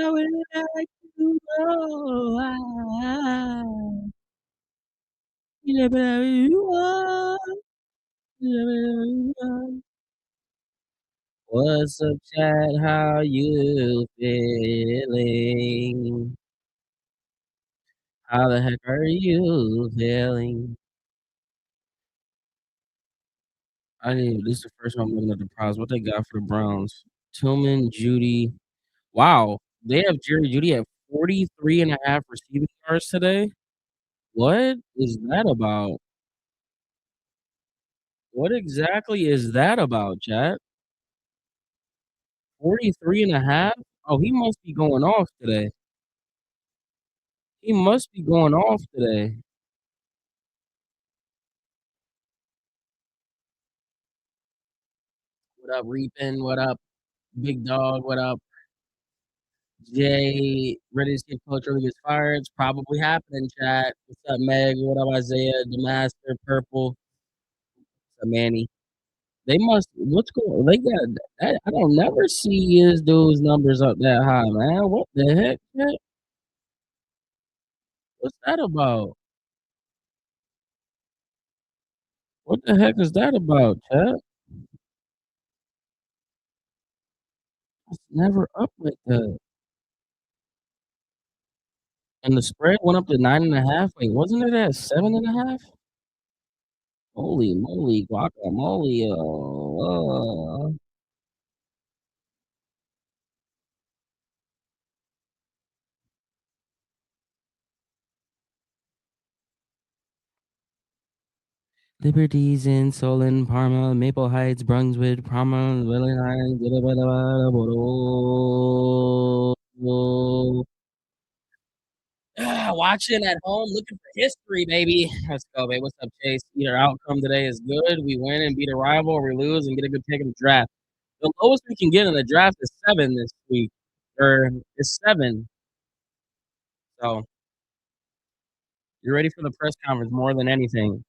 I would like to know why. Yeah, but you are. Yeah, but you are. What's up, chat? How you feeling? How the heck are you feeling? I need this is the first time I'm looking at the prize. What they got for the Browns? Tillman, Judy. Wow, they have Jerry Judy at 43.5 receiving yards today. What is that about? What exactly is that about, chat? 43.5? Oh, he must be going off today. He must be going off today. What up, Reapin? What up, Big Dog? What up, Jay? Ready to skip Coach early gets fired? It's probably happening, chat. What's up, Meg? What up, Isaiah? The Master, Purple. What's up, Manny? They must. What's going? They got. I don't never see his dude's numbers up that high, man. What the heck, chat? What's that about? What the heck is that about, chat? It's never up like that. And the spread went up to 9.5. Wait, wasn't it at 7.5? Holy moly, guacamole! Liberties in Solon, Parma, Maple Heights, Brunswick, Parma, Willingham, watching at home, looking for history, baby. Let's go, baby. What's up, Chase? Either outcome today is good. We win and beat a rival, or we lose and get a good pick in the draft. The lowest we can get in the draft is 7 this week, or is 7. So you're ready for the press conference more than anything.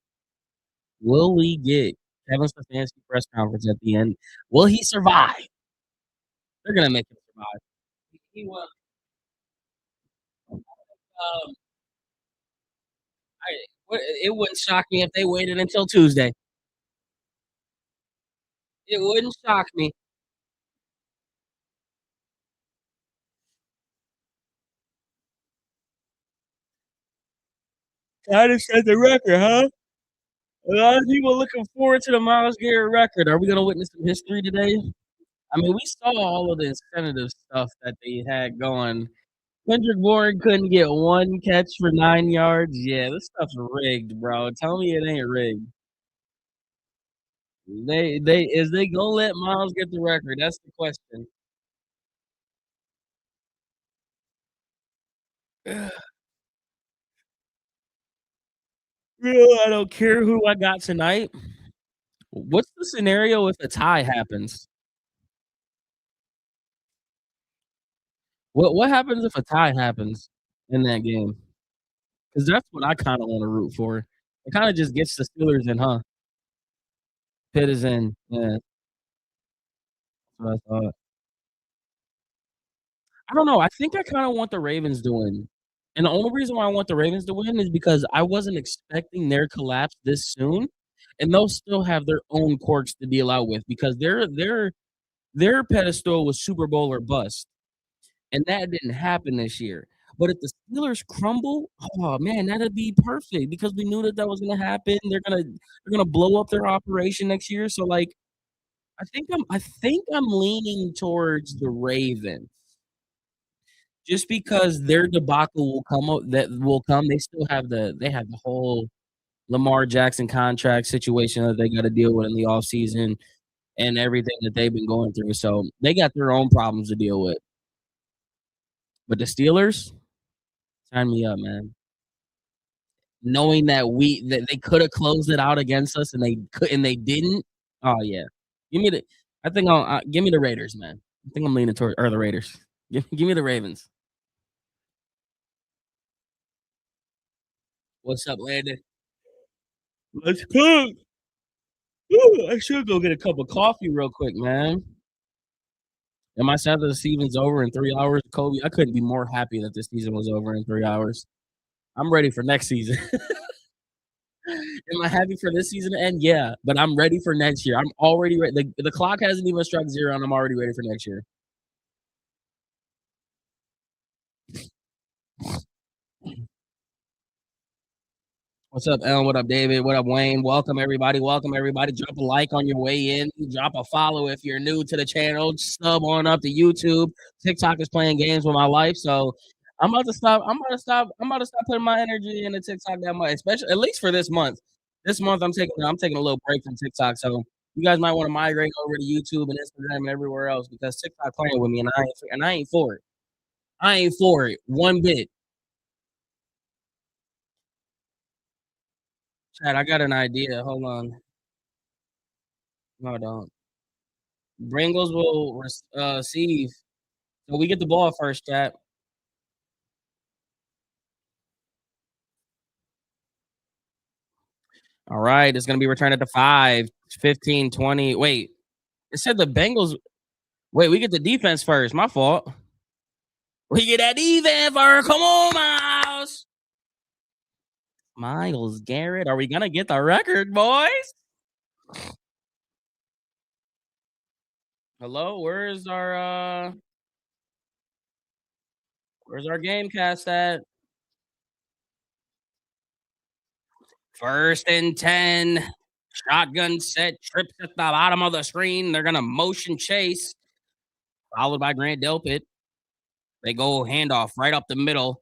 Will we get Kevin Stefanski press conference at the end? Will he survive? They're gonna make him survive. He will. Um, it wouldn't shock me if they waited until Tuesday. It wouldn't shock me. I just set the record, huh? A lot of people looking forward to the Miles Garrett record. Are we gonna witness some history today? I mean, we saw all of the incentive stuff that they had going. Kendrick Bourne couldn't get one catch for 9 yards. Yeah, this stuff's rigged, bro. Tell me it ain't rigged. They gonna let Miles get the record? That's the question. Real, I don't care who I got tonight. What's the scenario if a tie happens? What happens if a tie happens in that game? Because that's what I kind of want to root for. It kind of just gets the Steelers in, huh? Pitt is in. Yeah, that's what I thought. I don't know. I think I kind of want the Ravens to win. And the only reason why I want the Ravens to win is because I wasn't expecting their collapse this soon. And they'll still have their own quirks to deal out with because their pedestal was Super Bowl or bust. And that didn't happen this year. But if the Steelers crumble, oh man, that'd be perfect because we knew that was going to happen. They're gonna blow up their operation next year. So like, I think I'm leaning towards the Ravens just because their debacle will come up. That will come. They have the whole Lamar Jackson contract situation that they got to deal with in the offseason and everything that they've been going through. So they got their own problems to deal with. But the Steelers, sign me up, man. Knowing that they could have closed it out against us and they could and they didn't. Oh yeah, give me the. I think I'll give me the Raiders, man. I think I'm leaning toward or the Raiders. Give me the Ravens. What's up, Landon? Let's cook. Ooh, I should go get a cup of coffee real quick, man. Am I sad that the season's over in 3 hours, Kobe? I couldn't be more happy that this season was over in 3 hours. I'm ready for next season. Am I happy for this season to end? Yeah, but I'm ready for next year. I'm already ready. The clock hasn't even struck 0, and I'm already ready for next year. What's up, Ellen? What up, David? What up, Wayne? Welcome, everybody. Welcome, everybody. Drop a like on your way in. Drop a follow if you're new to the channel. Sub on up to YouTube. TikTok is playing games with my life, so I'm about to stop. I'm about to stop putting my energy into TikTok that much, especially at least for this month. This month, I'm taking a little break from TikTok, so you guys might want to migrate over to YouTube and Instagram and everywhere else because TikTok playing with me, and I ain't for it. I ain't for it one bit. Chad, I got an idea. Hold on. Hold on. Bengals will receive. So we get the ball first, chat. All right. It's going to be returned at the 5, 15, 20. Wait, it said the Bengals. Wait, we get the defense first. My fault. We get that defense first. Come on, Miles. Miles Garrett. Are we going to get the record, boys? Hello? Where's our game cast at? First and 10. Shotgun set, trips at the bottom of the screen. They're going to motion chase, followed by Grant Delpit. They go handoff right up the middle,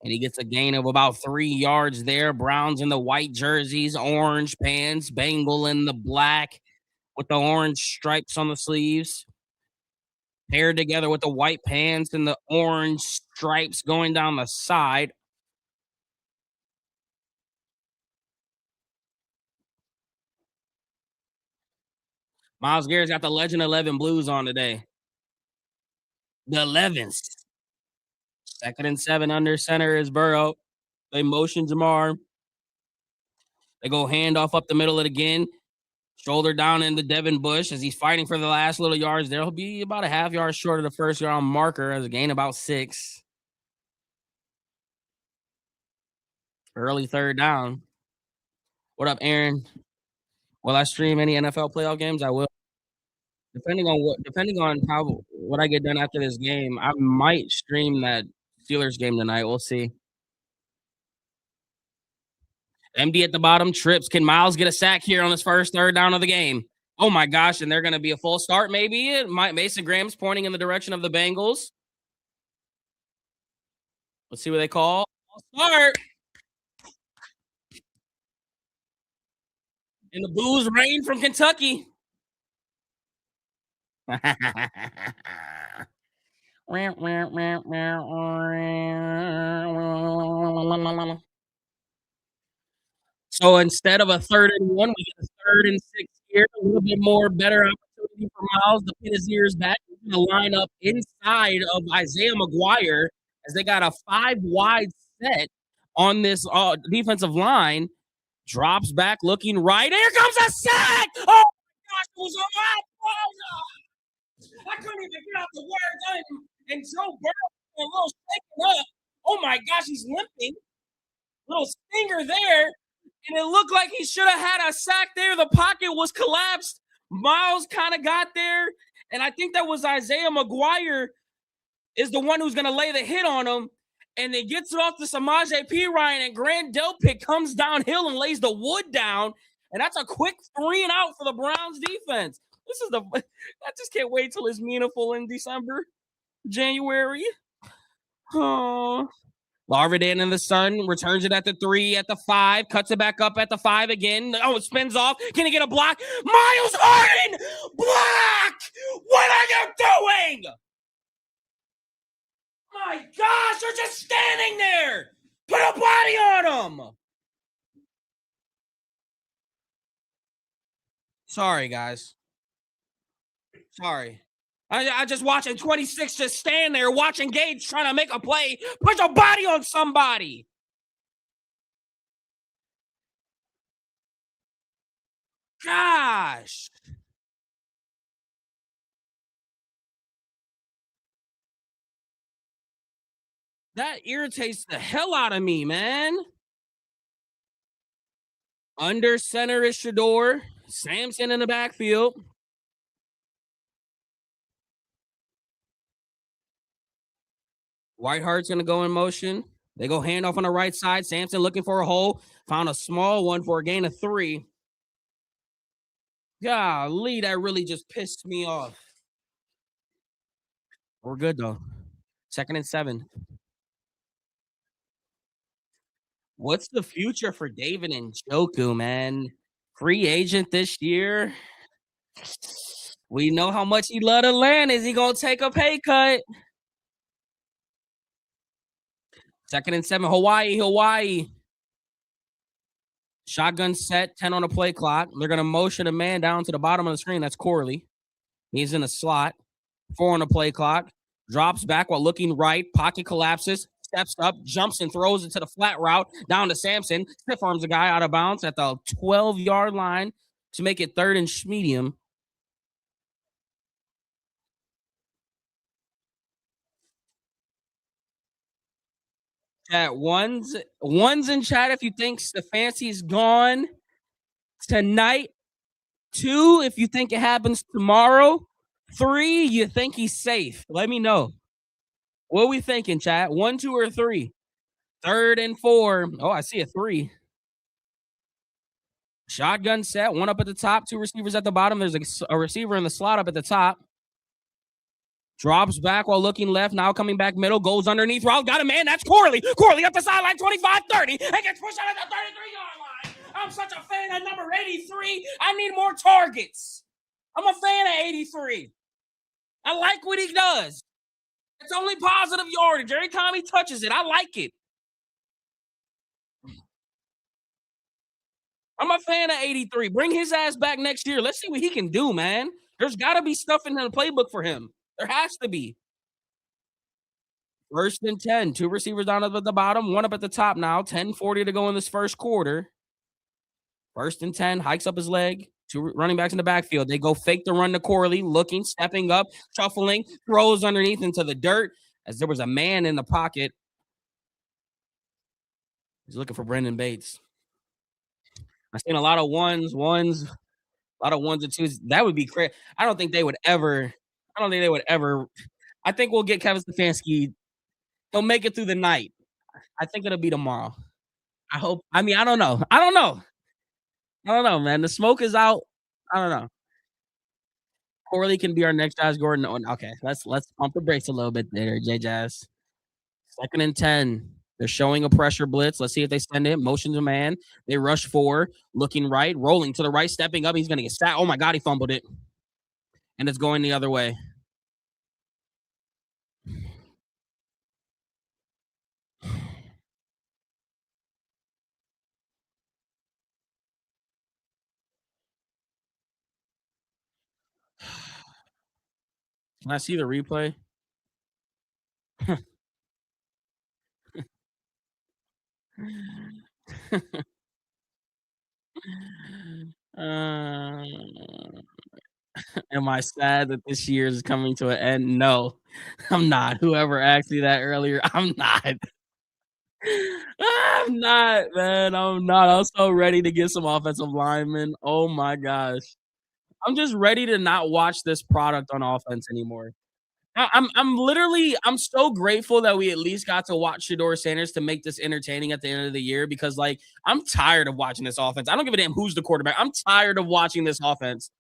and he gets a gain of about 3 yards there. Browns in the white jerseys, orange pants, Bengal in the black with the orange stripes on the sleeves, paired together with the white pants and the orange stripes going down the side. Miles Garrett's got the Legend 11 blues on today. The 11s. Second and 7 under center is Burrow. They motion Jamar. They go handoff up the middle of it again. Shoulder down into Devin Bush as he's fighting for the last little yards. There'll be about a half yard short of the first round marker as a gain about 6. Early third down. What up, Aaron? Will I stream any NFL playoff games? I will. Depending on how what I get done after this game, I might stream that Steelers game tonight. We'll see. MD at the bottom trips. Can Miles get a sack here on his first third down of the game? Oh my gosh, and they're going to be a full start. Maybe Mason Graham's pointing in the direction of the Bengals. Let's see what they call. Start. And the booze rain from Kentucky. So instead of a 3rd and 1, we get a 3rd and 6 here. A little bit more better opportunity for Miles to pin his ears back. He's going to line up inside of Isaiah McGuire as they got a 5 wide set on this defensive line. Drops back, looking right. Here comes a sack! Oh my gosh, it was a I couldn't even get out the words. And Joe Burrow a little shaken up. Oh my gosh, he's limping. Little stinger there. And it looked like he should have had a sack there. The pocket was collapsed. Miles kind of got there. And I think that was Isaiah McGuire is the one who's going to lay the hit on him. And it gets it off to Samaje Perine, and Grant Delpit comes downhill and lays the wood down. And that's a quick 3 and out for the Browns defense. I just can't wait till it's meaningful in December, January. Oh. Larvidan in the sun returns it at the 3, at the 5, cuts it back up at the 5 again. Oh, it spins off. Can he get a block? Miles Harden! Block! What are you doing? My gosh, you're just standing there. Put a body on him. Sorry, guys. Sorry. I just watching 26 just stand there watching Gage trying to make a play. Put your body on somebody. Gosh. That irritates the hell out of me, man. Under center is Shador. Samson in the backfield. Whiteheart's gonna go in motion. They go handoff on the right side. Samson looking for a hole. Found a small one for a gain of 3. Golly, that really just pissed me off. We're good though. 2nd and 7. What's the future for David Njoku, man? Free agent this year. We know how much he love to land. Is he gonna take a pay cut? 2nd and 7. Hawaii. Shotgun set. 10 on the play clock. They're gonna motion a man down to the bottom of the screen. That's Corley. He's in a slot. 4 on the play clock. Drops back while looking right. Pocket collapses. Steps up, jumps and throws it to the flat route down to Samson. Stiff arms the guy out of bounds at the 12-yard line to make it 3rd and medium. Chat ones in chat if you think Stefanski's gone tonight. 2 if you think it happens tomorrow. 3 you think he's safe. Let me know. What are we thinking, chat? 1, 2, or 3? 3rd and 4. Oh, I see a 3. Shotgun set. 1 up at the top. 2 receivers at the bottom. There's a receiver in the slot up at the top. Drops back while looking left. Now coming back middle. Goes underneath. Route. Got a man. That's Corley. Corley up the sideline. 25, 30. And gets pushed out at the 33-yard line. I'm such a fan of number 83. I need more targets. I'm a fan of 83. I like what he does. It's only positive yardage. Every time he touches it, I like it. I'm a fan of 83. Bring his ass back next year. Let's see what he can do, man. There's got to be stuff in the playbook for him. There has to be. 1st and 10. 2 receivers down at the bottom. 1 up at the top now. 10:40 to go in this first quarter. 1st and 10. Hikes up his leg. 2 running backs in the backfield. They go fake the run to Corley. Looking, stepping up, shuffling, throws underneath into the dirt as there was a man in the pocket. He's looking for Brendan Bates. I've seen a lot of ones, a lot of 1s and 2s. That would be crazy. I don't think they would ever. I think we'll get Kevin Stefanski. He'll make it through the night. I think it'll be tomorrow. I hope. I mean, I don't know. I don't know, man. The smoke is out. I don't know. Corley can be our next Jazz Gordon. Oh, okay, let's pump the brakes a little bit there, J Jazz. 2nd and 10. They're showing a pressure blitz. Let's see if they send it. Motion to man. They rush 4. Looking right. Rolling to the right. Stepping up. He's going to get sacked. Oh, my God. He fumbled it. And it's going the other way. Can I see the replay? uh, am I sad that this year is coming to an end? No, I'm not. Whoever asked me that earlier, I'm not. I'm not, man. I'm not. I'm so ready to get some offensive linemen. Oh my gosh. I'm just ready to not watch this product on offense anymore. I'm so grateful that we at least got to watch Shador Sanders to make this entertaining at the end of the year because like I'm tired of watching this offense. I don't give a damn who's the quarterback. I'm tired of watching this offense.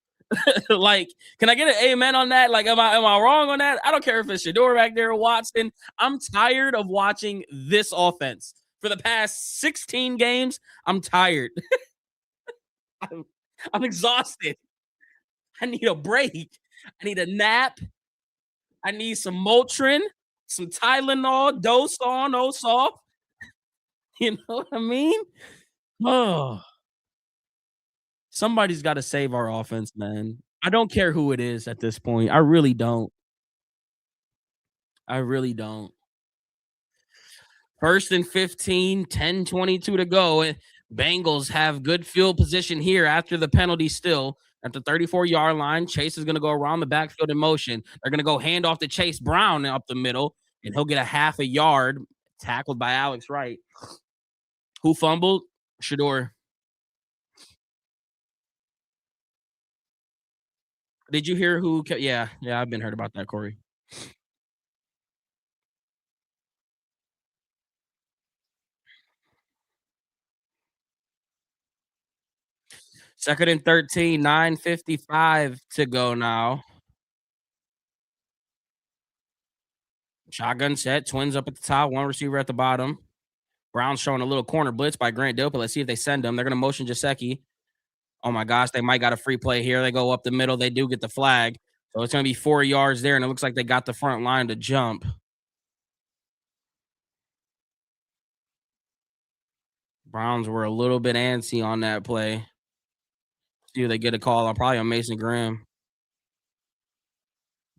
Like, can I get an amen on that? Like, am I wrong on that? I don't care if it's Shador back there or Watson. I'm tired of watching this offense. For the past 16 games, I'm tired. I'm exhausted. I need a break. I need a nap. I need some Motrin, some Tylenol, dose on, dose off. You know what I mean? Oh, somebody's got to save our offense, man. I don't care who it is at this point. I really don't. I really don't. 1st and 15, 10:22 to go. Bengals have good field position here after the penalty still. At the 34-yard line, Chase is going to go around the backfield in motion. They're going to go hand off to Chase Brown up the middle, and he'll get a half a yard. tackled by Alex Wright. Who fumbled? Shador. Did you hear who? Yeah, yeah, I've been heard about that, Corey. Second and 13, 9:55 to go now. Shotgun set, twins up at the top, one receiver at the bottom. Brown's showing a little corner blitz by Grant Dope. Let's see if they send him. They're going to motion Jasecki. Oh my gosh, they might got a free play here. They go up the middle. They do get the flag. So it's going to be 4 yards there, and it looks like they got the front line to jump. Browns were a little bit antsy on that play. See if they get a call on probably on Mason Graham.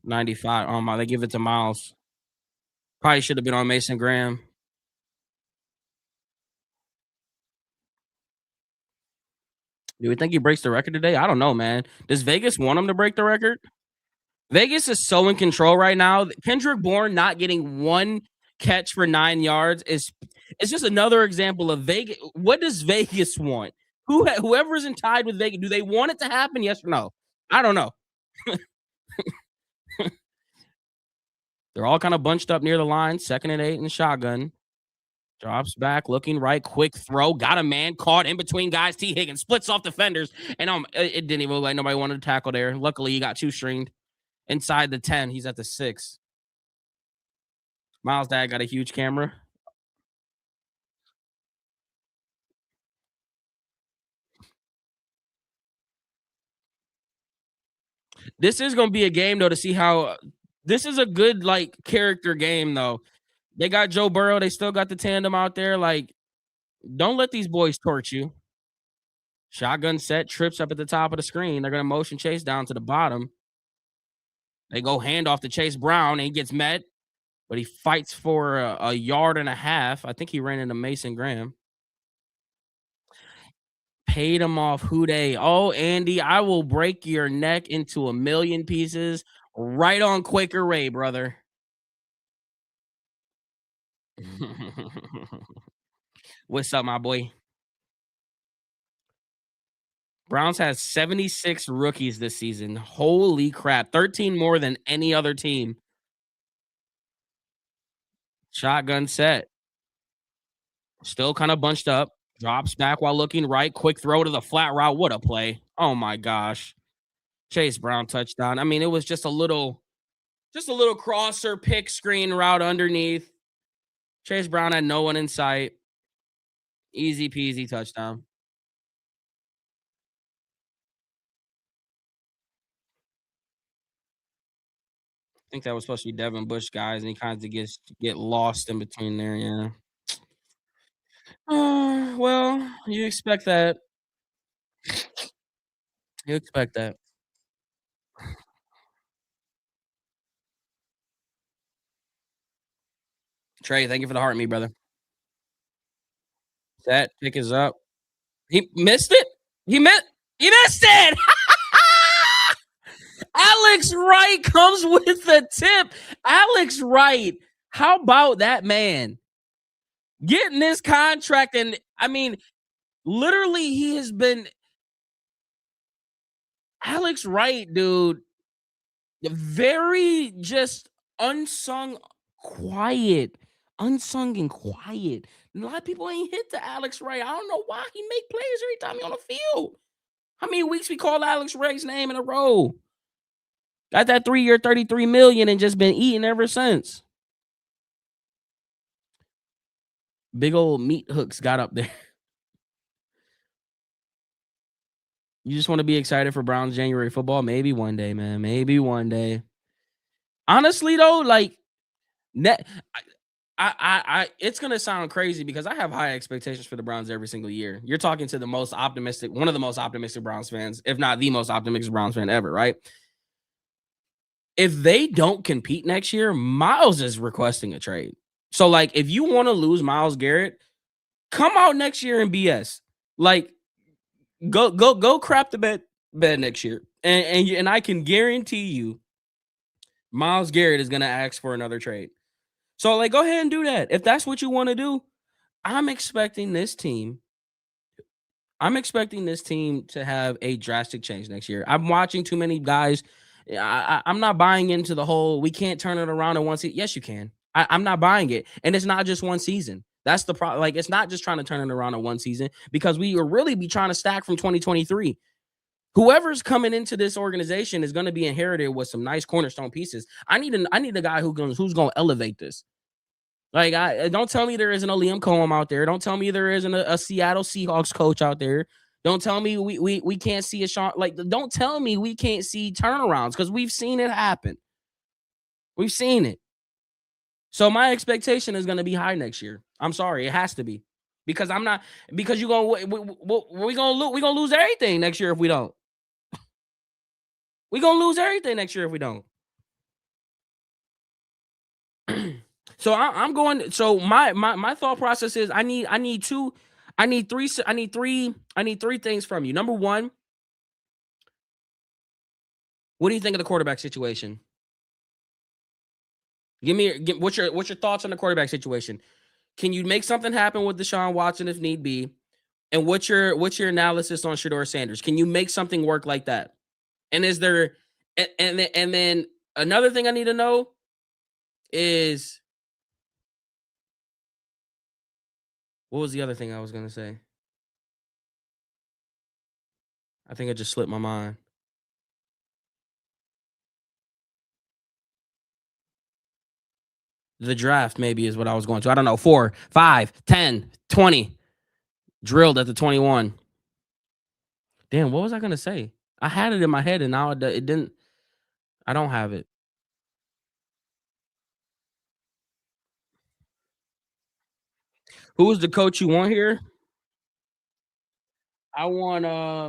95. Oh my, they give it to Miles. Probably should have been on Mason Graham. Do we think he breaks the record today? I don't know, man. Does Vegas want him to break the record? Vegas is so in control right now. Kendrick Bourne not getting one catch for 9 yards is it's just another example of Vegas. What does Vegas want? Whoever's in tied with Vegas, do they want it to happen? Yes or no? I don't know. They're all kind of bunched up near the line. 2nd and 8 in the shotgun. Drops back, looking right, quick throw, got a man caught in between guys. T. Higgins splits off defenders, and it didn't even look like nobody wanted to tackle there. Luckily, he got 2 stringed inside the 10. He's at the 6. Miles' dad got a huge camera. This is gonna be a game though to see how. This is a good like character game though. They got Joe Burrow. They still got the tandem out there. Like, don't let these boys torch you. Shotgun set, trips up at the top of the screen. They're gonna motion Chase down to the bottom. They go handoff to Chase Brown, and he gets met, but he fights for a yard and a half. I think he ran into Mason Graham. Paid him off. Who they? Oh, Andy, I will break your neck into a million pieces right on Quaker Ray, brother. What's up, my boy? Browns has 76 rookies this season. Holy crap. 13 more than any other team. Shotgun set. Still kind of bunched up. Drops back while looking right. Quick throw to the flat route. What a play. Oh my gosh. Chase Brown touchdown. I mean, it was just a little crosser pick screen route underneath. Chase Brown had no one in sight. Easy peasy touchdown. I think that was supposed to be Devin Bush, guys, and he kind of gets get lost in between there. Yeah. Well, you expect that. You expect that. Trey, thank you for the heart, me brother. That pick is up. He missed it. He missed. He missed it. Alex Wright comes with the tip. Alex Wright. How about that man getting this contract? And I mean, literally, he has been Alex Wright, dude. Very just unsung, quiet, unsung and quiet. A lot of people ain't hit the Alex Wright. I don't know why he make plays every time he on the field. How many weeks we call Alex Wright's name in a row? Got that 3-year, 33 million and just been eating ever since. Big old meat hooks got up there. You just want to be excited for Browns January football? Maybe one day, man. Maybe one day. Honestly, though, like net, it's gonna sound crazy because I have high expectations for the Browns every single year. You're talking to the most optimistic, one of the most optimistic Browns fans, if not the most optimistic Browns fan ever, right? If they don't compete next year, Miles is requesting a trade. So, like, if you want to lose Miles Garrett, come out next year and BS. Like, go crap the bed next year, and I can guarantee you, Miles Garrett is gonna ask for another trade. So, like, go ahead and do that. If that's what you wanna do, I'm expecting this team I'm expecting this team to have a drastic change next year. I'm watching too many guys. I'm not buying into the whole we can't turn it around in one season. Yes, you can. I'm not buying it, and it's not just one season. That's the problem. Like it's not just trying to turn it around in one season because we will really be trying to stack from 2023. Whoever's coming into this organization is going to be inherited with some nice cornerstone pieces. I need a guy who's going to elevate this. Like, I don't tell me there isn't a Liam Cohen out there. Don't tell me there isn't a Seattle Seahawks coach out there. Don't tell me we can't see a Sean. Like, don't tell me we can't see turnarounds because we've seen it happen. We've seen it. So my expectation is going to be high next year. I'm sorry, it has to be because I'm not because you're gonna we gonna lose everything next year if we don't. We gonna lose everything next year if we don't. So I'm going. So my thought process is I need three things from you. Number one, what do you think of the quarterback situation? What's your thoughts on the quarterback situation? Can you make something happen with Deshaun Watson if need be? And what's your analysis on Shador Sanders? Can you make something work like that? And is there and then another thing I need to know is what was the other thing I was gonna say? I think it just slipped my mind. The draft maybe is what I was going to. I don't know. 4, 5, 10, 20. Drilled at the 21. Damn, what was I gonna say? I had it in my head and now it didn't. I don't have it. Who's the coach you want here? I want I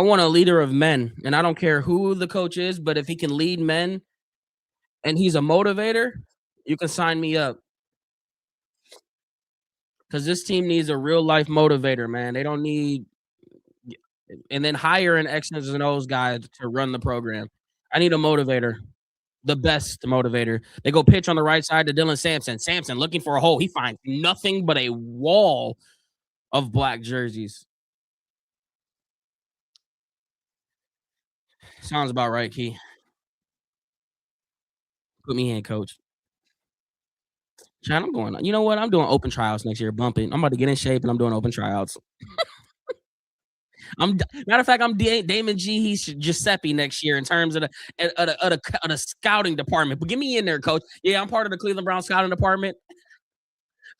want a leader of men, and I don't care who the coach is, but if he can lead men and he's a motivator, you can sign me up because this team needs a real life motivator, man. They don't need and then hire an X's and O's guy to run the program. I need a motivator. The best motivator. They go pitch on the right side to Dylan Sampson. Sampson looking for a hole. He finds nothing but a wall of black jerseys. Sounds about right, Key. Put me in, coach. Chad, I'm going. You know what? I'm doing open tryouts next year. Bumping. I'm about to get in shape and I'm doing open tryouts. Matter of fact, Damon G. He's Giuseppe next year in terms of the scouting department. But get me in there, coach. Yeah, I'm part of the Cleveland Browns scouting department.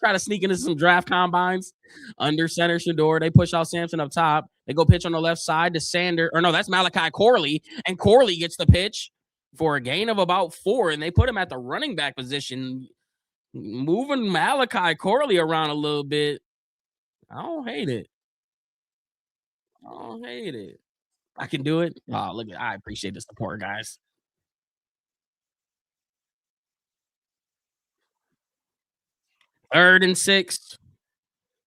Try to sneak into some draft combines. Under center Shador. They push out Sampson up top. They go pitch on the left side to Sander. Or no, that's Malachi Corley. And Corley gets the pitch for a gain of about 4. And they put him at the running back position, moving Malachi Corley around a little bit. I don't hate it. I don't hate it. I can do it. Oh, look at I appreciate the support, guys. 3rd and 6.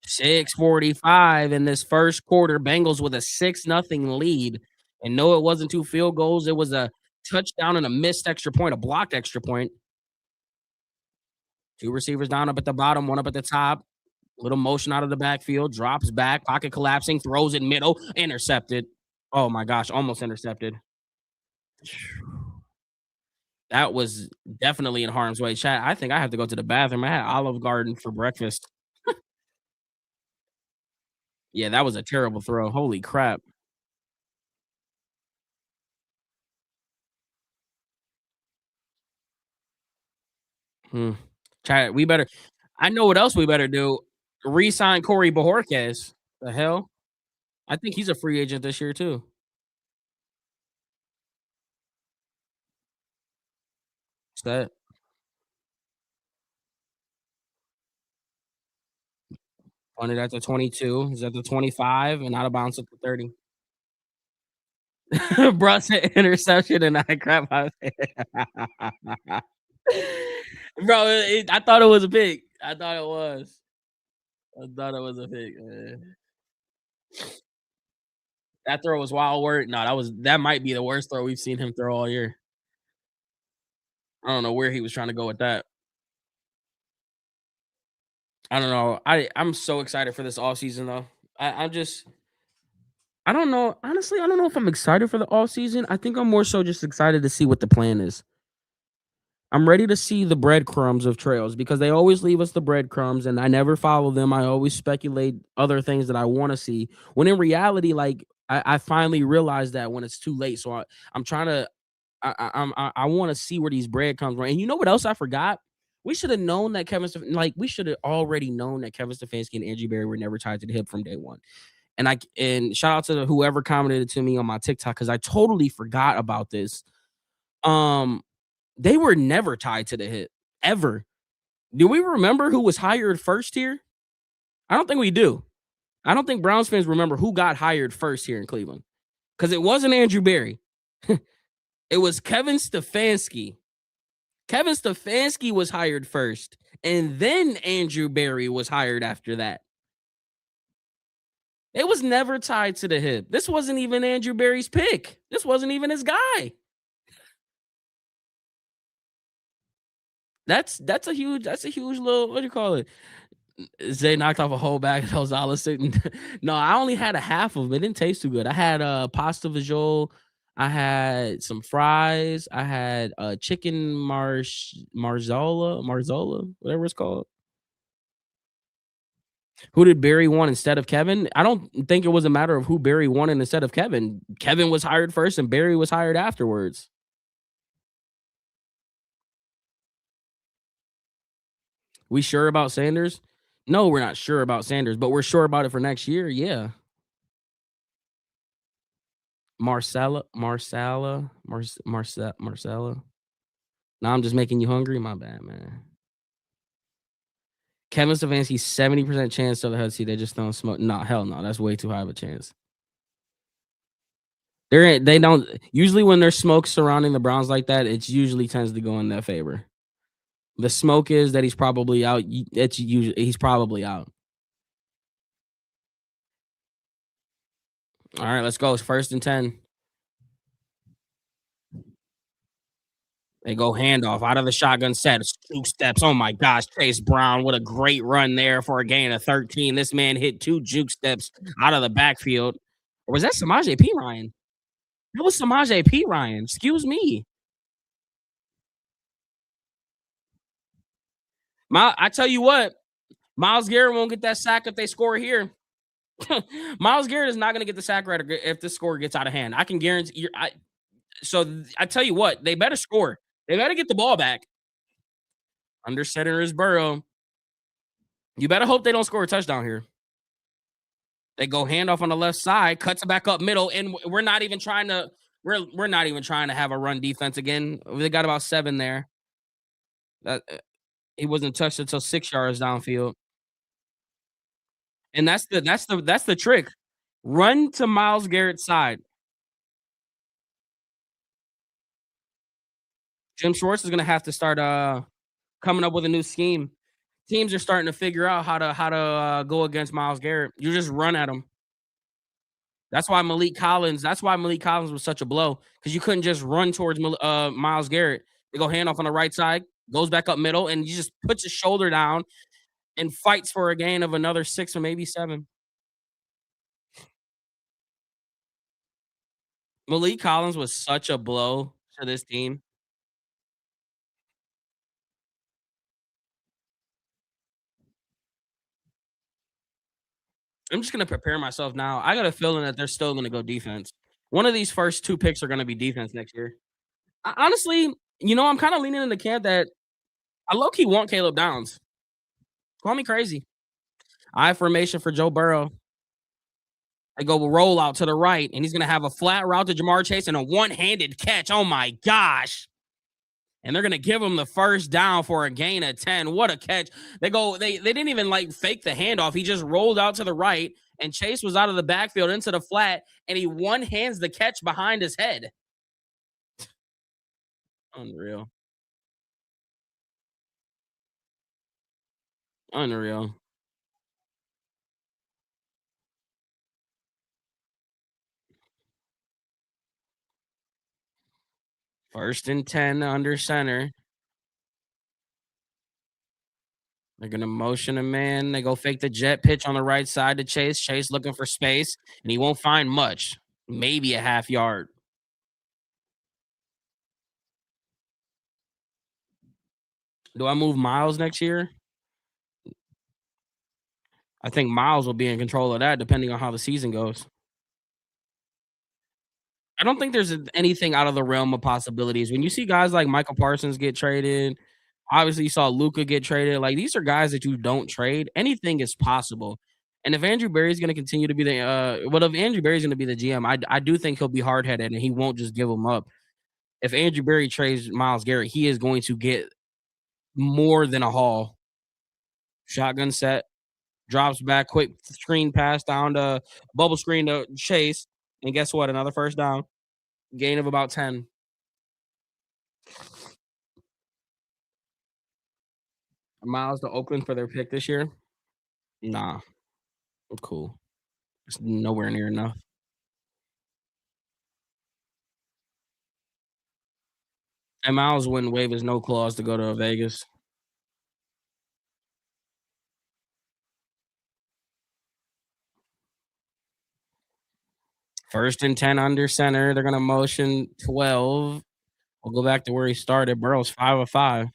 6:45 in this first quarter. Bengals with a 6-0 lead. And no, it wasn't 2 field goals. It was a touchdown and a missed extra point, a blocked extra point. 2 receivers down up at the bottom, 1 up at the top. Little motion out of the backfield, drops back, pocket collapsing, throws it middle, intercepted. Oh my gosh, almost intercepted. That was definitely in harm's way. Chat, I think I have to go to the bathroom. I had Olive Garden for breakfast. Yeah, that was a terrible throw. Holy crap. Hmm. Chat, we better I know what else we better do. Resign Corey Bojorquez. The hell? I think he's a free agent this year too. What's that? Punted at the 22. He's at the 25 and out of bounds at the 30. Bruh said interception and I crap my Bro, I thought it was a pick. I thought it was. I thought it was a pick, man. That throw was wild work. No, that might be the worst throw we've seen him throw all year. I don't know where he was trying to go with that. I don't know. I'm so excited for this offseason though. I'm just I don't know. Honestly, I don't know if I'm excited for the offseason. I think I'm more so just excited to see what the plan is. I'm ready to see the breadcrumbs of trails because they always leave us the breadcrumbs and I never follow them. I always speculate other things that I want to see. When in reality, like I finally realized that when it's too late. So I'm trying to I want to see where these breadcrumbs were. And you know what else I forgot? We should have known that we should have already known that Kevin Stefanski and Andrew Berry were never tied to the hip from day one. And shout out to whoever commented it to me on my TikTok because I totally forgot about this. Um, they were never tied to the hip ever. Do we remember who was hired first here? I don't think we do. I don't think Browns fans remember who got hired first here in Cleveland because it wasn't Andrew Berry. It was Kevin Stefanski. Kevin Stefanski was hired first, and then Andrew Berry was hired after that. It was never tied to the hip. This wasn't even Andrew Berry's pick. This wasn't even his guy. That's a huge little, what do you call it? Zay knocked off a whole bag of those olives. No, I only had a half of them. It didn't taste too good. I had pasta visual. I had some fries. I had chicken marzola, whatever it's called. Who did Barry want instead of Kevin? I don't think it was a matter of who Barry wanted instead of Kevin. Kevin was hired first and Barry was hired afterwards. We sure about Sanders? No, we're not sure about Sanders, but we're sure about it for next year. Yeah. Marcella. Now I'm just making you hungry. My bad, man. Kevin Stefanski, 70% chance to the head seat. They just don't smoke. No, hell no. That's way too high of a chance. They don't usually when there's smoke surrounding the Browns like that, it usually tends to go in their favor. The smoke is that he's probably out. It's usually he's probably out. All right, let's go. It's 1st and 10. They go handoff out of the shotgun set. 2 steps. Oh my gosh, Chase Brown, what a great run there for a gain of 13. This man hit 2 juke steps out of the backfield. Or was that Samaje P. Ryan? That was Samaje P. Ryan. Excuse me. I tell you what, Miles Garrett won't get that sack if they score here. Miles Garrett is not going to get the sack right if this score gets out of hand. I can guarantee you. I tell you what, they better score. They better get the ball back. Under center is Burrow. You better hope they don't score a touchdown here. They go handoff on the left side, cuts it back up middle, and we're not even trying to. We're not even trying to have a run defense again. They got about 7 there. That he wasn't touched until 6 yards downfield, and that's the trick. Run to Miles Garrett's side. Jim Schwartz is gonna have to start coming up with a new scheme. Teams are starting to figure out how to go against Miles Garrett. You just run at him. That's why Malik Collins was such a blow because you couldn't just run towards Miles Garrett. They go handoff on the right side, goes back up middle, and he just puts his shoulder down and fights for a gain of another 6 or maybe 7. Malik Collins was such a blow to this team. I'm just gonna prepare myself now. I got a feeling that they're still gonna go defense. One of these first 2 picks are gonna be defense next year. Honestly, I'm kind of leaning in the camp that I low key want Caleb Downs. Call me crazy. I formation for Joe Burrow. I go roll out to the right, and he's gonna have a flat route to Jamar Chase and a one-handed catch. Oh my gosh. And they're gonna give him the first down for a gain of 10. What a catch. They didn't even like fake the handoff. He just rolled out to the right, and Chase was out of the backfield into the flat, and he one hands the catch behind his head. Unreal. Unreal. 1st and 10 under center. They're gonna motion a man. They go fake the jet pitch on the right side to Chase. Chase looking for space, and he won't find much. Maybe a half yard. Do I move Miles next year? I think Miles will be in control of that depending on how the season goes. I don't think there's anything out of the realm of possibilities. When you see guys like Michael Parsons get traded, obviously you saw Luca get traded. Like these are guys that you don't trade. Anything is possible. And if Andrew Berry's going to continue to be if Andrew Berry's going to be the GM, I do think he'll be hard headed and he won't just give them up. If Andrew Berry trades Miles Garrett, he is going to get more than a haul. Shotgun set, drops back, quick screen pass down to bubble screen to Chase, and guess what? Another first down, gain of about 10. Miles to Oakland for their pick this year? Nah, I'm cool. It's nowhere near enough. And Miles wouldn't waive his no clause to go to Vegas. First and 10 under center. They're gonna motion 12. We'll go back to where he started. Burrow's 5 of 5.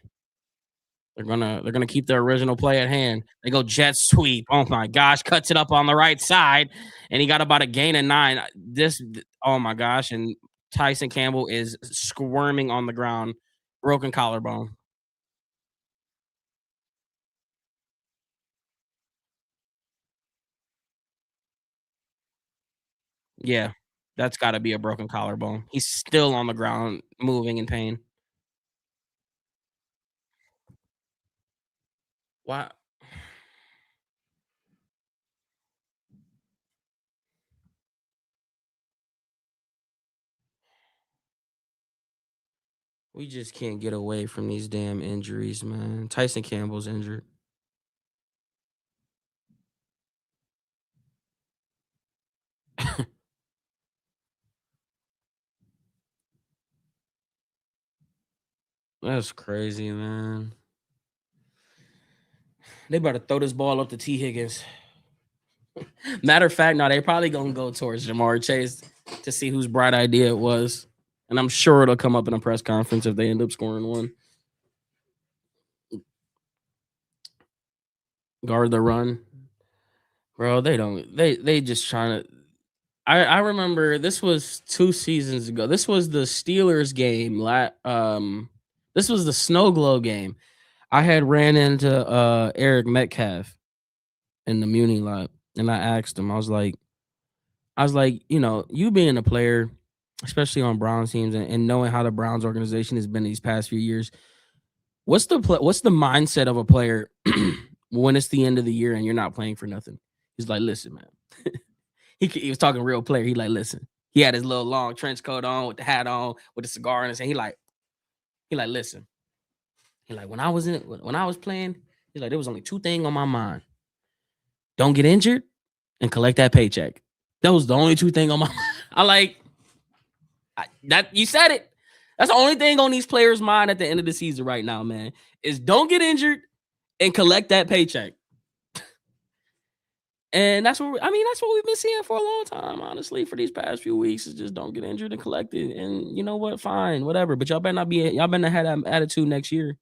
They're gonna keep their original play at hand. They go jet sweep. Oh my gosh, cuts it up on the right side, and he got about a gain of 9. Oh my gosh, and Tyson Campbell is squirming on the ground, broken collarbone. Yeah, that's got to be a broken collarbone. He's still on the ground, moving in pain. Why? We just can't get away from these damn injuries, man. Tyson Campbell's injured. That's crazy, man. They better throw this ball up to T. Higgins. Matter of fact, no, they probably gonna go towards Jamar Chase to see whose bright idea it was. And I'm sure it'll come up in a press conference if they end up scoring one. Guard the run. Bro, they don't they just trying to I remember this was 2 seasons ago. This was the Steelers game. This was the snow globe game. I had ran into Eric Metcalf in the Muni lot, and I asked him, you being a player, especially on Browns teams, and knowing how the Browns organization has been these past few years, what's the mindset of a player when it's the end of the year and you're not playing for nothing? He's like, listen, man. He was talking real player. He like, listen. He had his little long trench coat on with the hat on, with the cigar in his hand. He like, listen. He like, when I was playing, he's like, there was only two things on my mind: don't get injured and collect that paycheck. That was the only two things on my mind. I like that you said it. That's the only thing on these players' mind at the end of the season right now, man. Is don't get injured and collect that paycheck. And that's what we've been seeing for a long time, honestly, for these past few weeks is just don't get injured and collect it. And you know what? Fine, whatever. But y'all better not have that attitude next year.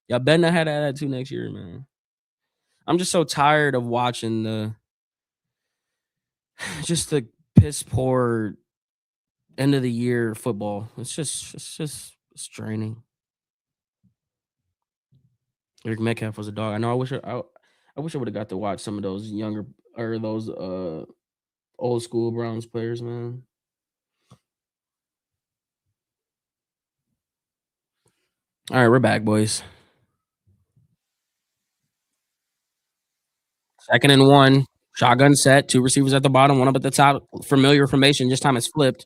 Y'all better not have that attitude next year, man. I'm just so tired of watching the piss poor end of the year football. It's draining. Eric Metcalf was a dog. I know. I wish I would have got to watch some of those younger or those old school Browns players, man. All right, we're back, boys. Second and one, shotgun set, two receivers at the bottom, one up at the top. Familiar formation. This time it's flipped.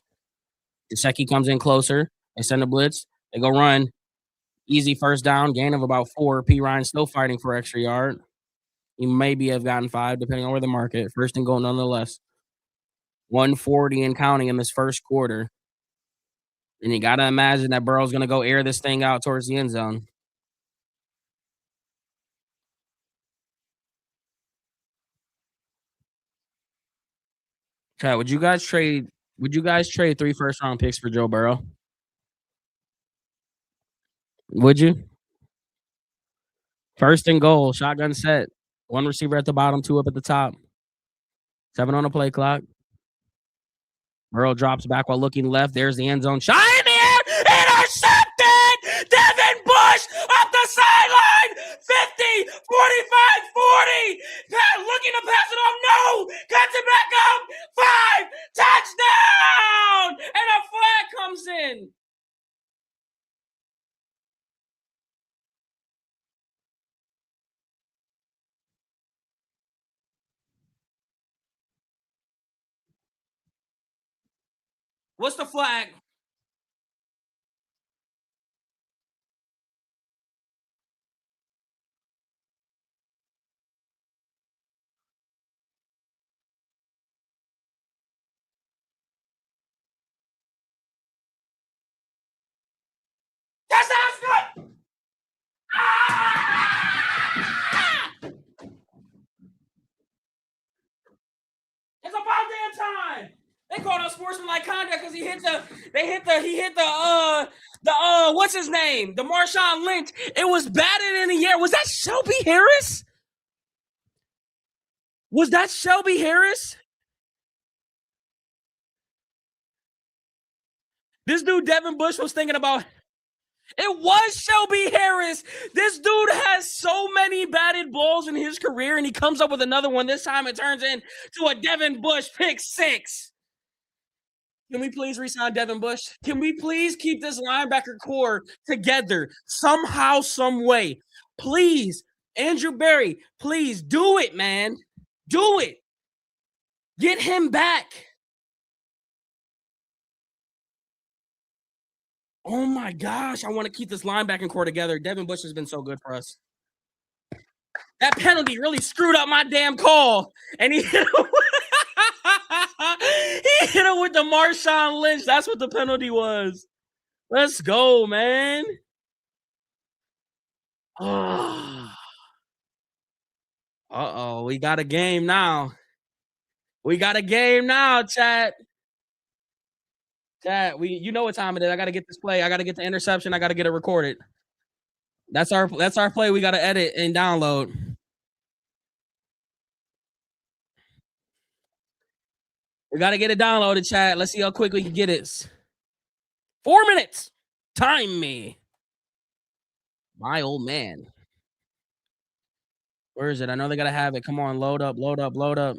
Gesicki comes in closer. They send a blitz. They go run. Easy first down, gain of about 4. P. Ryan still fighting for extra yard. He maybe have gotten 5, depending on where the market. First and goal, nonetheless. 140 and counting in this first quarter. And you got to imagine that Burrow's going to go air this thing out towards the end zone. Chat, would you guys trade 3 first round picks for Joe Burrow? Would you? First and goal, shotgun set. 1 receiver at the bottom, 2 up at the top. 7 on the play clock. Burrow drops back while looking left. There's the end zone. Shot in the air. Intercepted. Devin Bush up the sideline. 50, 45, 40. Looking to pass it off. No. Cuts it back up. 5. Touchdown. And a flag comes in. What's the flag? Touchdown's good. Ah! It's about damn time. They called him sportsmanlike conduct because he hit the what's his name? The Marshawn Lynch. It was batted in the air. Was that Shelby Harris? Was that Shelby Harris? This dude Devin Bush was thinking about. It was Shelby Harris. This dude has so many batted balls in his career, and he comes up with another one. This time it turns into a Devin Bush pick 6. Can we please resign Devin Bush? Can we please keep this linebacker core together somehow, some way? Please, Andrew Berry, please do it, man. Do it. Get him back. Oh my gosh, I want to keep this linebacking core together. Devin Bush has been so good for us. That penalty really screwed up my damn call. And he hit him with the Marshawn Lynch. That's what the penalty was. Let's go, man. Uh-oh, we got a game now. We got a game now, chat. Chat, you know what time it is. I gotta get this play. I gotta get the interception. I gotta get it recorded. That's our play. We gotta edit and download. We gotta get it downloaded, chat. Let's see how quick we can get it. 4 minutes. Time me. My old man. Where is it? I know they gotta have it. Come on, load up, load up, load up.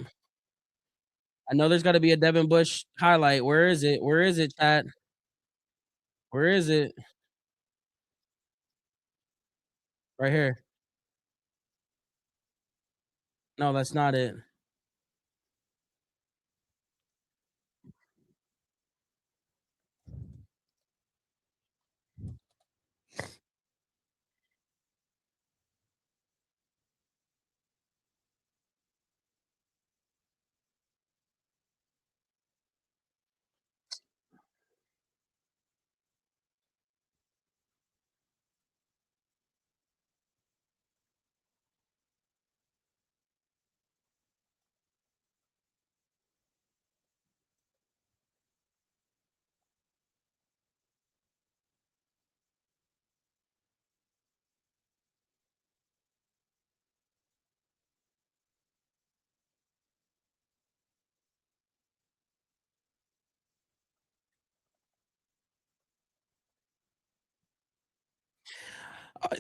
I know there's gotta be a Devin Bush highlight. Where is it? Where is it, chat? Where is it? Right here. No, that's not it.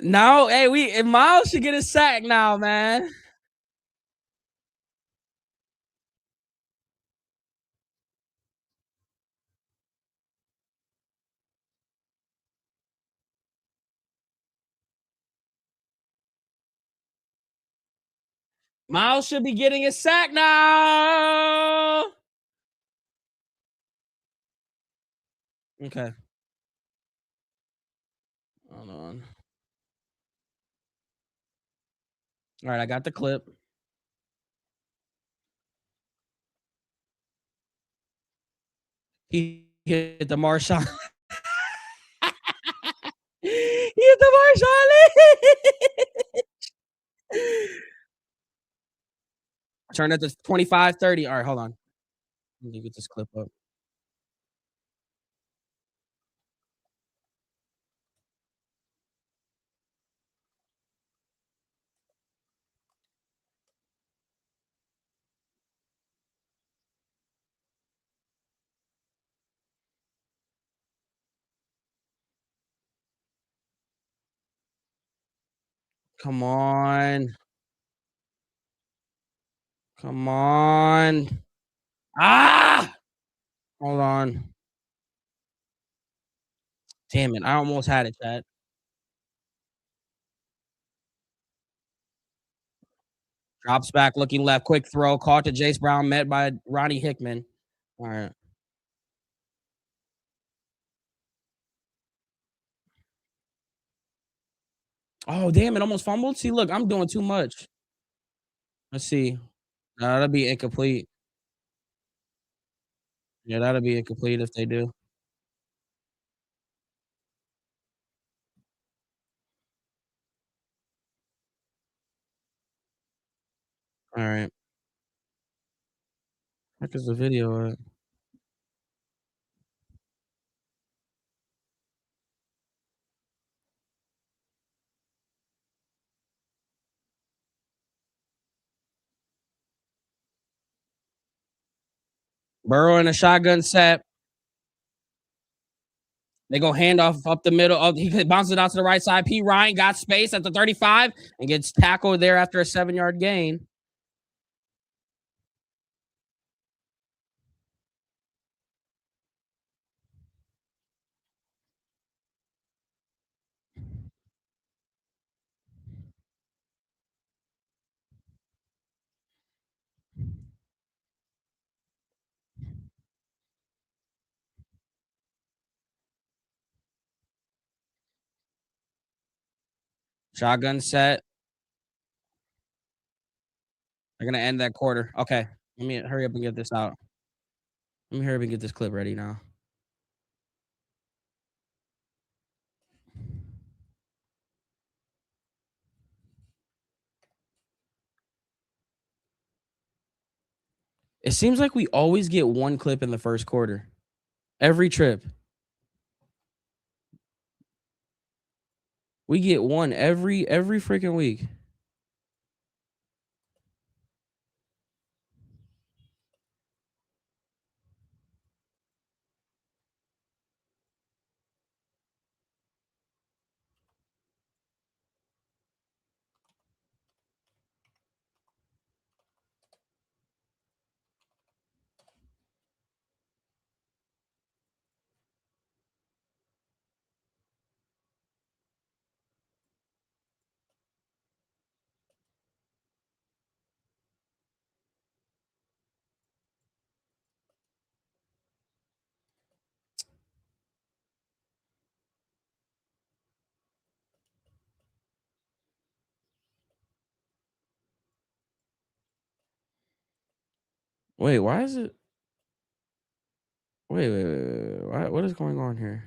No, hey, Miles should get a sack now, man. Miles should be getting a sack now. Okay. Hold on. All right, I got the clip. He hit the Marshawn. He hit the Marshawn. Turn it to 25, 30. All right, hold on. Let me get this clip up. Come on. Come on. Ah! Hold on. Damn it, I almost had it, chat. Drops back, looking left, quick throw, caught to Jace Brown, met by Ronnie Hickman. Alright. Oh, damn it, almost fumbled? See, look, I'm doing too much. Let's see. That'll be incomplete. Yeah, that'll be incomplete if they do. Alright. Heck is the video at? Burrow in a shotgun set. They go handoff up the middle. Oh, he bounces it out to the right side. P. Ryan got space at the 35 and gets tackled there after a 7-yard gain. Shotgun set. They're gonna end that quarter. Okay. Let me hurry up and get this out. Let me hurry up and get this clip ready now. It seems like we always get one clip in the first quarter. Every trip. We get one every freaking week. Wait, why is it? Wait. What is going on here?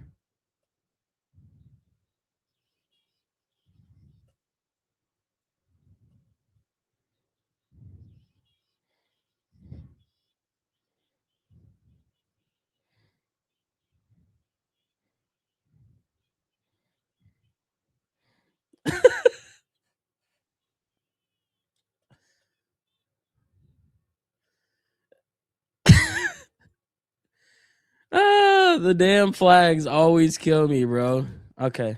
The damn flags always kill me, bro. Okay.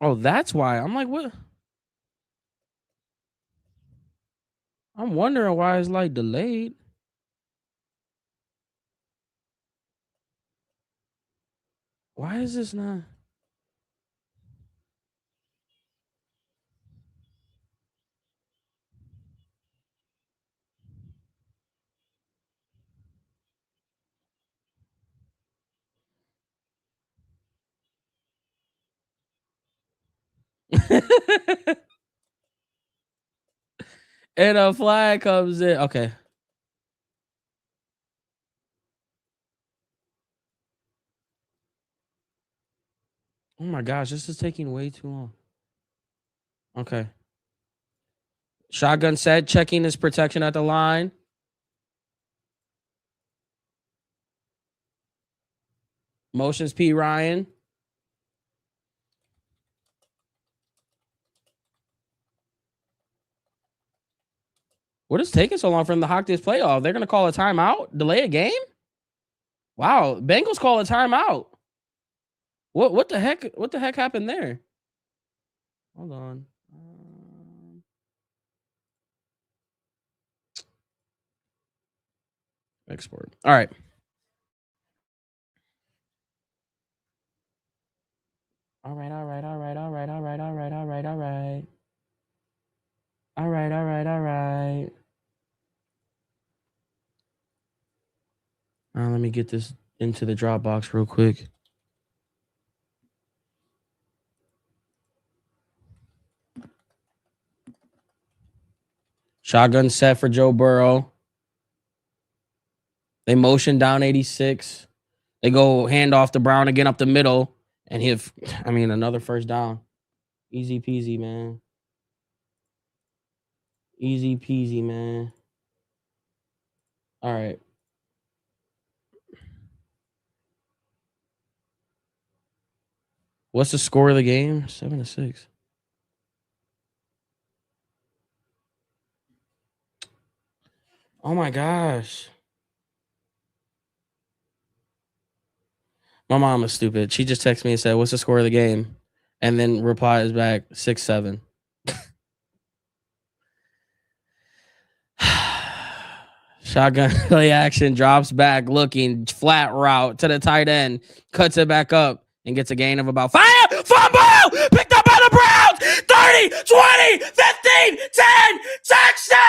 Oh, that's why. I'm like, what? I'm wondering why it's like delayed. Why is this not? And a flag comes in. Okay. Oh my gosh, this is taking way too long. Okay. Shotgun set, checking his protection at the line. Motions P. Ryan. What is taking so long for them to hawk this playoff? They're gonna call a timeout, delay a game. Wow, Bengals call a timeout. What the heck? What the heck happened there? Hold on. Export. All right. All right. All right. All right. All right. All right. All right. All right. All right. All right. All right. All right. Let me get this into the Dropbox real quick. Shotgun set for Joe Burrow. They motion down 86. They go hand off to Brown again up the middle. And another first down. Easy peasy, man. Easy peasy, man. All right. What's the score of the game? 7-6. Oh my gosh. My mom is stupid. She just texted me and said, "What's the score of the game?" And then replies back 6-7. Shotgun play action, drops back, looking flat route to the tight end, cuts it back up, and gets a gain of about 5. Fumble! Picked up by the Browns! 30, 20, 15, 10, touchdown!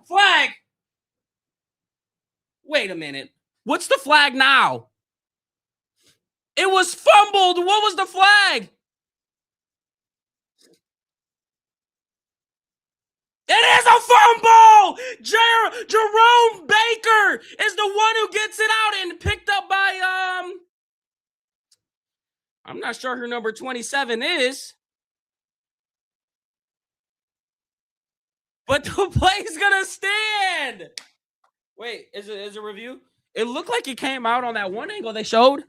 Flag. Wait a minute. What's the flag now? It was fumbled. What was the flag? It is a fumble! Jerome Baker is the one who gets it out and picked up by I'm not sure who number 27 is. But the play's gonna stand. Wait, is it a review? It looked like it came out on that one angle they showed.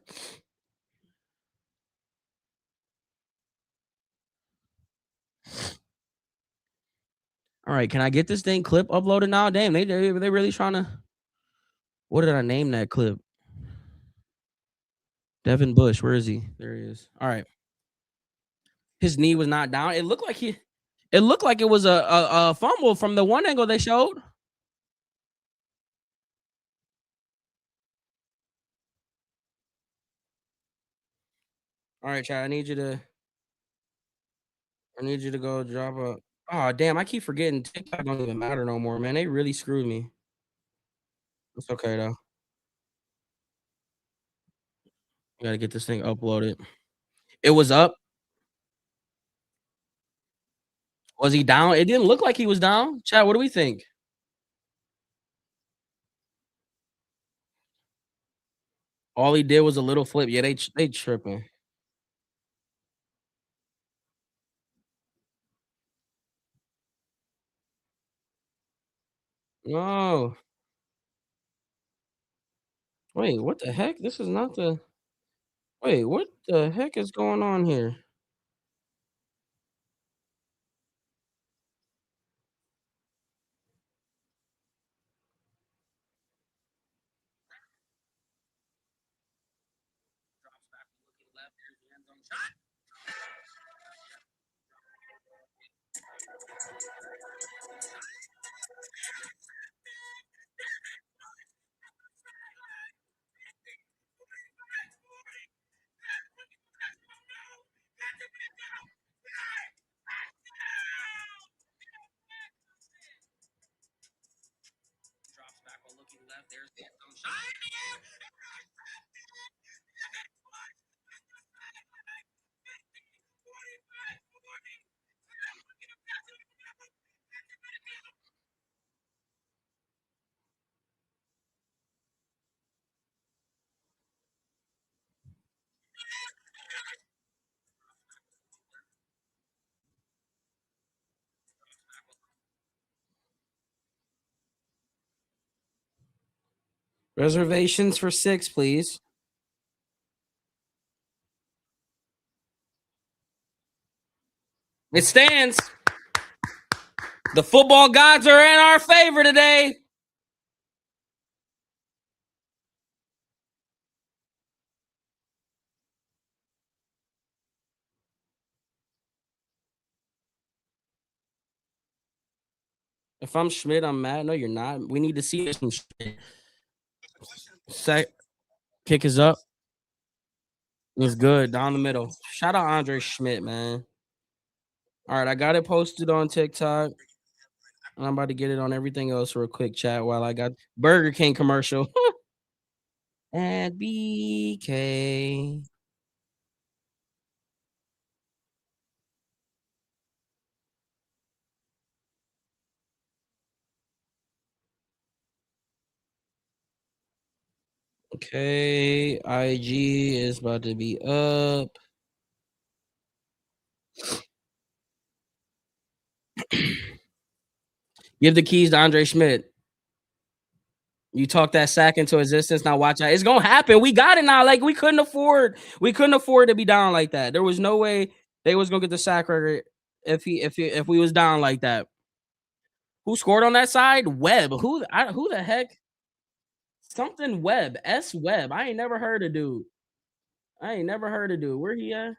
All right, can I get this thing clip uploaded now? Damn, they really trying to. What did I name that clip? Devin Bush, where is he? There he is. All right. His knee was not down. It looked like it was a fumble from the one angle they showed. All right, Chad. I need you to go drop a. Oh damn! I keep forgetting TikTok don't even matter no more, man. They really screwed me. It's okay though. I gotta get this thing uploaded. It was up. Was he down? It didn't look like he was down. Chad, what do we think? All he did was a little flip. Yeah, they tripping. No. Wait, what the heck? This is not the. Wait, what the heck is going on here? Reservations for 6, please. It stands. The football gods are in our favor today. If I'm Schmidt, I'm mad. No, you're not. We need to see some shit. Kick is up. It's good down the middle. Shout out Andre Schmidt, man. All right, I got it posted on TikTok. And I'm about to get it on everything else for a quick chat while I got Burger King commercial. And BK. Okay, IG is about to be up. Give the keys to Andre Schmidt. You talk that sack into existence. Now watch out. It's gonna happen. We got it now. Like we couldn't afford to be down like that. There was no way they was gonna get the sack record if we was down like that. Who scored on that side? Webb. Who the heck? Something Webb. S Webb. I ain't never heard of dude. I ain't never heard of dude. Where he at?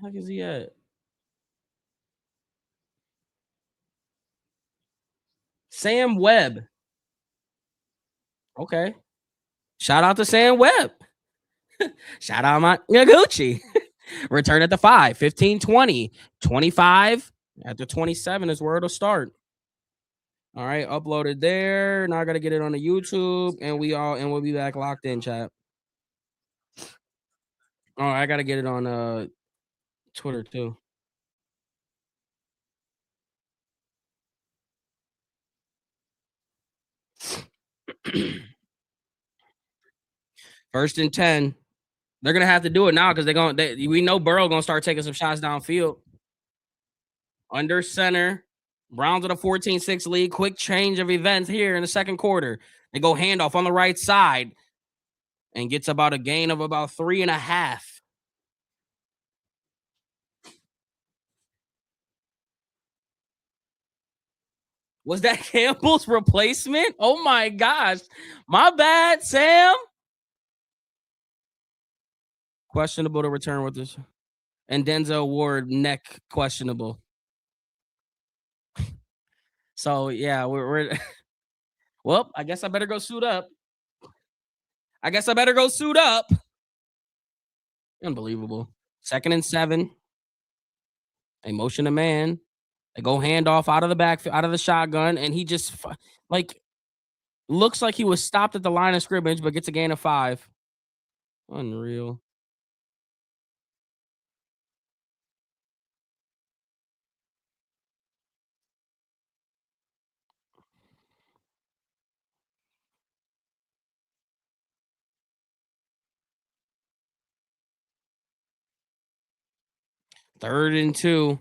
Heck is he at? Sam Webb. Okay. Shout out to Sam Webb. Shout out my Gucci. Return at the 5, 15, 20, 25. At the 27 is where it'll start. All right, uploaded there. Now I gotta get it on the YouTube, and we'll be back locked in, chat. Oh, I gotta get it on Twitter too. First and 10. They're gonna have to do it now because we know Burrow gonna start taking some shots downfield. Under center. Browns with a 14-6 lead. Quick change of events here in the second quarter. They go handoff on the right side and gets about a gain of about 3.5. Was that Campbell's replacement? Oh my gosh. My bad, Sam. Questionable to return with this. And Denzel Ward, neck questionable. So yeah, we're well, I guess I better go suit up. Unbelievable. Second and 7. They motion a man. They go handoff out of the back, out of the shotgun, and he just like looks like he was stopped at the line of scrimmage, but gets a gain of 5. Unreal. Third and 2.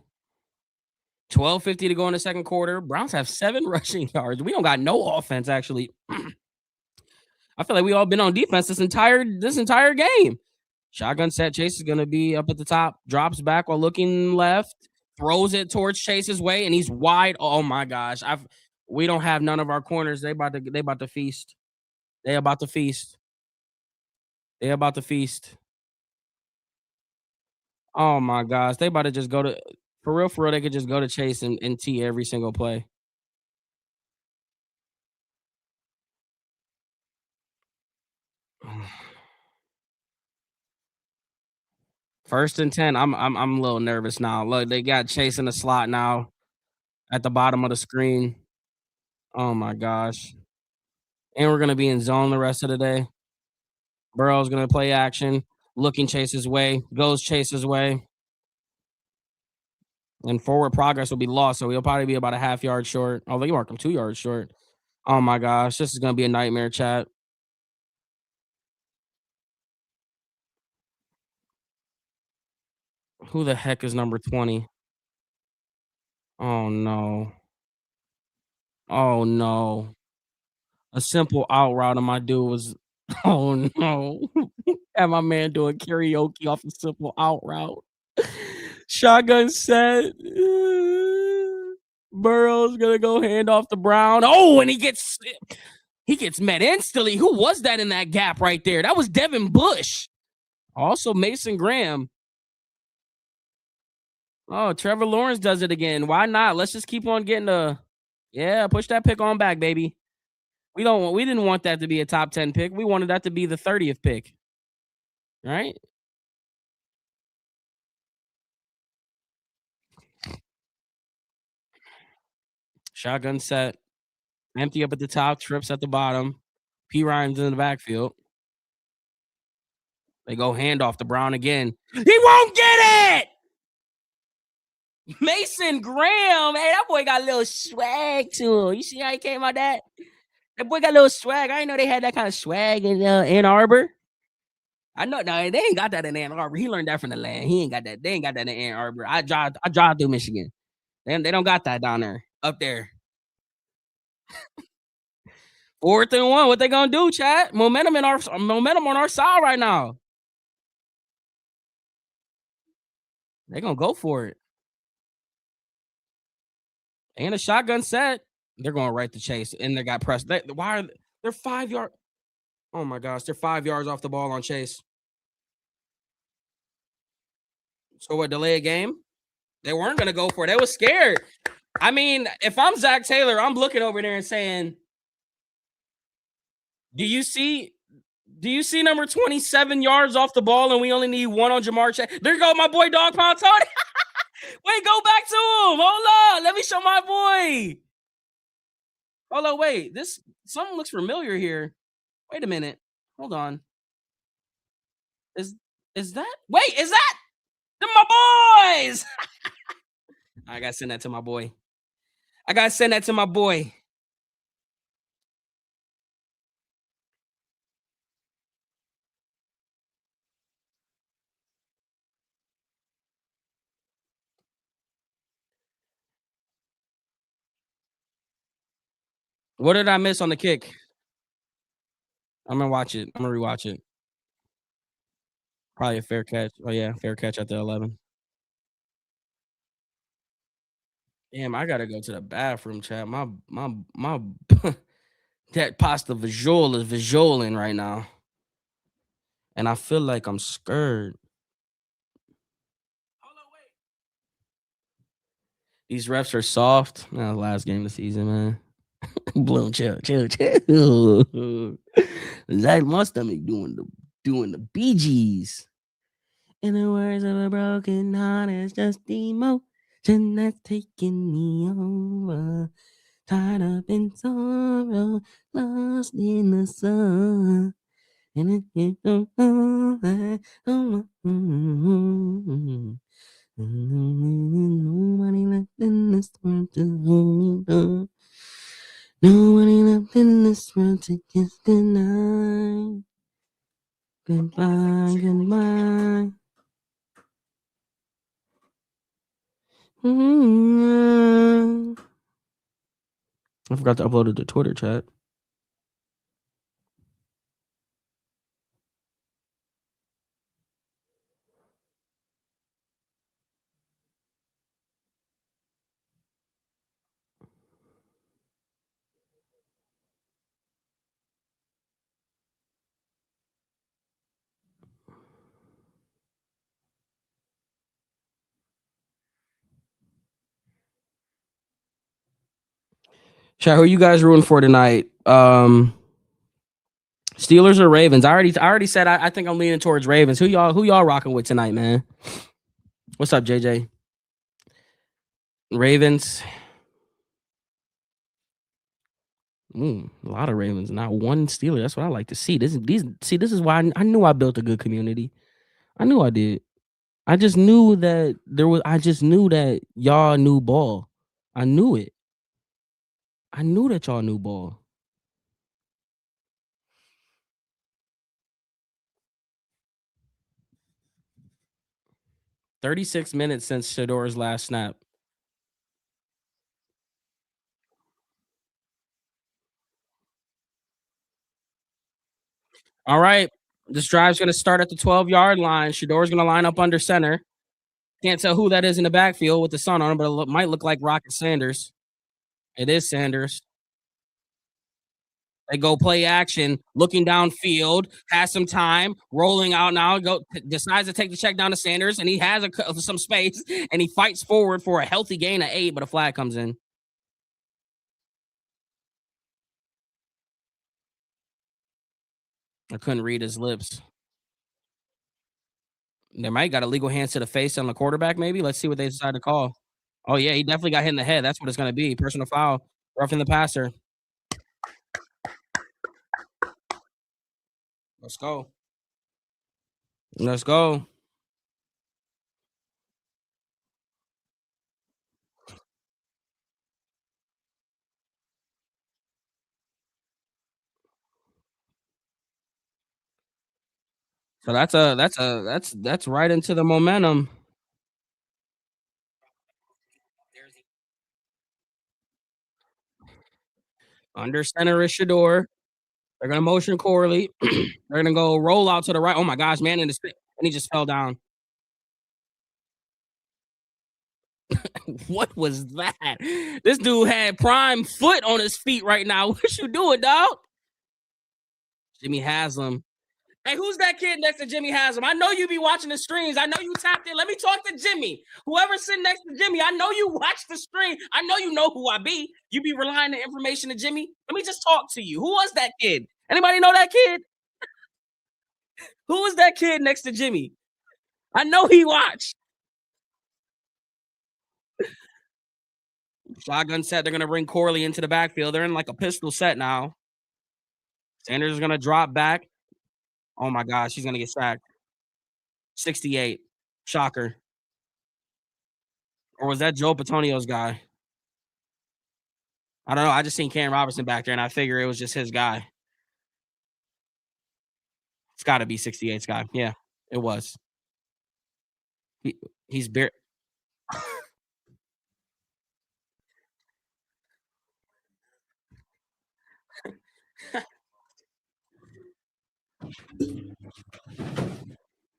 12:50 to go in the second quarter. Browns have 7 rushing yards. We don't got no offense, actually. I feel like we all been on defense this entire game. Shotgun set. Chase is gonna be up at the top. Drops back while looking left. Throws it towards Chase's way, and he's wide. Oh my gosh! We don't have none of our corners. They about to feast. They about to feast. They about to feast. Oh my gosh! They about to just go to for real. For real, they could just go to Chase and tee every single play. First and 10. I'm a little nervous now. Look, they got Chase in the slot now at the bottom of the screen. Oh my gosh. And we're gonna be in zone the rest of the day. Burrow's gonna play action, looking Chase's way, goes Chase's way, and forward progress will be lost. So he'll probably be about a half yard short. Although you marked him 2 yards short. Oh my gosh, this is gonna be a nightmare, chat. Who the heck is number 20? Oh, no. Oh, no. A simple out route and my dude was oh, no. Had my man doing karaoke off a simple out route. Shotgun set. Burrow's gonna go hand off to Brown. Oh, and he gets met instantly. Who was that in that gap right there? That was Devin Bush. Also Mason Graham. Oh, Trevor Lawrence does it again. Why not? Let's just keep on getting yeah, push that pick on back, baby. We didn't want that to be a top 10 pick. We wanted that to be the 30th pick, right? Shotgun set, empty up at the top, trips at the bottom. P. Ryan's in the backfield. They go handoff to Brown again. He won't get it. Mason Graham, hey, that boy got a little swag to him. You see how he came out that? That boy got a little swag. I didn't know they had that kind of swag in Ann Arbor. I know. No, they ain't got that in Ann Arbor. He learned that from the land. He ain't got that. They ain't got that in Ann Arbor. I drive through Michigan. They don't got that down there. Up there. 4th and 1. What they gonna do, chat? Momentum on our side right now. They gonna go for it. And a shotgun set. They're going right to Chase, and they got pressed. They're 5 yard? Oh my gosh, they're 5 yards off the ball on Chase. So what? Delay a game? They weren't gonna go for it. They was scared. I mean, if I'm Zach Taylor, I'm looking over there and saying, "Do you see? Do you see number 27 yards off the ball, and we only need one on Jamar Chase? There go my boy Dog Pound Tony. Wait, go back to him. Hold on, let me show my boy. Hold on, wait. This something looks familiar here. Wait a minute. Hold on. Is is that? Wait, is that? They're my boys. I gotta send that to my boy. I gotta send that to my boy. What did I miss on the kick? I'm gonna watch it. I'm gonna rewatch it. Probably a fair catch. Oh yeah, fair catch at the 11. Damn, I gotta go to the bathroom, chat. My that pasta visual is visualing right now, and I feel like I'm scared. These refs are soft. Last game of the season, man. Bloom, chill. Zach, my stomach doing the BGs. In the words of a broken heart, it's just emotion that's taking me over. Tied up in sorrow, lost in the sun. And it gets so hard. Nobody left in this world to hold on. Nobody left in this world to kiss goodnight. Goodbye. I forgot to upload it to Twitter chat. Chat, who you guys rooting for tonight? Steelers or Ravens? I already said I think I'm leaning towards Ravens. Who y'all rocking with tonight, man? What's up, JJ? Ravens. A lot of Ravens, not one Steeler. That's what I like to see. This is why I knew I built a good community. I knew I did. I just knew that I just knew that y'all knew ball. I knew it. I knew that y'all knew ball. 36 minutes since Shador's last snap. All right. This drive's gonna start at the 12-yard line. Shador's gonna line up under center. Can't tell who that is in the backfield with the sun on him, but might look like Rocket Sanders. It is Sanders. They go play action, looking downfield, has some time, rolling out now, decides to take the check down to Sanders, and he has some space, and he fights forward for a healthy gain of 8, but a flag comes in. I couldn't read his lips. They might got illegal hands to the face on the quarterback, maybe. Let's see what they decide to call. Oh, yeah, he definitely got hit in the head. That's what it's going to be. Personal foul, roughing the passer. Let's go. Let's go. So that's right into the momentum. Under center is Shador. They're gonna motion Corley. They're gonna go roll out to the right. Oh my gosh, man in the spit, and he just fell down. What was that? This dude had prime foot on his feet right now. What you doing, dog? Jimmy Haslam. Hey, who's that kid next to Jimmy Haslam? I know you be watching the streams. I know you tapped in. Let me talk to Jimmy. Whoever's sitting next to Jimmy, I know you watch the stream. I know you know who I be. You be relying the information to Jimmy. Let me just talk to you. Who was that kid? Anybody know that kid? Who was that kid next to Jimmy? I know he watched. Shotgun set. They're gonna bring Corley into the backfield. They're in like a pistol set now. Sanders is gonna drop back. Oh my gosh, he's gonna get sacked. 68. Shocker. Or was that Joe Patonio's guy? I don't know. I just seen Cam Robertson back there, and I figure it was just his guy. It's got to be 68's guy. Yeah, it was. He's bare.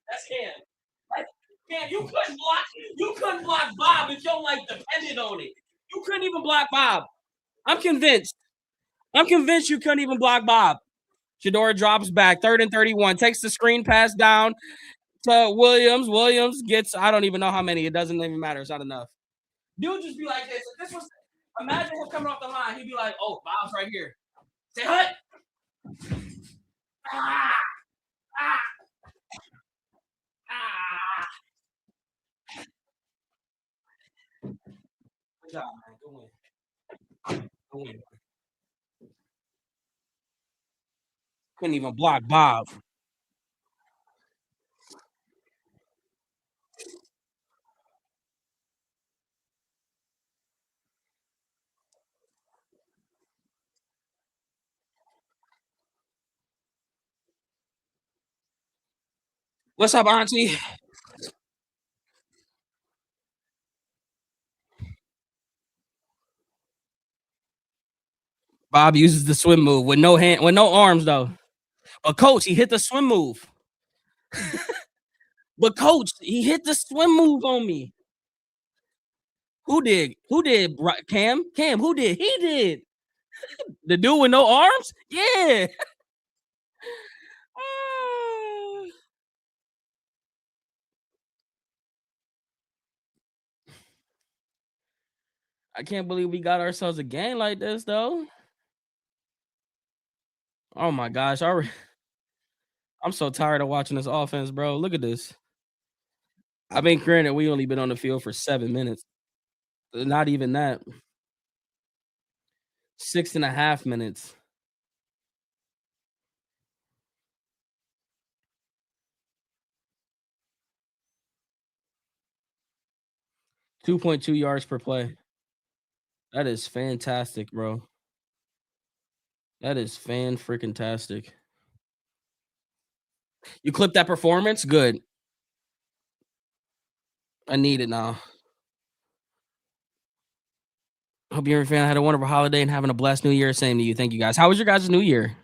That's him. Man, you couldn't block. You couldn't block Bob if your life depended on it. You couldn't even block Bob. I'm convinced. I'm convinced you couldn't even block Bob. Shador drops back, 3rd and 31, takes the screen pass down to Williams. Williams gets, I don't even know how many. It doesn't even matter. It's not enough. Dude just be like this. If this was, imagine him coming off the line. He'd be like, oh, Bob's right here. Say hut. Ah, ah, ah. Good job, man. Good win. Good win. Couldn't even block Bob. What's up, Auntie? Bob uses the swim move with no hand, with no arms though. But coach, he hit the swim move. But coach, he hit the swim move on me. Who did? Who did? Cam? Cam? Who did? He did. The dude with no arms? Yeah. I can't believe we got ourselves a game like this, though. Oh my gosh, I'm so tired of watching this offense, bro. Look at this. I mean, granted, we only been on the field for 7 minutes. Not even that. 6.5 minutes. 2.2 yards per play. That is fantastic, bro. That is fan freaking tastic. You clip that performance? Good. I need it now. Hope you're a fan. Had a wonderful holiday and having a blessed new year. Same to you. Thank you guys. How was your guys' new year?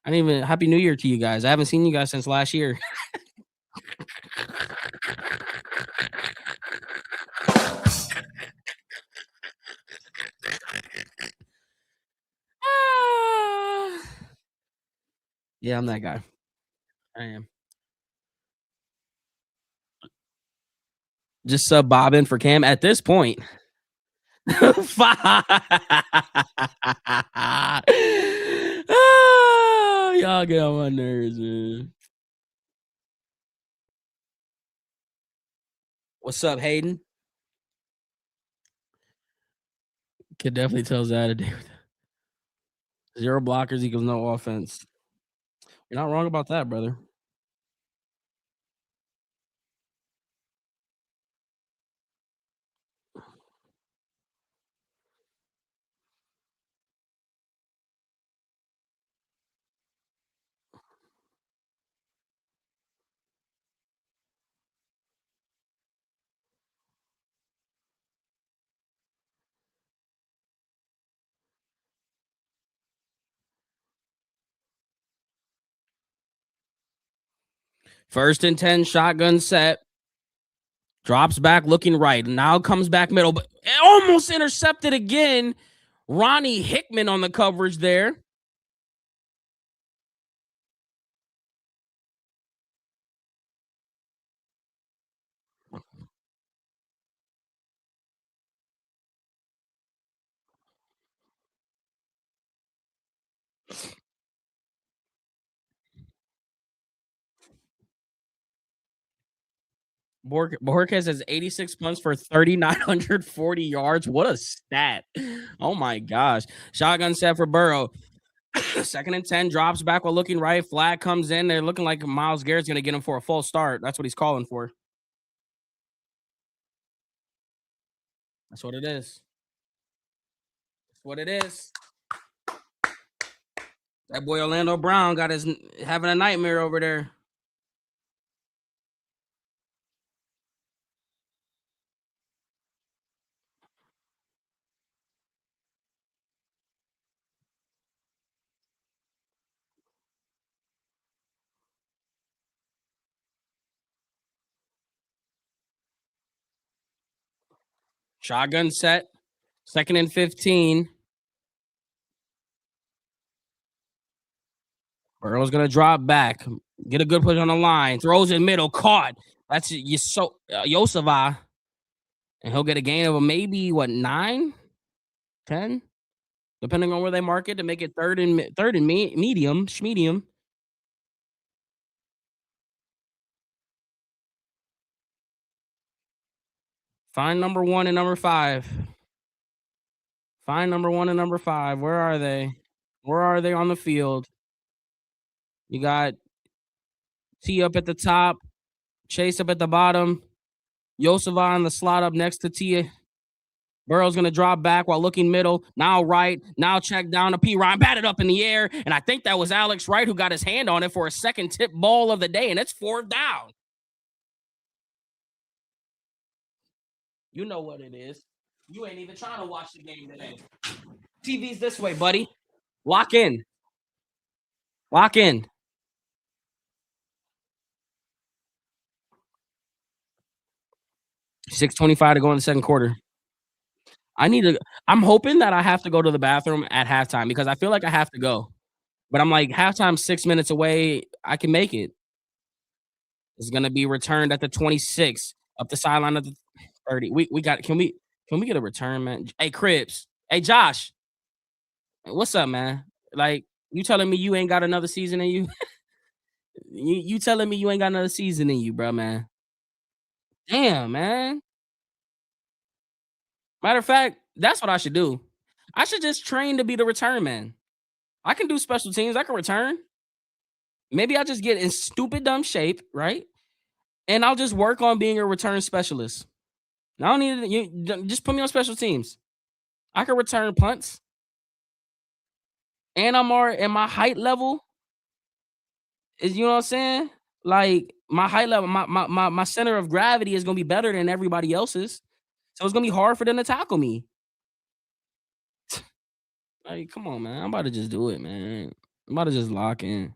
I didn't even Happy New Year to you guys. I haven't seen you guys since last year. Ah. Yeah, I'm that guy. I am. Just sub Bob in for Cam at this point. Ah, y'all get on my nerves, man. What's up, Hayden? Could definitely tell Zad to do with that. 0 blockers equals no offense. You're not wrong about that, brother. First and 10, shotgun set. Drops back, looking right. Now comes back middle, but almost intercepted again. Ronnie Hickman on the coverage there. Borges has 86 punts for 3,940 yards. What a stat. Oh my gosh. Shotgun set for Burrow. Second and 10, drops back while looking right. Flag comes in. They're looking like Miles Garrett's going to get him for a full start. That's what he's calling for. That's what it is. That's what it is. That boy Orlando Brown got his having a nightmare over there. Shotgun set. Second and 15. Burrow's gonna drop back, get a good push on the line, throws in middle, caught. That's you so Yosava, and he'll get a gain of a maybe what 9, 10, depending on where they mark it to make it medium, medium. Find number 1 and number 5. Find number 1 and number 5. Where are they? Where are they on the field? You got T up at the top, Chase up at the bottom, Yosava on the slot up next to T. Burrow's gonna drop back while looking middle. Now right. Now check down to P. Ryan. Batted up in the air. And I think that was Alex Wright who got his hand on it for a second tip ball of the day. And it's 4th down. You know what it is. You ain't even trying to watch the game today. TV's this way, buddy. Lock in. Lock in. 6:25 to go in the second quarter. I'm hoping that I have to go to the bathroom at halftime because I feel like I have to go. But I'm like, halftime 6 minutes away. I can make it. It's gonna be returned at the 26, up the sideline of the 30. We got can we get a return, man? Hey, Cribs. Hey, Josh. What's up, man? Like, you telling me you ain't got another season in you? You telling me you ain't got another season in you, bro, man. Damn, man. Matter of fact, that's what I should do. I should just train to be the return man. I can do special teams. I can return. Maybe I'll just get in stupid dumb shape, right? And I'll just work on being a return specialist. I don't need you. Just put me on special teams. I can return punts, and I'm more and my height level is you know what I'm saying. Like my height level, my center of gravity is gonna be better than everybody else's, so it's gonna be hard for them to tackle me. Like, come on, man. I'm about to just do it, man. I'm about to just lock in.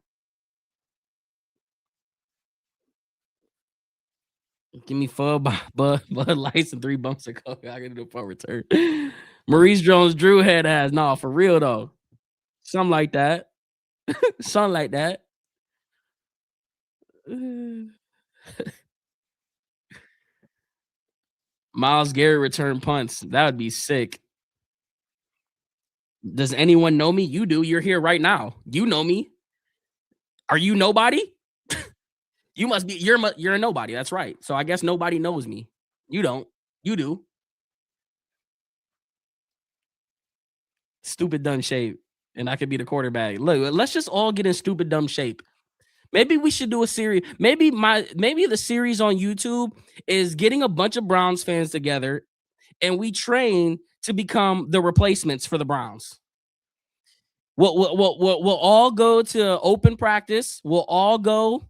Give me full Bud Lights and 3 bumps of coke. I can do a punt return. Maurice Jones-Drew head ass. Nah, for real though. Something like that. Something like that. Myles Garrett return punts. That would be sick. Does anyone know me? You do. You're here right now. You know me. Are you nobody? You must be. You're a nobody. That's right. So I guess nobody knows me. You don't. You do. Stupid dumb shape, and I could be the quarterback. Look, let's just all get in stupid dumb shape. Maybe we should do a series. Maybe the series on YouTube is getting a bunch of Browns fans together, and we train to become the replacements for the Browns. We'll all go to open practice. We'll all go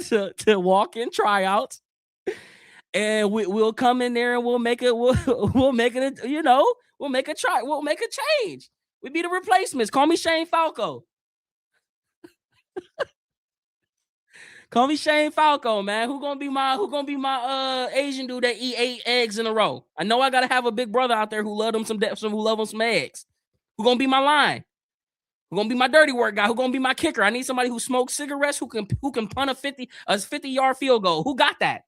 to walk in tryouts, and we'll come in there and we'll make it. We'll make it. We'll make a try. We'll make a change. We be the replacements. Call me Shane Falco. Call me Shane Falco, man. Who gonna be my Asian dude that eat 8 eggs in a row? I know I gotta have a big brother out there who love them who love them some eggs. Who gonna be my line? Who gonna be my dirty work guy? Who gonna be my kicker? I need somebody who smokes cigarettes who can punt a 50-yard field goal. Who got that?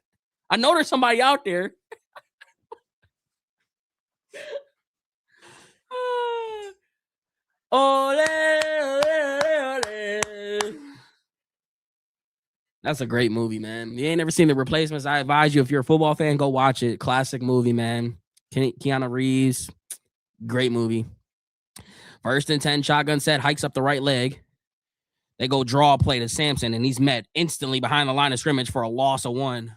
I know there's somebody out there. Ole, ole, ole. That's a great movie, man. You ain't never seen The Replacements. I advise you, if you're a football fan, go watch it. Classic movie, man. Keanu Reeves, great movie. 1st and 10, shotgun set, hikes up the right leg. They go draw play to Sampson, and he's met instantly behind the line of scrimmage for a loss of 1.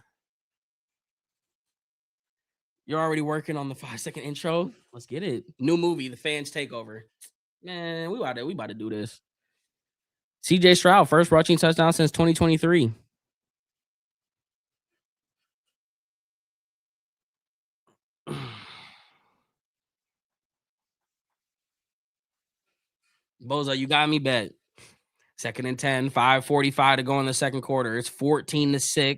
You're already working on the 5-second intro. Let's get it. New movie, The Fans Takeover. Man, we about to do this. CJ Stroud, first rushing touchdown since 2023. Bozo, you got me bet. 2nd and 10, 5:45 to go in the second quarter. It's 14-6.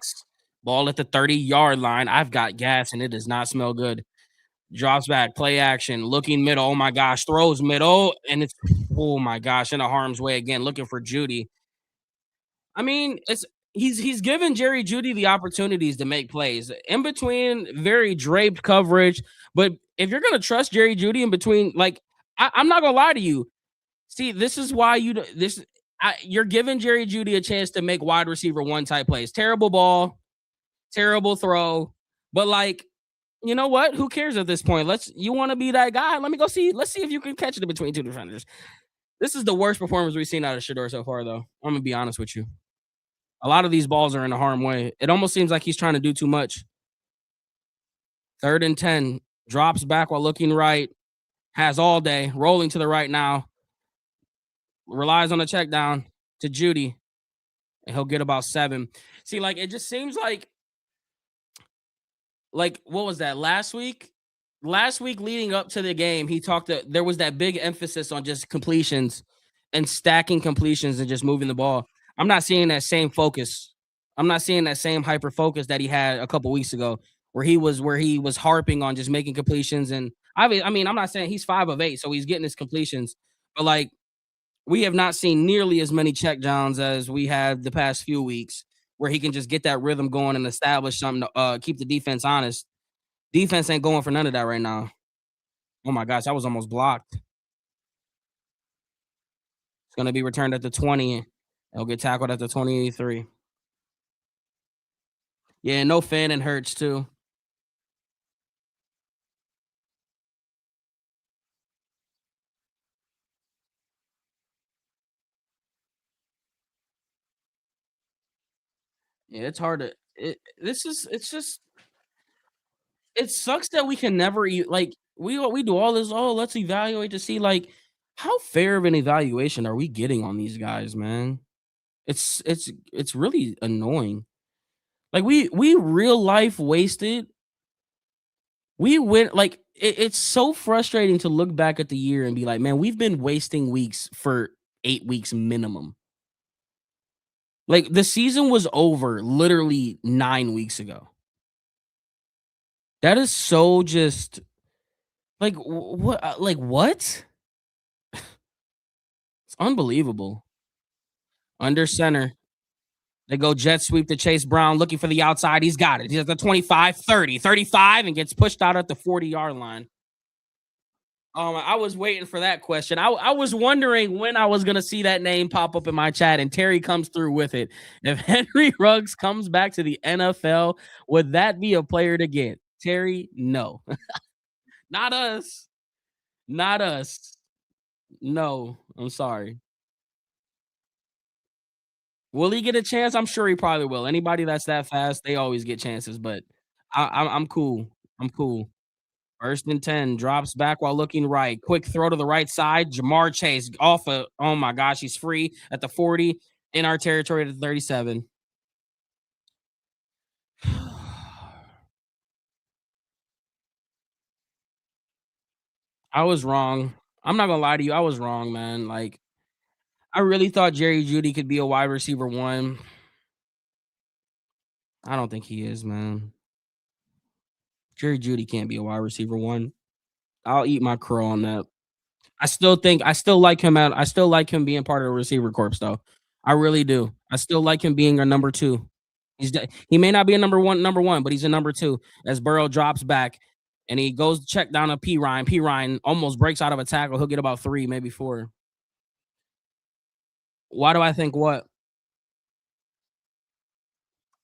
Ball at the 30-yard line. I've got gas, and it does not smell good. Drops back, play action, looking middle. Oh my gosh, throws middle, and it's oh my gosh, in a harm's way again, looking for Judy. I mean, he's given Jerry Judy the opportunities to make plays in between very draped coverage. But if you're gonna trust Jerry Judy in between, like I'm not gonna lie to you. See, this is why you're giving Jerry Judy a chance to make wide receiver 1 type plays. Terrible ball, terrible throw, but like, you know what? Who cares at this point? You want to be that guy? Let me go see. Let's see if you can catch it in between 2 defenders. This is the worst performance we've seen out of Shedeur so far, though. I'm gonna be honest with you. A lot of these balls are in a harm way. It almost seems like he's trying to do too much. 3rd and 10, drops back while looking right, has all day, rolling to the right now, relies on the check down to Judy, and he'll get about 7. See, like, it just seems like what was that last week? Last week leading up to the game, there was that big emphasis on just completions and stacking completions and just moving the ball. I'm not seeing that same focus. I'm not seeing that same hyper focus that he had a couple weeks ago, where he was harping on just making completions. And I mean, I'm not saying he's 5 of 8, so he's getting his completions, but like, we have not seen nearly as many check downs as we had the past few weeks, where he can just get that rhythm going and establish something to keep the defense honest. Defense ain't going for none of that right now. Oh my gosh, that was almost blocked. It's gonna be returned at the 20. He'll get tackled at the 23. Yeah, no fan and Hurts too. Yeah, it's hard to. It's just it sucks that we can never like we do all this. Oh, let's evaluate to see like how fair of an evaluation are we getting on these guys, man? It's really annoying. Like we real life wasted. We went like it's so frustrating to look back at the year and be like, man, we've been wasting weeks for 8 weeks minimum. Like, the season was over literally 9 weeks ago. That is so just like, what, like, what? It's unbelievable. Under center. They go jet sweep to Chase Brown looking for the outside. He's got it. He's at the 25, 30, 35, and gets pushed out at the 40-yard line. I was waiting for that question. I was wondering when I was gonna see that name pop up in my chat, and Terry comes through with it. If Henry Ruggs comes back to the NFL, would that be a player to get? Terry, no. Not us. Not us. No, I'm sorry. Will he get a chance? I'm sure he probably will. Anybody that's that fast, they always get chances, but I'm cool. I'm cool. 1st and 10, drops back while looking right. Quick throw to the right side. Jamar Chase off a, oh my gosh, he's free at the 40, in our territory at the 37. I was wrong. I'm not gonna lie to you. I was wrong, man. Like, I really thought Jerry Judy could be a wide receiver one. I don't think he is, man. Jerry Judy can't be a wide receiver one. I'll eat my crow on that. I still like him I still like him being part of the receiver corps though. I really do. I still like him being a number 2. He may not be a number 1, but he's a number 2 as Burrow drops back and he goes to check down a P Ryan. P Ryan almost breaks out of a tackle. He'll get about 3, maybe 4. Why do I think what?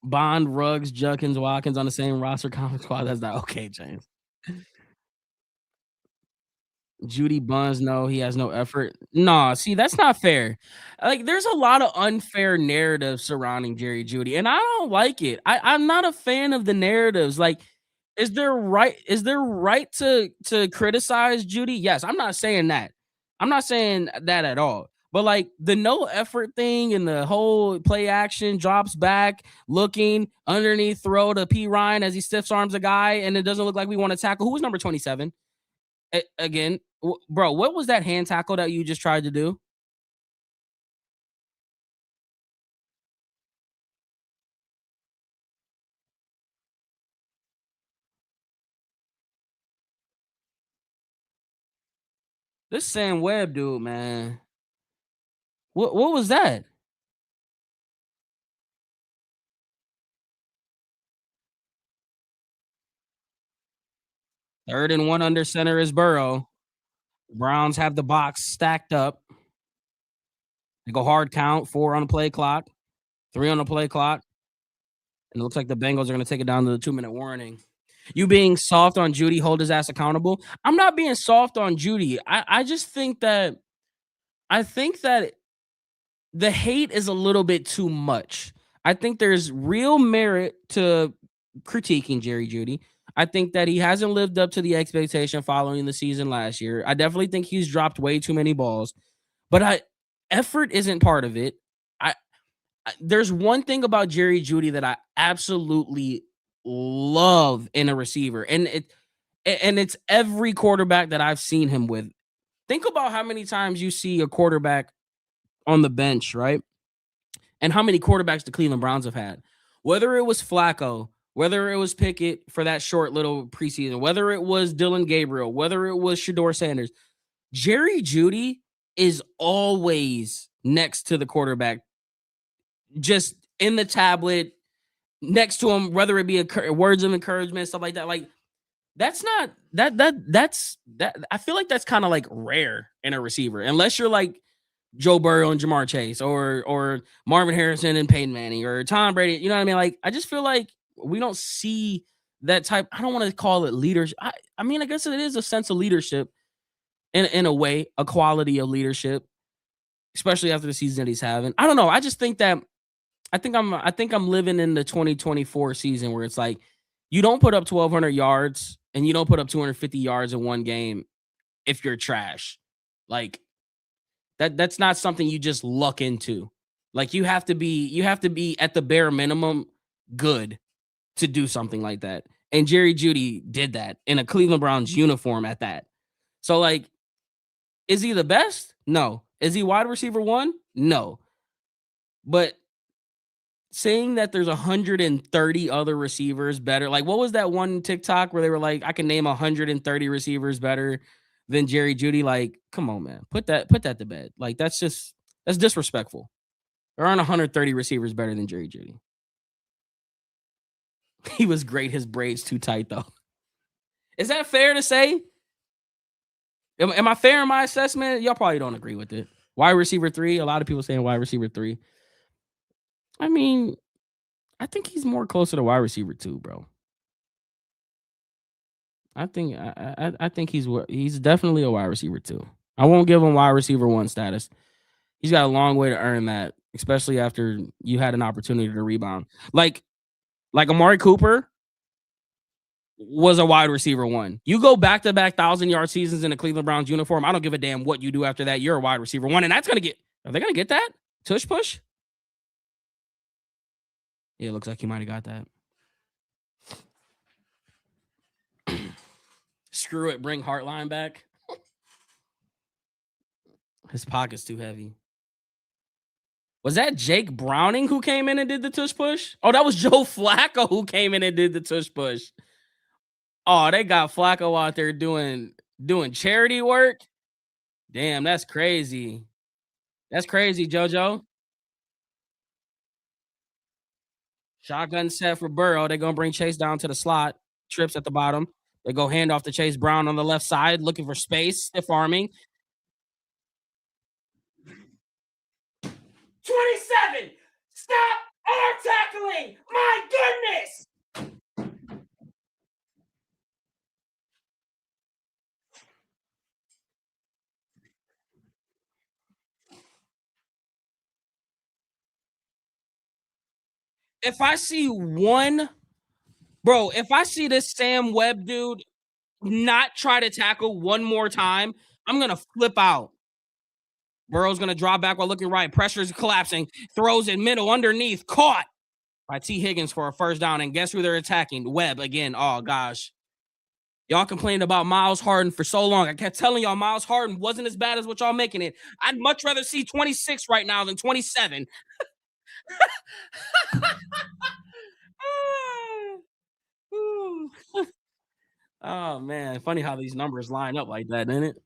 Bond, Ruggs, Judkins, Watkins on the same roster conference squad. That's not okay, James. Judy Buns, no, he has no effort. Nah, see, that's not fair. Like, there's a lot of unfair narratives surrounding Jerry Judy, and I don't like it. I'm not a fan of the narratives. Like, is there right to criticize Judy? Yes, I'm not saying that. I'm not saying that at all. But like the no effort thing and the whole play action drops back, looking underneath throw to P Ryan as he stiffs arms a guy, and it doesn't look like we want to tackle. Who was number 27? Again, bro, what was that hand tackle that you just tried to do? This Sam Webb dude, man. What was that? 3rd and 1 under center is Burrow. Browns have the box stacked up. They go hard count, 4 on the play clock, 3 on the play clock, and it looks like the Bengals are gonna take it down to the 2-minute warning. You being soft on Judy, hold his ass accountable. I'm not being soft on Judy. I just think that I think that the hate is a little bit too much. I think there's real merit to critiquing Jerry Judy. I think that he hasn't lived up to the expectation following the season last year. I definitely think he's dropped way too many balls, but effort isn't part of it. I, there's one thing about Jerry Judy that I absolutely love in a receiver, and it's every quarterback that I've seen him with. Think about how many times you see a quarterback on the bench, right? And how many quarterbacks the Cleveland Browns have had. Whether it was Flacco, whether it was Pickett for that short little preseason, whether it was Dylan Gabriel, whether it was Shador Sanders, Jerry Judy is always next to the quarterback, just in the tablet, next to him, whether it be words of encouragement, stuff like that. Like, that's not that's that. I feel like that's kind of like rare in a receiver, unless you're like Joe Burrow and Jamar Chase, or Marvin Harrison and Peyton Manning, or Tom Brady. You know what I mean? Like, I just feel like we don't see that type. I don't want to call it leadership. I mean, I guess it is a sense of leadership in a way, a quality of leadership, especially after the season that he's having. I don't know. I just think that I think I'm living in the 2024 season where it's like you don't put up 1,200 yards and you don't put up 250 yards in one game if you're trash. Like, that's not something you just luck into. Like, you have to be at the bare minimum good to do something like that. And Jerry Judy did that in a Cleveland Browns uniform at that. So, like, is he the best? No. Is he wide receiver 1? No. But saying that there's 130 other receivers better, like, what was that one TikTok where they were like, "I can name 130 receivers better than Jerry Jeudy?" Like, come on, man. Put that to bed. Like, that's disrespectful. There aren't 130 receivers better than Jerry Jeudy. He was great. His braids too tight, though. Is that fair to say? Am I fair in my assessment? Y'all probably don't agree with it. Wide receiver 3, a lot of people saying wide receiver 3. I mean, I think he's more closer to wide receiver 2, bro. I think he's definitely a wide receiver 2. I won't give him wide receiver 1 status. He's got a long way to earn that, especially after you had an opportunity to rebound. Like Amari Cooper was a wide receiver 1. You go back-to-back 1,000-yard seasons in a Cleveland Browns uniform, I don't give a damn what you do after that. You're a wide receiver 1, and that's gonna get. Are they gonna get that? Tush push? Yeah, it looks like he might have got that. Screw it, bring Hartline back. His pocket's too heavy. Was that Jake Browning who came in and did the tush push? Oh, that was Joe Flacco who came in and did the tush push. Oh, they got Flacco out there doing charity work. Damn, that's crazy. That's crazy, JoJo. Shotgun set for Burrow. They're gonna bring Chase down to the slot. Trips at the bottom. They go hand off to Chase Brown on the left side, looking for space, stiff arming. 27. Stop arm tackling. My goodness. If I see one, bro, if I see this Sam Webb dude not try to tackle one more time, I'm gonna flip out. Burrow's gonna draw back while looking right. Pressure's collapsing. Throws in middle underneath. Caught by T. Higgins for a first down. And guess who they're attacking? Webb again. Oh gosh. Y'all complained about Miles Harden for so long. I kept telling y'all Miles Harden wasn't as bad as what y'all making it. I'd much rather see 26 right now than 27. Oh man, funny how these numbers line up like that, isn't it?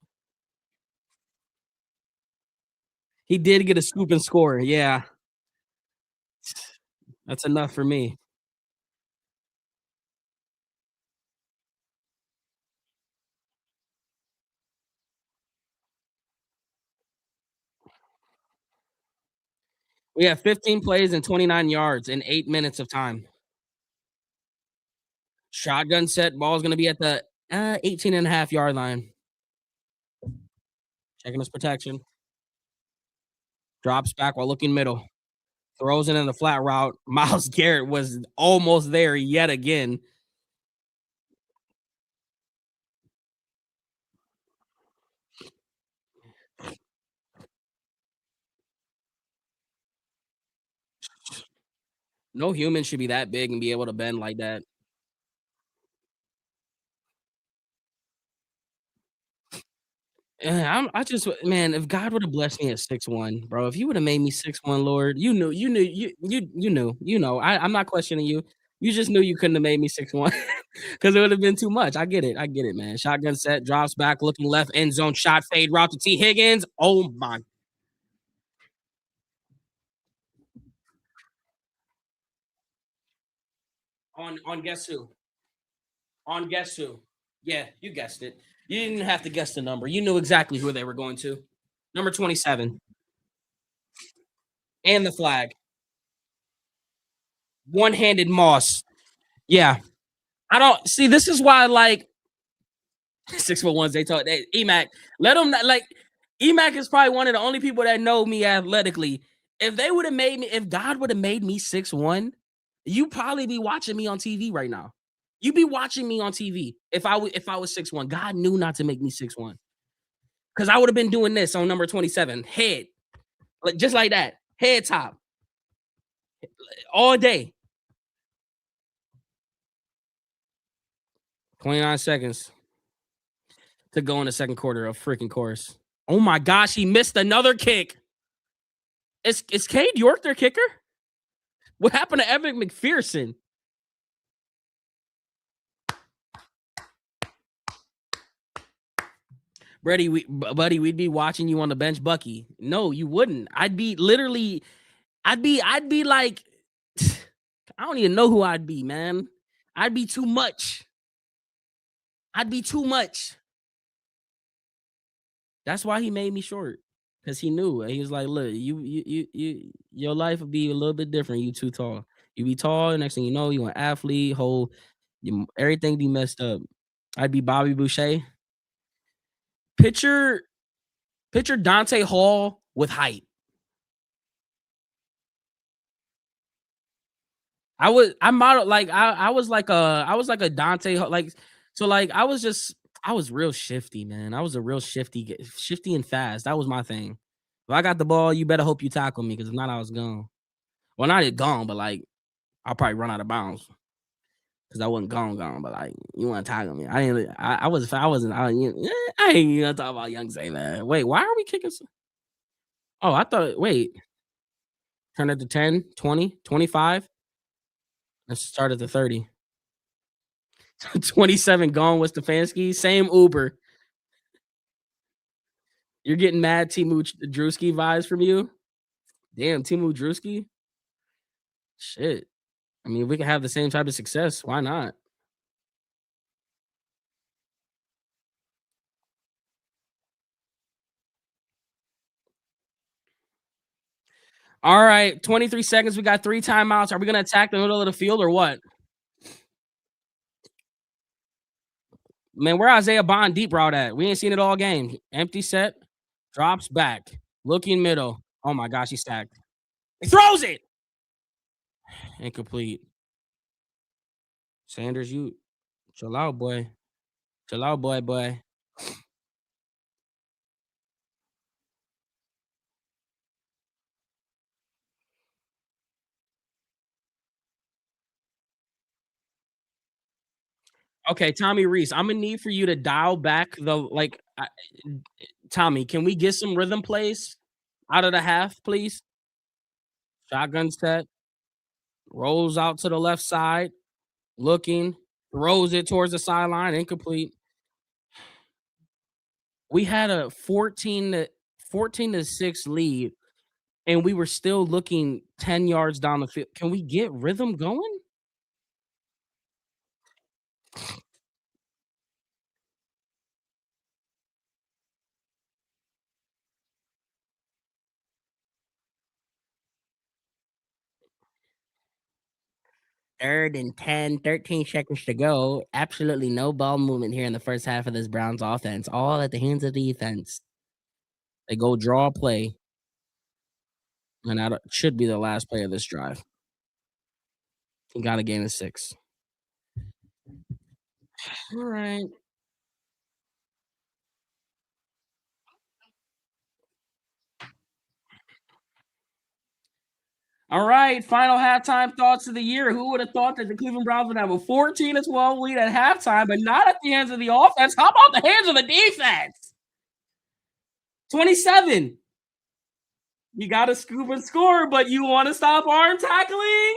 He did get a scoop and score. Yeah, that's enough for me. We have 15 plays and 29 yards in 8 minutes of time. Shotgun set. Ball's going to be at the 18 and a half yard line. Checking his protection. Drops back while looking middle. Throws it in the flat route. Miles Garrett was almost there yet again. No human should be that big and be able to bend like that. I just man, if God would have blessed me at 6'1", bro, if you would have made me 6'1", Lord, you know. I'm not questioning you. You just knew you couldn't have made me 6'1" because it would have been too much. I get it, man. Shotgun set, drops back, looking left, end zone shot, fade route to T. Higgins. Oh my, on guess who? On guess who? Yeah, you guessed it. You didn't have to guess the number. You knew exactly who they were going to. Number 27 and the flag. One-handed Moss. Yeah. I don't see. This is why, like 6'1", they talk. Emac, let them not like. Emac is probably one of the only people that know me athletically. If they would have made me, if God would have made me 6'1", you probably be watching me on TV right now. You be watching me on TV if I was 6'1". God knew not to make me 6'1", because I would have been doing this on number 27, head, like just like that, head top all day. 29 seconds to go in the second quarter of freaking course. Oh my gosh, he missed another kick. Is Cade York their kicker? What happened to Evan McPherson? Buddy, we'd be watching you on the bench, Bucky. No, you wouldn't. I'd be literally, I'd be like, I don't even know who I'd be, man. I'd be too much. I'd be too much. That's why he made me short. Cause he knew. He was like, look, your life would be a little bit different. You too tall. You be tall, next thing you know, you an athlete, everything be messed up. I'd be Bobby Boucher. Picture picture Dante Hall with height. I modeled like I was like a like so like I was real shifty, man. I was a real shifty and fast. That was my thing. If I got the ball, you better hope you tackle me because if not, I was gone. Well, not gone, but like I'll probably run out of bounds because I wasn't gone. But like you want to tackle me? I didn't. I wasn't. I ain't even gonna talk about Young Say, man. Wait, why are we kicking? Oh, I thought. Wait, turn it to 10, 20, 25. Let's start at the 30. 27 gone with Stefanski. Same Uber. You're getting mad Timu Drewski vibes from you? Damn, Timu Drewski? Shit. I mean, we can have the same type of success. Why not? All right, 23 seconds. We got 3 timeouts. Are we gonna attack the middle of the field or what? Man, where Isaiah Bond deep route at? We ain't seen it all game. Empty set, drops back, looking middle. Oh my gosh, he's stacked. He throws it. Incomplete. Sanders, you chill out, boy. Chill out, boy. Okay, Tommy Reese, I'm gonna need for you to dial back Tommy, can we get some rhythm plays out of the half, please? Shotgun set, rolls out to the left side, looking, throws it towards the sideline, incomplete. We had a 14 to 6 lead, and we were still looking 10 yards down the field. Can we get rhythm going? Third and 10, 13 seconds to go. Absolutely no ball movement here in the first half of this Browns offense. All at the hands of the defense. They go draw a play, and that should be the last play of this drive. He got a gain of 6. All right. All right. Final halftime thoughts of the year. Who would have thought that the Cleveland Browns would have a 14-12 lead at halftime, but not at the hands of the offense? How about the hands of the defense? 27. You got to scoop and score, but you want to stop arm tackling?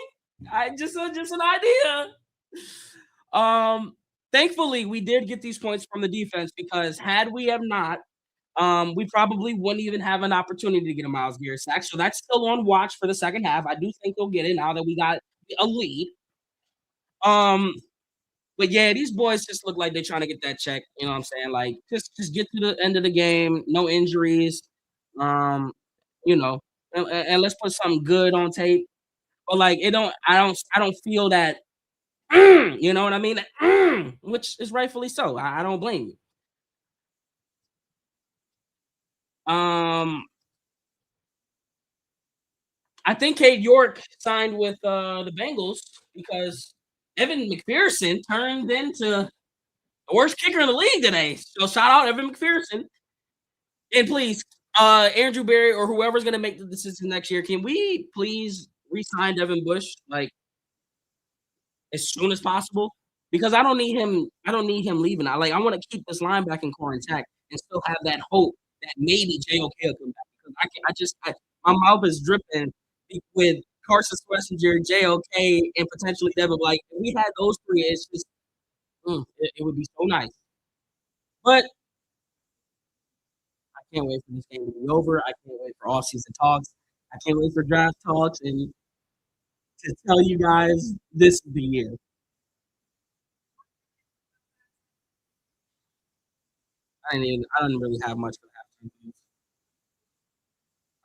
Just an idea. Thankfully, we did get these points from the defense because had we have not, we probably wouldn't even have an opportunity to get a Miles Garrett sack. So that's still on watch for the second half. I do think they'll get it now that we got a lead. Um, but yeah, these boys just look like they're trying to get that check. You know what I'm saying? Like just get to the end of the game, no injuries. Um, you know, and let's put something good on tape. But like I don't feel that you know what I mean? Which is rightfully so. I don't blame you. I think Cade York signed with the Bengals because Evan McPherson turned into the worst kicker in the league today. So shout out Evan McPherson. And please, Andrew Berry or whoever's gonna make the decision next year, can we please re-sign Devin Bush like as soon as possible? Because I don't need him leaving. I want to keep this linebacking core intact and still have that hope that maybe JOK will come back because my mouth is dripping with Carson Schlesinger, JOK, and potentially Devin. Like if we had those three, it's just it would be so nice. But I can't wait for this game to be over. I can't wait for all season talks. I can't wait for draft talks and to tell you guys this is the year. I didn't really have much for that,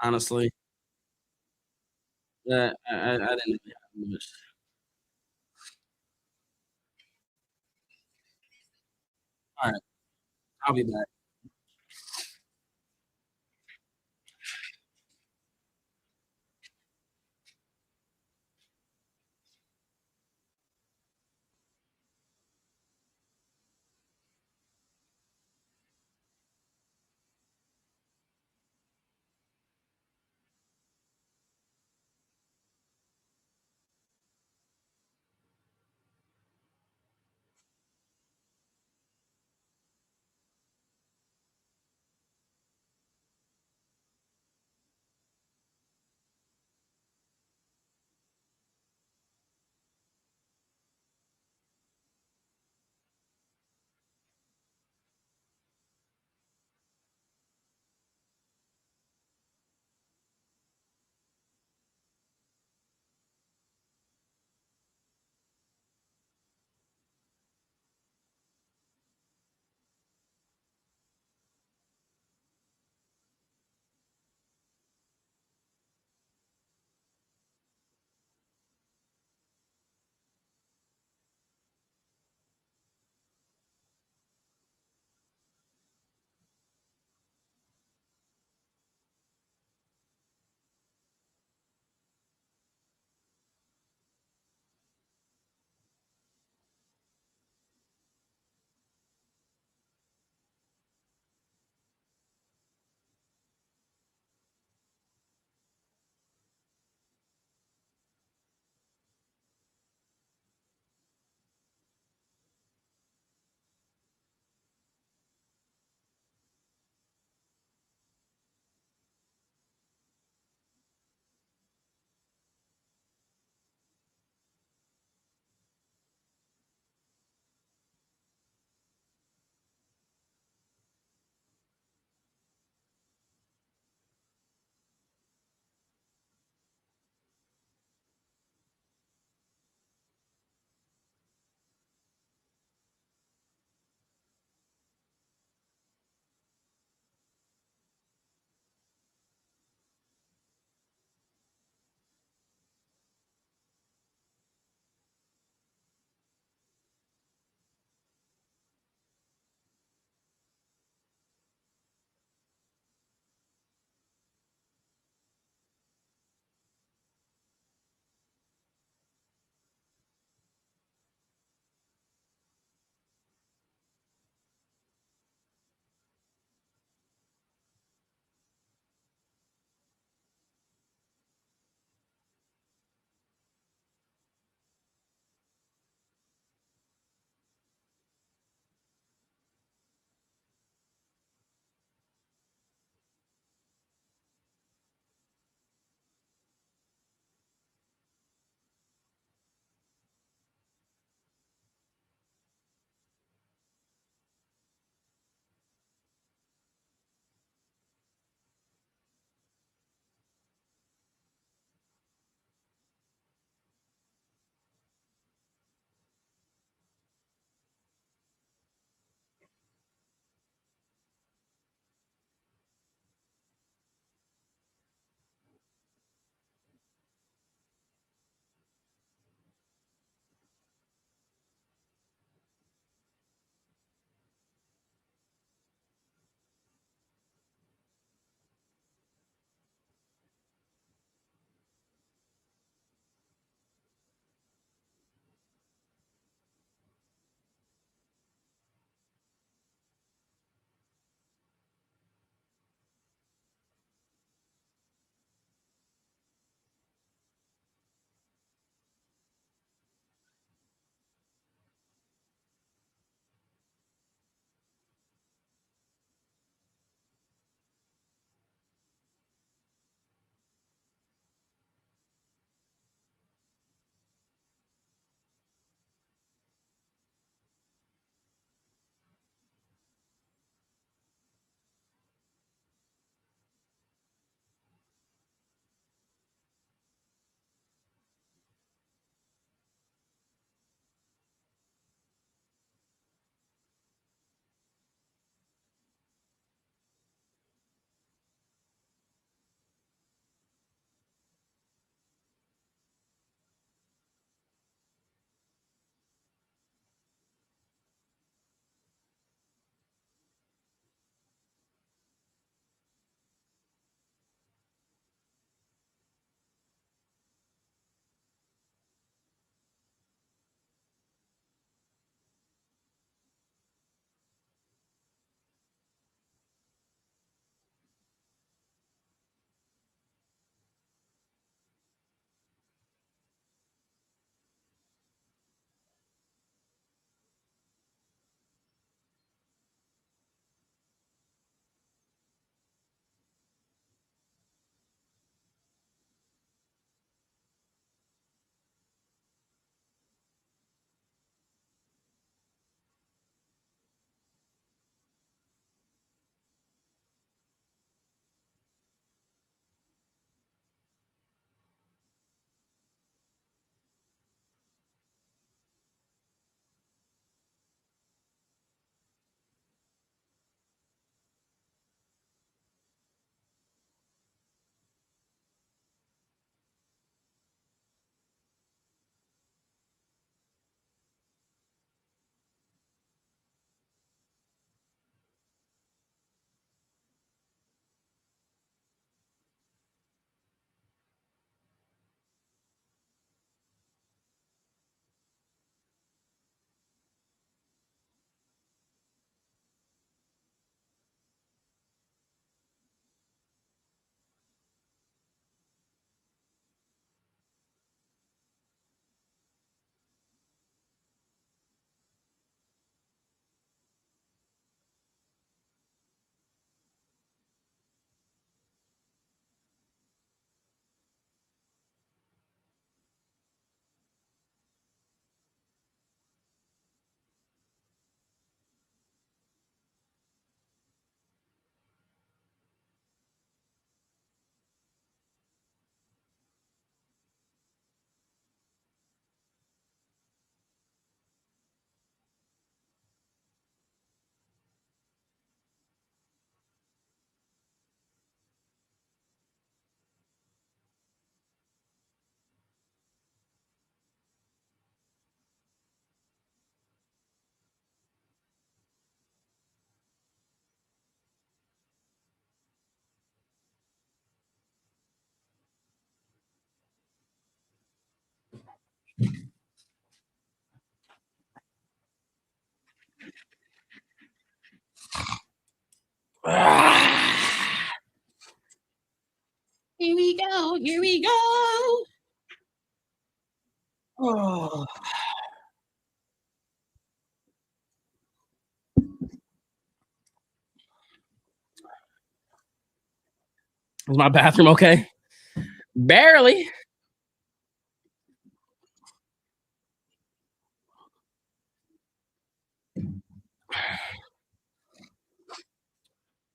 honestly. Yeah, I didn't really have much. All right, I'll be back. Here we go. Oh, is my bathroom okay? Barely.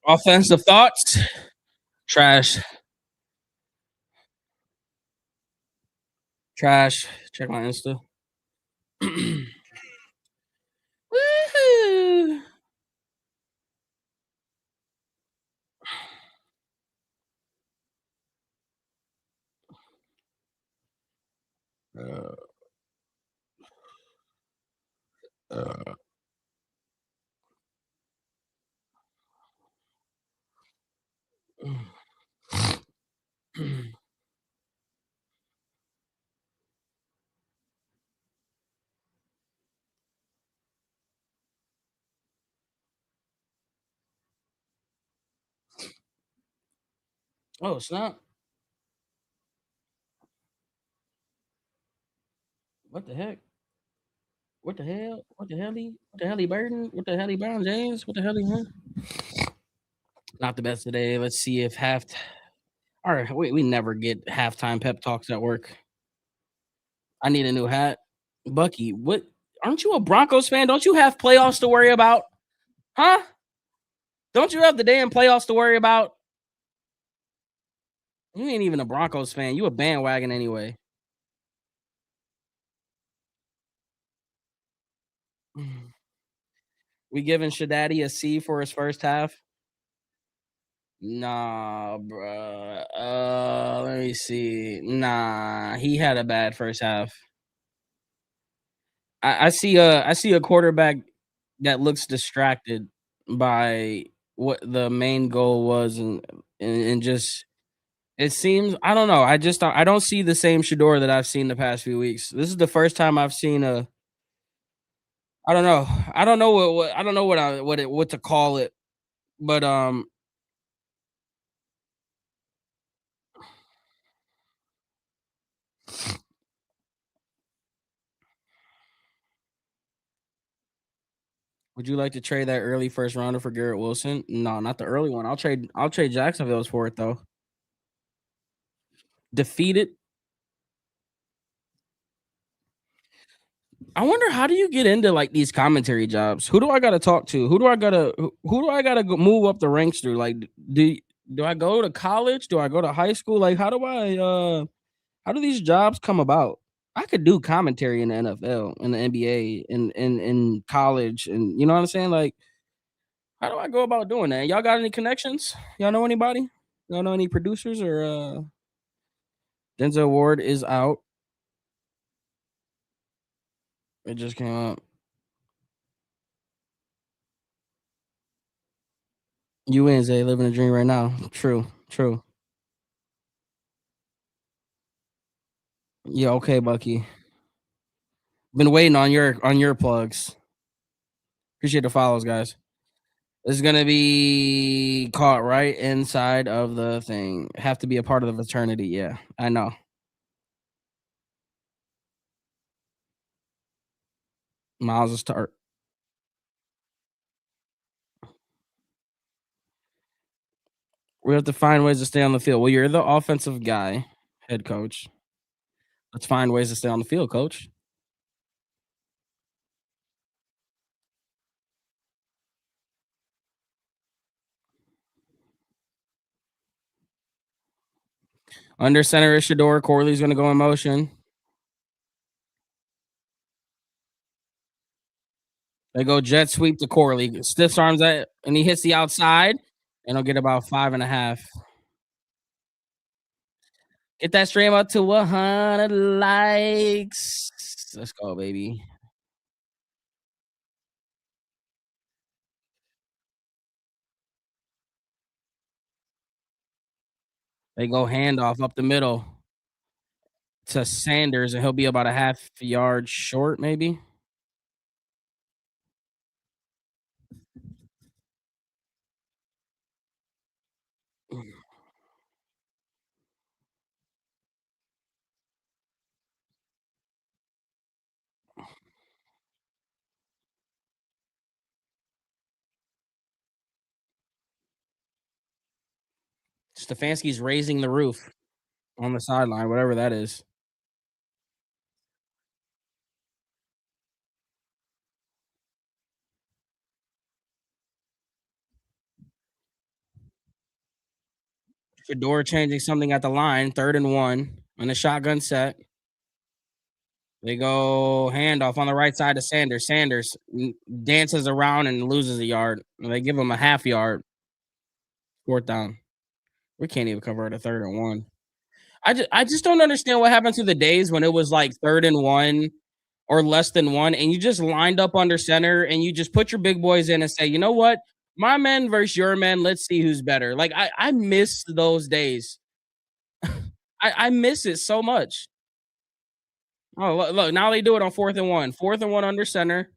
Offensive thoughts. Trash. Trash. Check my Insta. Woohoo. Uh, uh, oh snap! What the heck? What the hell? What the hell? What the hell? Burden? What the hell? Brown James? What the hell? Huh? Not the best today. Let's see if half. All right, we never get halftime pep talks at work. I need a new hat. Bucky, what? Aren't you a Broncos fan? Don't you have playoffs to worry about? Huh? Don't you have the damn playoffs to worry about? You ain't even a Broncos fan. You a bandwagon anyway. We giving Shadaddy a C for his first half? Nah, bruh. Let me see. Nah, he had a bad first half. I see a quarterback that looks distracted by what the main goal was, and just it seems I don't know. I don't see the same Shador that I've seen the past few weeks. This is the first time I've seen a I don't know. I don't know what I don't know what to call it, but would you like to trade that early first rounder for Garrett Wilson? No, not the early one. I'll trade Jacksonville's for it though. Defeated. I wonder how do you get into like these commentary jobs? Who do I gotta talk to? Who do I gotta move up the ranks through? Like do do I go to college? Do I go to high school? Like how do these jobs come about? I could do commentary in the NFL, in the NBA, in college, and you know what I'm saying? Like, how do I go about doing that? Y'all got any connections? Y'all know anybody? Y'all know any producers or Denzel Ward is out. It just came up. You and Zay living a dream right now. True, true. Yeah, okay, Bucky. Been waiting on your plugs. Appreciate the follows, guys. This is gonna be caught right inside of the thing. Have to be a part of the fraternity. Yeah, I know. Miles is start. We have to find ways to stay on the field. Well, you're the offensive guy, head coach. Let's find ways to stay on the field, coach. Under center is Shador. Corley's gonna go in motion. They go jet sweep to Corley. Stiff arms that, and he hits the outside, and he'll get about 5.5. Get that stream up to 100 likes. Let's go, baby. They go handoff up the middle to Sanders, and he'll be about a half yard short, maybe. Stefanski's raising the roof on the sideline, whatever that is. Fedora changing something at the line, 3rd and 1 on a shotgun set. They go handoff on the right side to Sanders. Sanders dances around and loses a yard. They give him a half yard. 4th down. We can't even convert a 3rd and 1. I just don't understand what happened to the days when it was like 3rd and 1 or less than 1, and you just lined up under center and you just put your big boys in and say, you know what? My men versus your men. Let's see who's better. Like I miss those days. I miss it so much. Oh, look, now they do it on 4th and 1. 4th and 1 under center.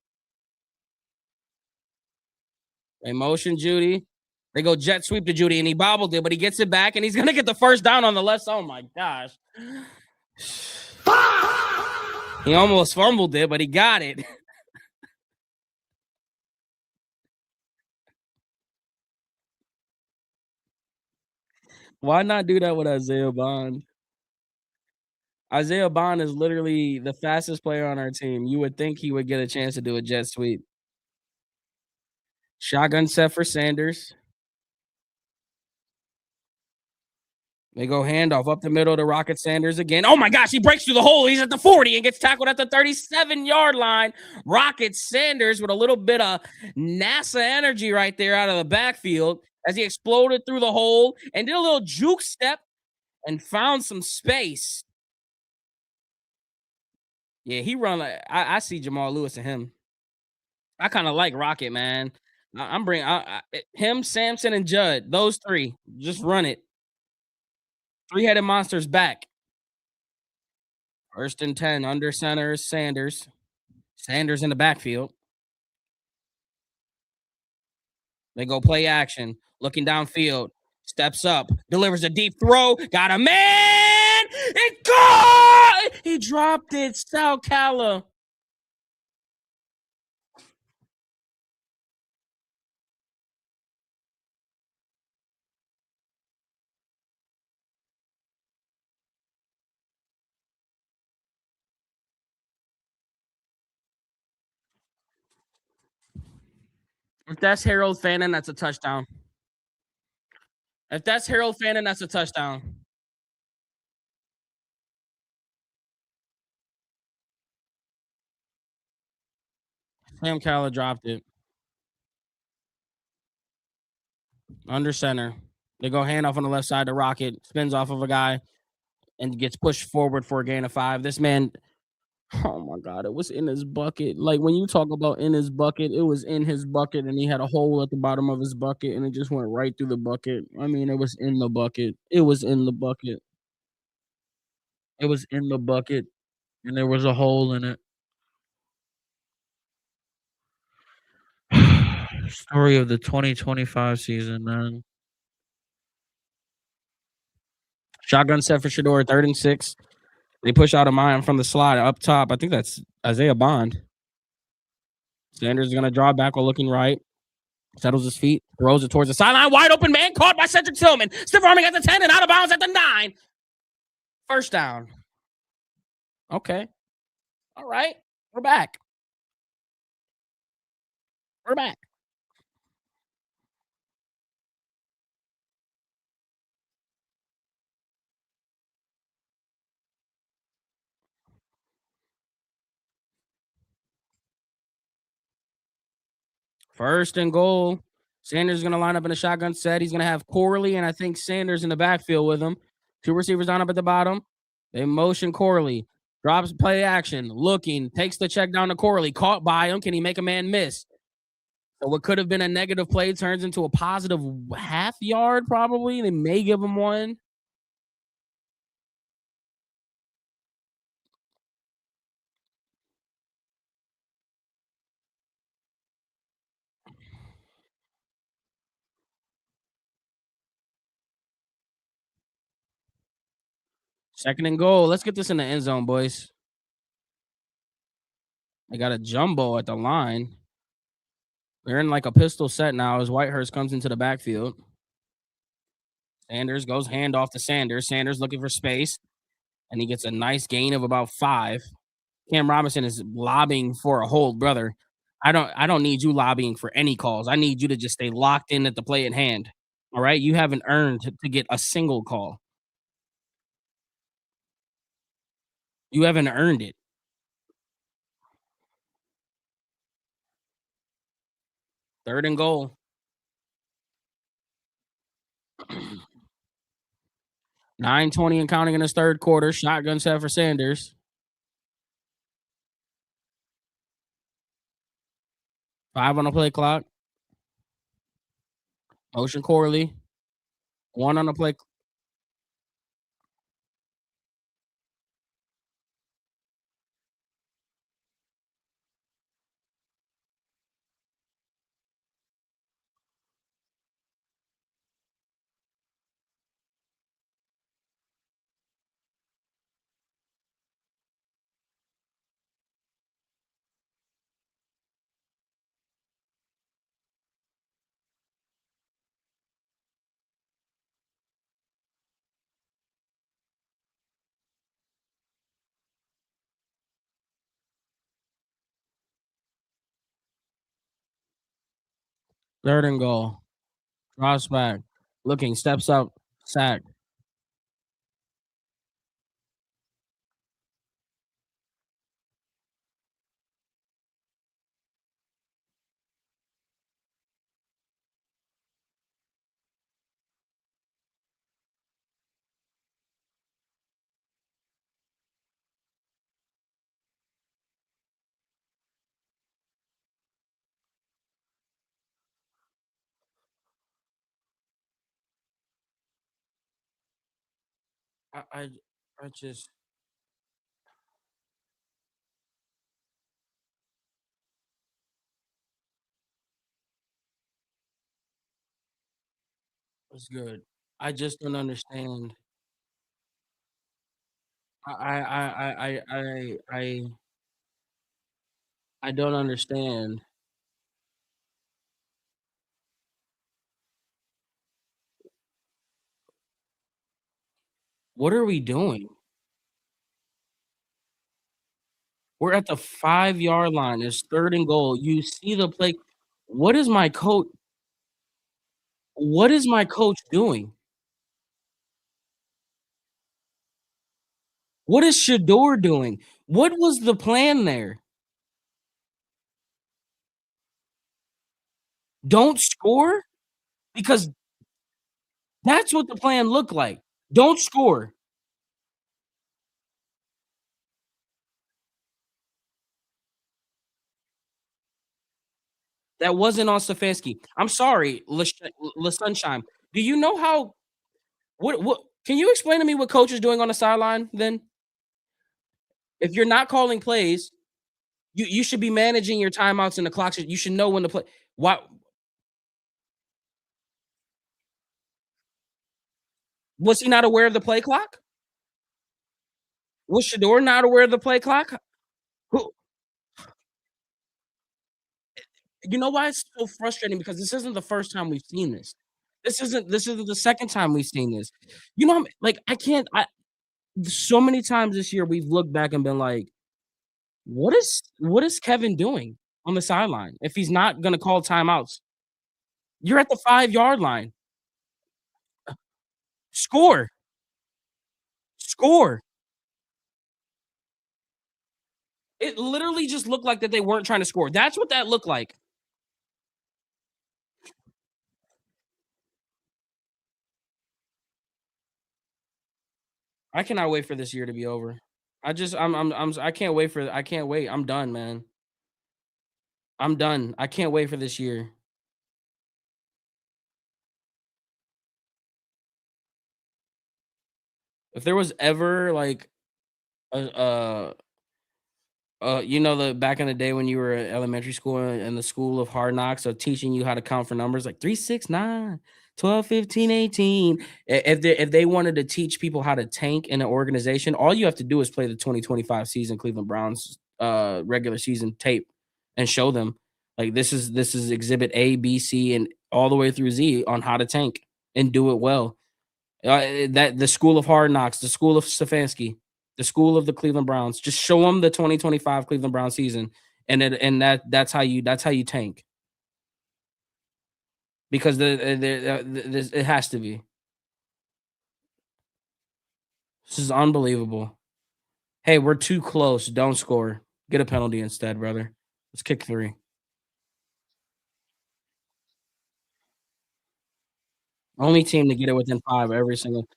They motion Judy. They go jet sweep to Judy, and he bobbled it, but he gets it back, and he's gonna get the first down on the left. Oh my gosh. He almost fumbled it, but he got it. Why not do that with Isaiah Bond? Isaiah Bond is literally the fastest player on our team. You would think he would get a chance to do a jet sweep. Shotgun set for Sanders. They go handoff up the middle to Rocket Sanders again. Oh my gosh, he breaks through the hole. He's at the 40 and gets tackled at the 37-yard line. Rocket Sanders with a little bit of NASA energy right there out of the backfield as he exploded through the hole and did a little juke step and found some space. Yeah, he run like I see Jamal Lewis and him. I kind of like Rocket, man. I'm bringing him, Samson, and Judd. Those three, just run it. Three-headed monsters back. 1st and 10 under center is Sanders. Sanders in the backfield. They go play action, looking downfield, steps up, delivers a deep throw, got a man, it got, he dropped it, Sal Cala. If that's Harold Fannin, that's a touchdown. If that's Harold Fannin, that's a touchdown. Sam Cala dropped it. Under center. They go handoff on the left side to Rocket, spins off of a guy, and gets pushed forward for a gain of 5. This man, oh my God, it was in his bucket. Like when you talk about in his bucket, it was in his bucket, and he had a hole at the bottom of his bucket, and it just went right through the bucket. I mean, it was in the bucket. It was in the bucket. It was in the bucket, and there was a hole in it. Story of the 2025 season, man. Shotgun set for Shador, 3rd and 6. They push out a mine from the slide up top. I think that's Isaiah Bond. Sanders is going to draw back while looking right. Settles his feet, throws it towards the sideline. Wide open man, caught by Cedric Tillman. Stiff arming at the 10 and out of bounds at the 9. 1st down. Okay. All right. We're back. We're back. First and goal. Sanders is going to line up in a shotgun set. He's going to have Corley and I think Sanders in the backfield with him. 2 receivers down up at the bottom. They motion Corley. Drops play action. Looking. Takes the check down to Corley. Caught by him. Can he make a man miss? So what could have been a negative play turns into a positive half yard probably. They may give him one. Second and goal. Let's get this in the end zone, boys. They got a jumbo at the line. They're in like a pistol set now as Whitehurst comes into the backfield. Sanders goes handoff to Sanders. Sanders looking for space, and he gets a nice gain of about 5. Cam Robinson is lobbying for a hold, brother. I don't need you lobbying for any calls. I need you to just stay locked in at the play at hand. All right. You haven't earned to get a single call. You haven't earned it. 3rd and goal. 9:20 and counting in this 3rd quarter. Shotgun set for Sanders. 5 on the play clock. Motion Corley. 1 on the play. 3rd and goal. Cross back. Looking, steps up, sack. I I I just it's good. I just don't understand. I don't understand. What are we doing? We're at the 5-yard line. It's 3rd and goal. You see the play. What is my coach what is my coach doing? What is Shador doing? What was the plan there? Don't score? Because that's what the plan looked like. Don't score. That wasn't on Stefanski. I'm sorry, Sunshine. Do you know how what can you explain to me what coach is doing on the sideline then? If you're not calling plays, you should be managing your timeouts and the clock you should know when to play. Why was he not aware of the play clock? Was Shador not aware of the play clock? Who you know why it's so frustrating? Because this isn't the first time we've seen this. This isn't the second time we've seen this. You know, like I can't I so many times this year we've looked back and been like, what is Kevin doing on the sideline if he's not gonna call timeouts? You're at the 5-yard line. Score. Score. It literally just looked like that they weren't trying to score. That's what that looked like. I cannot wait for this year to be over. I can't wait for I can't wait. I'm done, man. I'm done. I can't wait for this year. If there was ever like you know, the back in the day when you were in elementary school in the school of hard knocks of teaching you how to count for numbers like 3, 6, 9, 12, 15, 18. If they wanted to teach people how to tank in an organization, all you have to do is play the 2025 season Cleveland Browns regular season tape and show them like this is exhibit A, B, C, and all the way through Z on how to tank and do it well. That the school of hard knocks, the school of Stefanski, the school of the Cleveland Browns. Just show them the 2025 Cleveland Brown season, and that's how you tank because it has to be. This is unbelievable. Hey, we're too close. Don't score. Get a penalty instead, brother. Let's kick three. Only team to get it within five every single.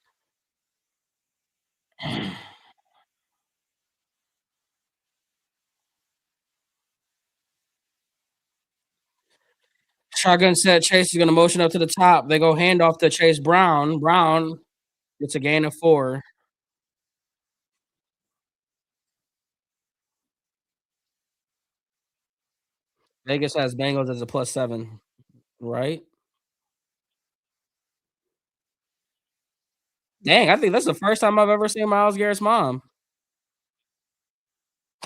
Shotgun set. Chase is going to motion up to the top. They go handoff to Chase Brown. Brown gets a gain of 4. Vegas has Bengals as a +7, right? Dang, I think that's the first time I've ever seen Myles Garrett's mom.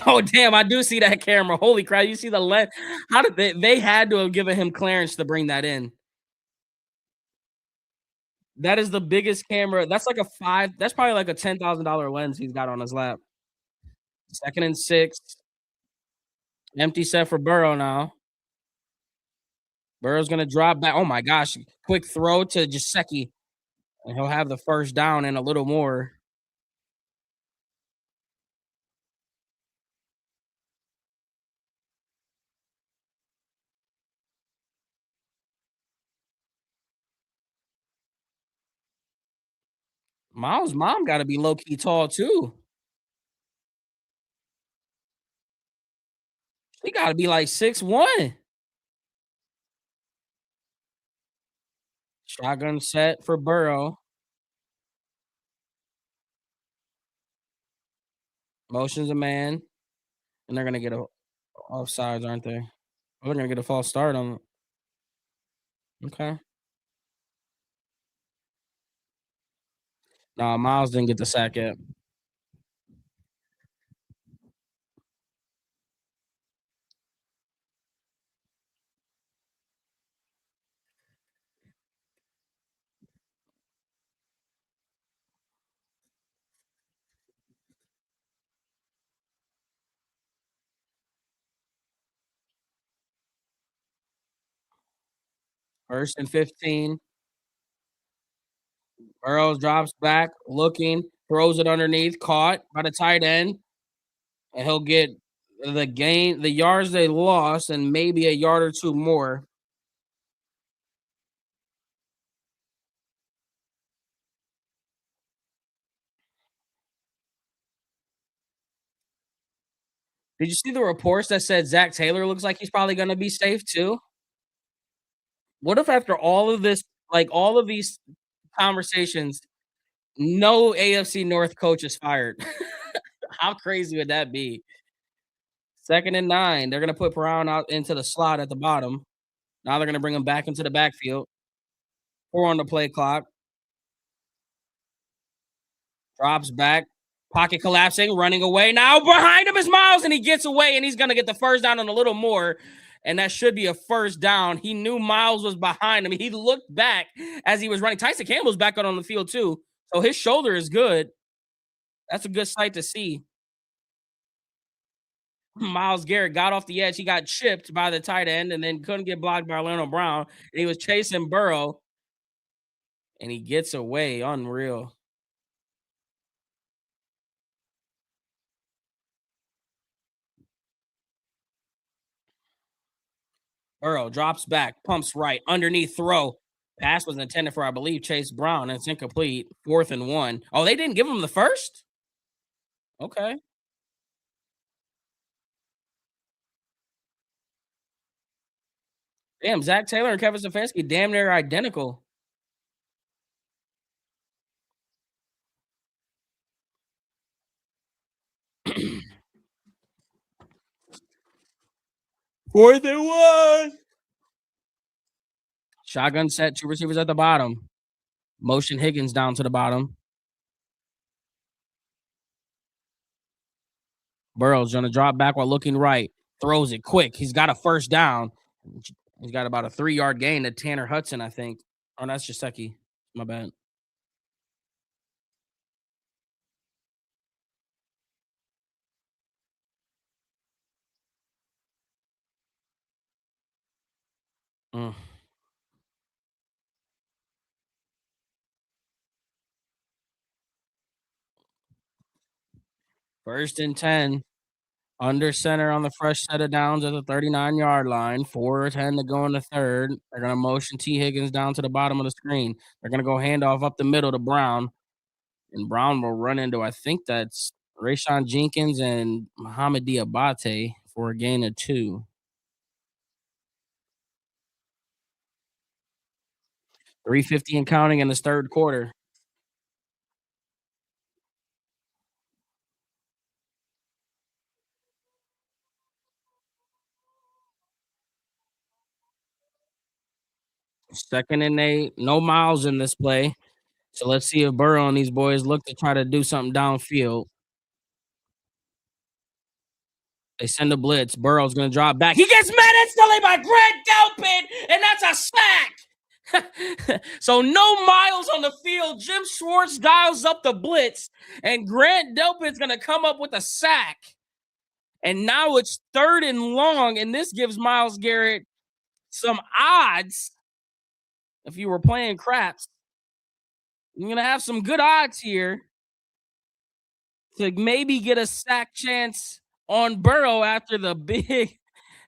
Oh, damn, I do see that camera. Holy crap, you see the lens? How did they had to have given him clearance to bring that in. That is the biggest camera. That's like a 5 that's probably like a $10,000 lens he's got on his lap. 2nd and 6. Empty set for Burrow now. Burrow's gonna drop back. Oh my gosh, quick throw to Gesicki, and he'll have the first down and a little more. Miles' mom gotta be low key tall too. She gotta be like 6'1". Shotgun set for Burrow. Motions a man, and they're gonna get a offsides, aren't they? Oh, they're gonna get a false start on. Okay. Nah, Miles didn't get the sack yet. 1st and 15. Burrows drops back, looking, throws it underneath, caught by the tight end, and he'll get the yards they lost, and maybe a yard or two more. Did you see the reports that said Zach Taylor looks like he's probably gonna be safe too? What if after all of this, like all of these conversations, no AFC North coach is fired? How crazy would that be? 2nd and 9. They're gonna put Brown out into the slot at the bottom. Now they're gonna bring him back into the backfield. 4 on the play clock. Drops back. Pocket collapsing, running away. Now behind him is Miles, and he gets away, and he's gonna get the first down and a little more. And that should be a first down. He knew Miles was behind him. He looked back as he was running. Tyson Campbell's back out on the field too. So his shoulder is good. That's a good sight to see. Miles Garrett got off the edge. He got chipped by the tight end and then couldn't get blocked by Orlando Brown. And he was chasing Burrow and he gets away. Unreal. Burrow drops back, pumps right, underneath throw. Pass was intended for, I believe, Chase Brown. And it's incomplete. 4th and 1. Oh, they didn't give him the first? Okay. Damn, Zach Taylor and Kevin Stefanski damn near identical. 4th and 1. Shotgun set, 2 receivers at the bottom. Motion Higgins down to the bottom. Burrow's gonna drop back while looking right. Throws it quick. He's got a first down. He's got about a 3-yard gain to Tanner Hudson, I think. Oh, that's Jasecki. My bad. Mm. 1st and 10. Under center on the fresh set of downs at the 39-yard line. 4:10 to go in the third. They're gonna motion T. Higgins down to the bottom of the screen. They're gonna go handoff up the middle to Brown, and Brown will run into, I think that's Rayshawn Jenkins and Mohamed Diabate for a gain of 2. 3:50 and counting in this third quarter. Second and 8. No miles in this play. So let's see if Burrow and these boys look to try to do something downfield. They send a blitz. Burrow's gonna drop back. He gets met instantly by Grant Delpit, and that's a sack. So no miles on the field. Jim Schwartz dials up the blitz, and Grant Delpit's gonna come up with a sack. And now it's 3rd and long, and this gives Myles Garrett some odds. If you were playing craps, you're gonna have some good odds here to maybe get a sack chance on Burrow after the big.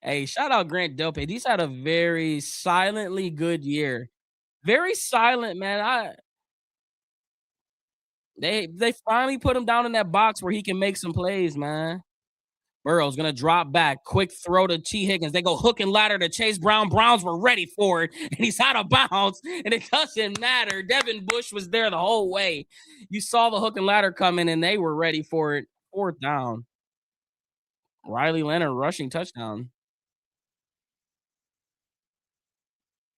Hey, shout out Grant Delpit. He's had a very silently good year. Very silent, man. They finally put him down in that box where he can make some plays, man. Burrow's gonna drop back, quick throw to T. Higgins. They go hook and ladder to Chase Brown. Browns were ready for it, and he's out of bounds, and it doesn't matter. Devin Bush was there the whole way. You saw the hook and ladder coming, and they were ready for it. 4th down. Riley Leonard rushing touchdown.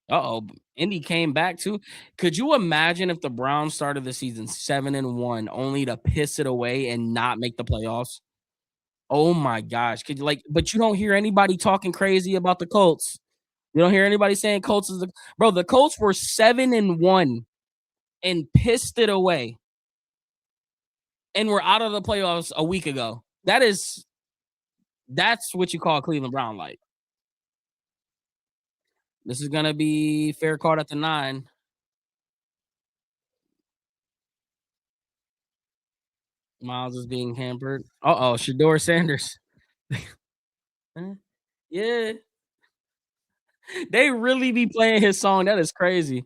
Uh-oh, Indy came back too. Could you imagine if the Browns started the season 7-1 only to piss it away and not make the playoffs? Oh my gosh. Could you but you don't hear anybody talking crazy about the Colts. You don't hear anybody saying Colts is the bro, the Colts were 7-1 and pissed it away and were out of the playoffs a week ago. That's what you call Cleveland Brown like. This is gonna be fair caught at the 9. Miles is being hampered. Uh-oh, Shador Sanders. Eh, yeah, they really be playing his song. That is crazy.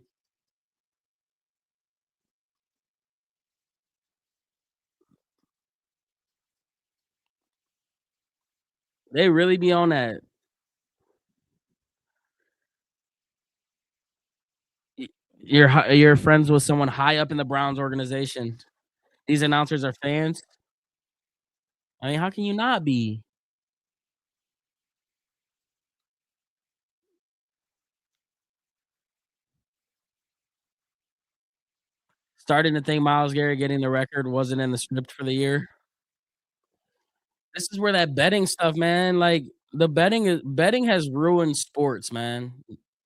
They really be on that. Y you're friends with someone high up in the Browns organization. These announcers are fans. I mean, how can you not be? Starting to think Myles Garrett getting the record wasn't in the script for the year. This is where that betting stuff, man, like, the betting has ruined sports, man.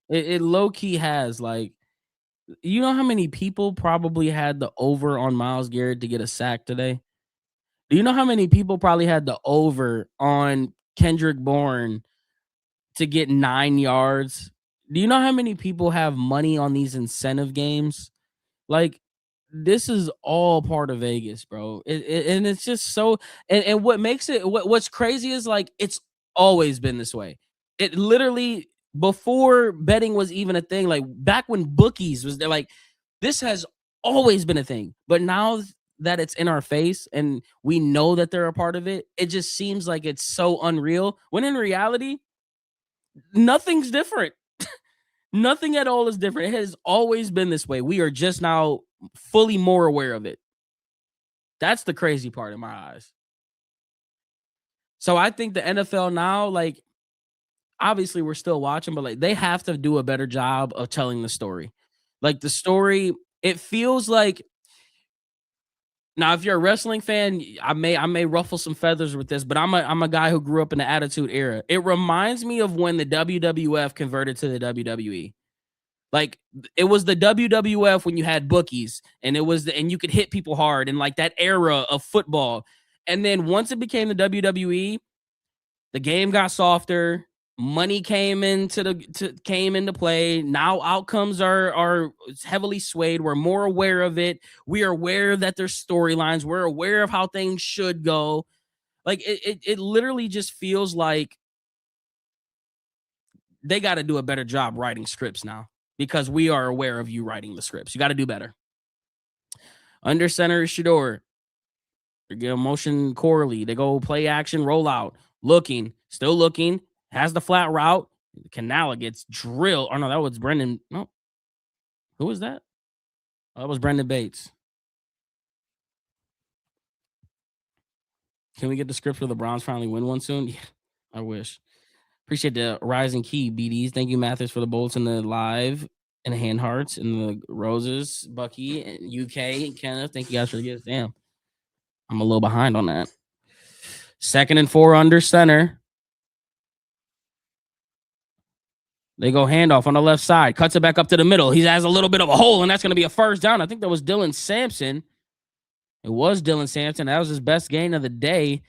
It low key has, like, you know how many people probably had the over on Myles Garrett to get a sack today? Do you know how many people probably had the over on Kendrick Bourne to get 9 yards? Do you know how many people have money on these incentive games? Like, this is all part of Vegas, bro. And it's just so and what makes it what's crazy is like it's always been this way. It literally before betting was even a thing, like back when bookies was there, like this has always been a thing. But now that it's in our face and we know that they're a part of it, it just seems like it's so unreal. When in reality, nothing's different. Nothing at all is different. It has always been this way. We are just now fully more aware of it. That's the crazy part in my eyes. So I think the NFL now, like, obviously we're still watching, but like they have to do a better job of telling the story. Like the story, it feels like now if you're a wrestling fan, I may ruffle some feathers with this, but I'm a guy who grew up in the Attitude Era. It reminds me of when the WWF converted to the WWE. Like it was the WWF when you had bookies and and you could hit people hard and like that era of football. And then once it became the WWE, the game got softer. Money came into play. Now outcomes are heavily swayed. We're more aware of it. We are aware that there's storylines. We're aware of how things should go. Like it literally just feels like they got to do a better job writing scripts now because we are aware of you writing the scripts. You got to do better. Under center is Shador. They get a motion Corley. They go play action rollout. Looking, still looking. Has the flat route. Canala gets drilled. Oh no, that was Brendan. No, who was that? Oh, that was Brendan Bates. Can we get the script for the Browns finally win one soon? Yeah, I wish. Appreciate the rising key, BDs. Thank you, Mathis, for the bolts and the live and the hand hearts and the roses. Bucky and UK and Kenneth. Thank you guys for the gifts. Damn, I'm a little behind on that. 2nd and 4 under center. They go handoff on the left side, cuts it back up to the middle. He has a little bit of a hole, and that's going to be a first down. I think that was Dylan Sampson. It was Dylan Sampson. That was his best gain of the day.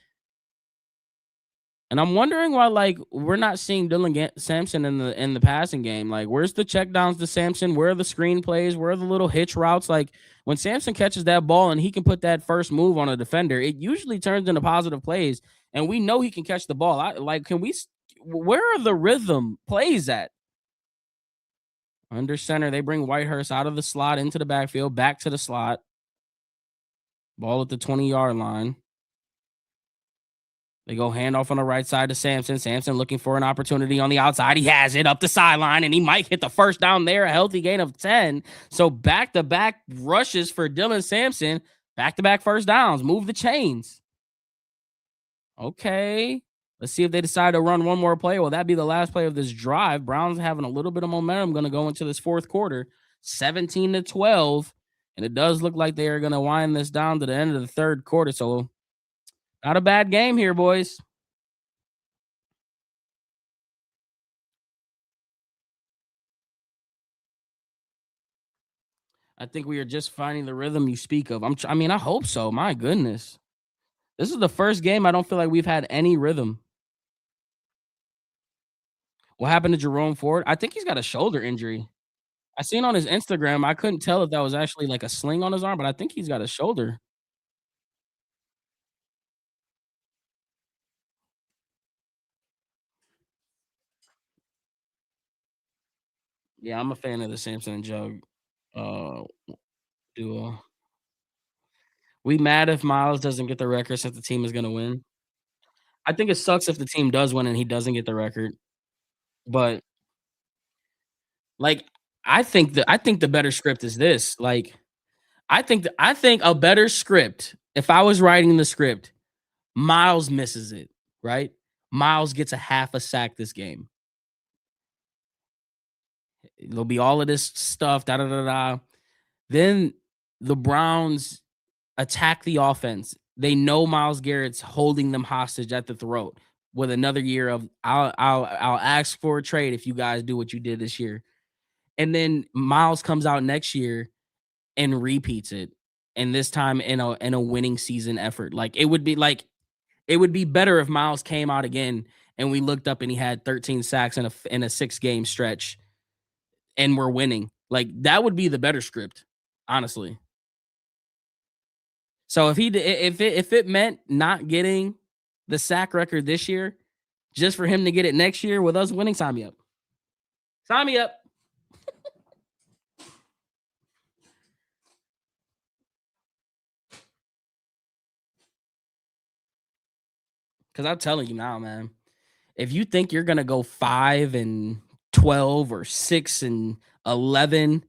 And I'm wondering why, like, we're not seeing Dylan Sampson in the passing game. Like, where's the checkdowns to Sampson? Where are the screen plays? Where are the little hitch routes? Like, when Sampson catches that ball and he can put that first move on a defender, it usually turns into positive plays. And we know he can catch the ball. Where are the rhythm plays at? Under center, they bring Whitehurst out of the slot into the backfield, back to the slot. Ball at the 20-yard line. They go handoff on the right side to Sampson. Sampson looking for an opportunity on the outside. He has it up the sideline, and he might hit the first down there, a healthy gain of 10. So back-to-back rushes for Dylan Sampson. Back-to-back first downs. Move the chains. Okay. Let's see if they decide to run one more play. Will that be the last play of this drive? Browns having a little bit of momentum going to go into this fourth quarter, 17-12. And it does look like they are going to wind this down to the end of the third quarter. So not a bad game here, boys. I think we are just finding the rhythm you speak of. I hope so. My goodness. This is the first game I don't feel like we've had any rhythm. What happened to Jerome Ford? I think he's got a shoulder injury. I seen on his Instagram, I couldn't tell if that was actually like a sling on his arm, but I think he's got a shoulder. Yeah, I'm a fan of the Samson and Jug uh duo. We mad if Miles doesn't get the record since the team is gonna win. I think it sucks if the team does win and he doesn't get the record. But like I think the better script is this. Like I think a better script, if I was writing the script, Miles misses it, right? Miles gets a half a sack this game. There'll be all of this stuff, da da da da. Then the Browns attack the offense. They know Miles Garrett's holding them hostage at the throat with another year of I'll ask for a trade if you guys do what you did this year. And then Miles comes out next year and repeats it. And this time in a winning season effort. It would be better if Miles came out again and we looked up and he had 13 sacks in a 6-game stretch and we're winning. Like that would be the better script, honestly. So if it meant not getting the sack record this year, just for him to get it next year with us winning, sign me up. Sign me up. Because I'm telling you now, man, if you think you're gonna go 5-12 or 6-11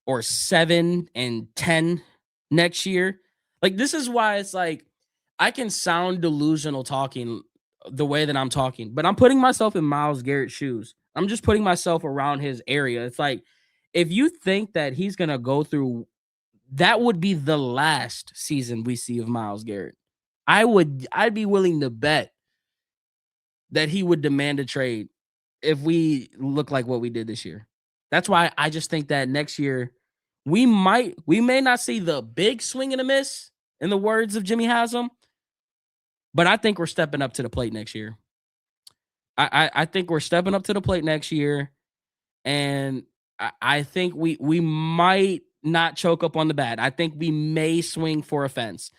or 7-10 next year, like this is why it's like I can sound delusional talking the way that I'm talking, but I'm putting myself in Miles Garrett's shoes. I'm just putting myself around his area. It's like if you think that he's gonna go through, that would be the last season we see of Miles Garrett. I'd be willing to bet that he would demand a trade if we look like what we did this year. That's why I just think that next year we may not see the big swing and a miss in the words of Jimmy Haslam, but I think we're stepping up to the plate next year. I think we're stepping up to the plate next year, and I think we might not choke up on the bat. I think we may swing for a fence.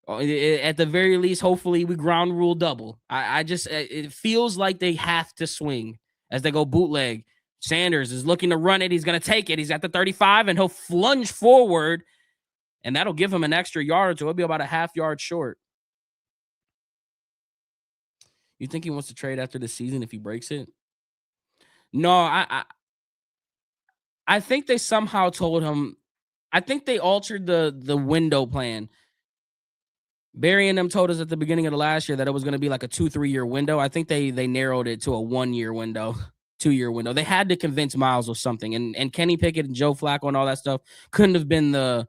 At the very least, hopefully we ground rule double. I just it feels like they have to swing as they go bootleg. Sanders is looking to run it. He's going to take it. He's at the 35 and he'll flunge forward, and that'll give him an extra yard. So he'll be about a half yard short. You think he wants to trade after the season if he breaks it? No, I think they somehow told him. I think they altered the window plan. Barry and them told us at the beginning of the last year that it was going to be like a 2-3 year window. I think they narrowed it to a 1 year window, 2 year window. They had to convince Miles of something, and Kenny Pickett and Joe Flacco and all that stuff couldn't have been the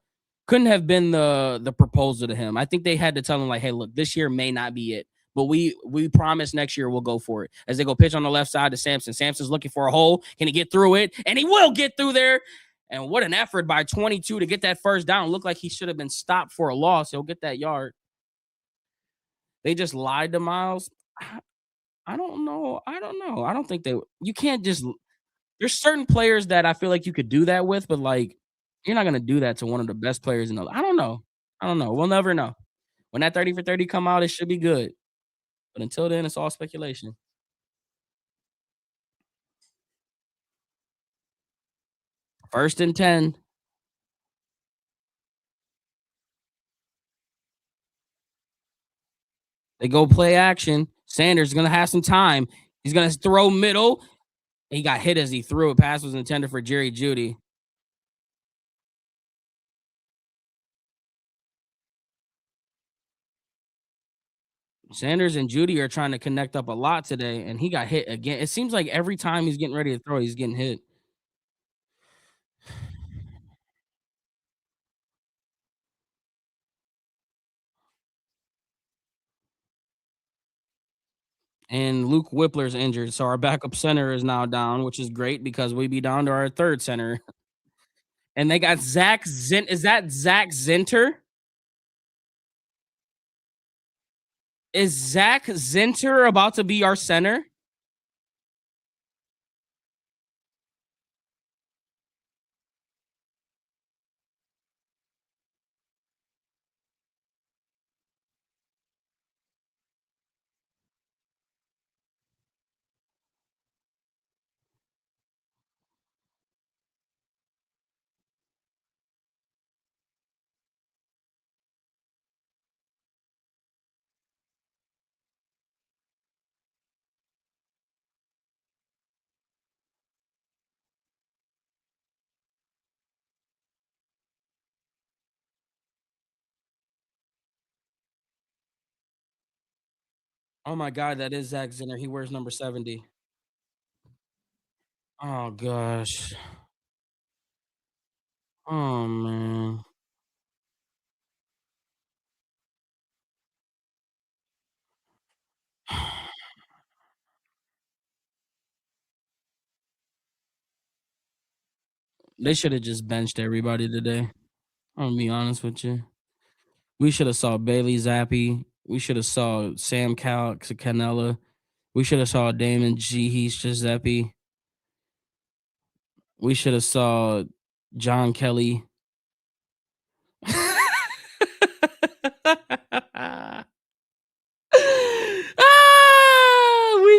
proposal to him. I think they had to tell him like, hey, look, this year may not be it, but we promise next year we'll go for it. As they go pitch on the left side to Samson. Samson's looking for a hole. Can he get through it? And he will get through there. And what an effort by 22 to get that first down. Looked like he should have been stopped for a loss. He'll get that yard. They just lied to Miles. I I don't know. I don't know. I don't think they you can't just there's certain players that I feel like you could do that with, but, like, you're not gonna do that to one of the best players in the I don't know. I don't know. We'll never know. When that 30 for 30 come out, it should be good, but until then, it's all speculation. 1st and 10, they go play action. Sanders is gonna have some time. He's gonna throw middle. He got hit as he threw it. Pass was intended for Jerry Jeudy. Sanders and Judy are trying to connect up a lot today, and he got hit again. It seems like every time he's getting ready to throw, he's getting hit. And Luke Whippler's injured, so our backup center is now down, which is great because we be down to our third center. And they got Zach Zint. Is that Zach Zinter? Is Zach Zinter about to be our center? Oh my god, that is Zach Zinter. He wears number 70. Oh gosh. Oh man. They should have just benched everybody today. I'm gonna be honest with you. We should have saw Bailey Zappi. We should have saw Sam Canella. We should have saw Damon G. Giuseppe. We should have saw John Kelly. We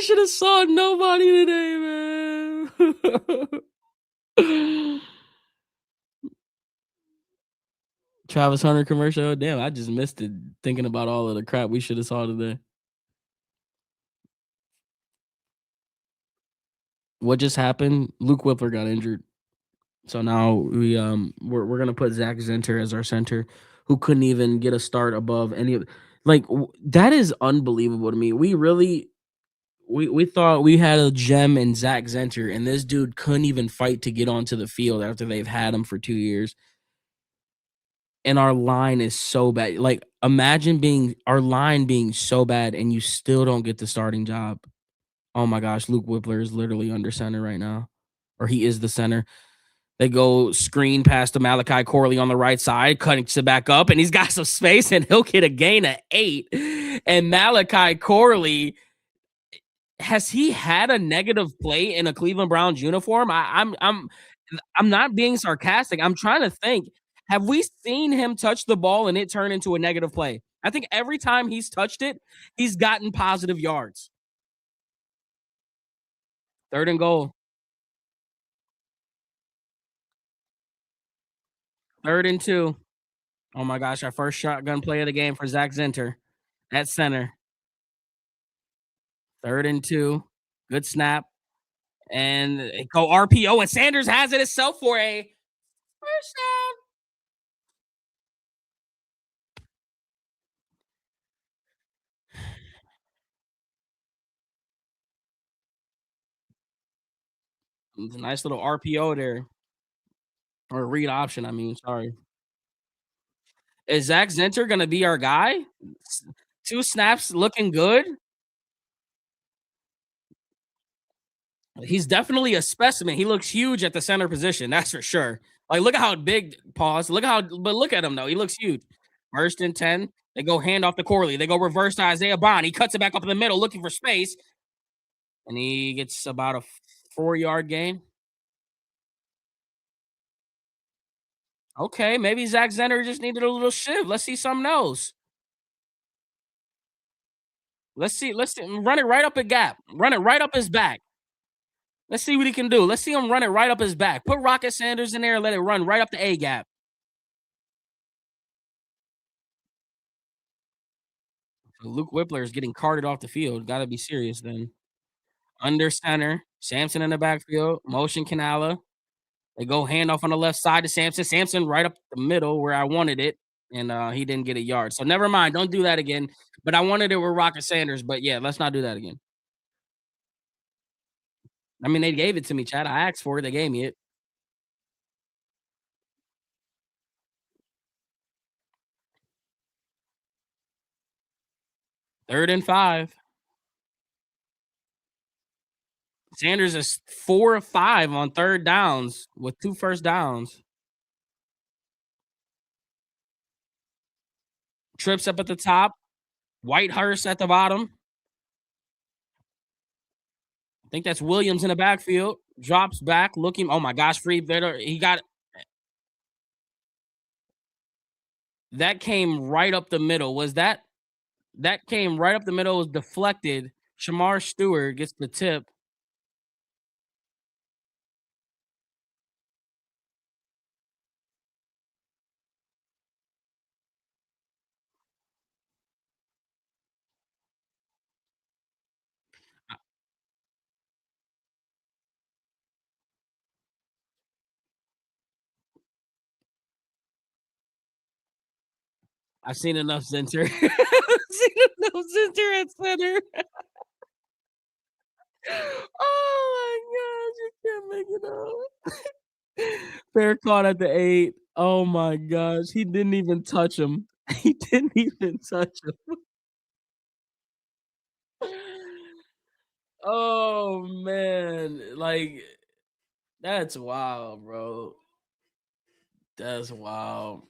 should have saw nobody today, man. Travis Hunter commercial. Damn, I just missed it thinking about all of the crap we should have saw today. What just happened? Luke Whippler got injured. So now we're gonna put Zach Zinter as our center, who couldn't even get a start above any of that is unbelievable to me. We thought we had a gem in Zach Zinter, and this dude couldn't even fight to get onto the field after they've had him for 2 years. And our line is so bad. Like, imagine being our line being so bad and you still don't get the starting job. Oh my gosh, Luke Whippler is literally under center right now, or he is the center. They go screen past to Malachi Corley on the right side, cutting it back up, and he's got some space, and he'll get a gain of 8. And Malachi Corley has he had a negative play in a Cleveland Browns uniform? I'm not being sarcastic. I'm trying to think. Have we seen him touch the ball and it turn into a negative play? I think every time he's touched it, he's gotten positive yards. 3rd and goal. 3rd and 2. Oh my gosh, our first shotgun play of the game for Zach Zinter at center. 3rd and 2. Good snap. And go RPO, and Sanders has it itself for a first down. It's a nice little RPO there. Or read option, I mean, sorry. Is Zach Zinter gonna be our guy? 2 snaps looking good. He's definitely a specimen. He looks huge at the center position, that's for sure. Like, look at how big pause. Look at him though. He looks huge. 1st and 10. They go hand off to Corley. They go reverse to Isaiah Bond. He cuts it back up in the middle looking for space, and he gets about a 4-yard gain. Okay, maybe Zach Zenner just needed a little shift. Let's see something else. Let's see, run it right up a gap. Run it right up his back. Let's see what he can do. Let's see him run it right up his back. Put Rocket Sanders in there and let it run right up the A gap. So Luke Whippler is getting carted off the field. Got to be serious then. Under center, Samson in the backfield, motion Canala. They go handoff on the left side to Samson. Samson right up the middle where I wanted it, and he didn't get a yard. So never mind. Don't do that again. But I wanted it with Rocket Sanders. But yeah, let's not do that again. I mean, they gave it to me, Chad. I asked for it. They gave me it. 3rd and 5. Sanders is 4 of 5 on 3rd downs with 2 first downs. Trips up at the top. Whitehurst at the bottom. I think that's Williams in the backfield. Drops back, looking. Oh my gosh, free better. He got that came right up the middle. That came right up the middle? Was deflected. Shamar Stewart gets the tip. I've seen enough center. I've seen enough center at center. Oh my gosh, you can't make it up. Fair caught at the 8. Oh my gosh, he didn't even touch him. He didn't even touch him. Oh man, like that's wild, bro. That's wild.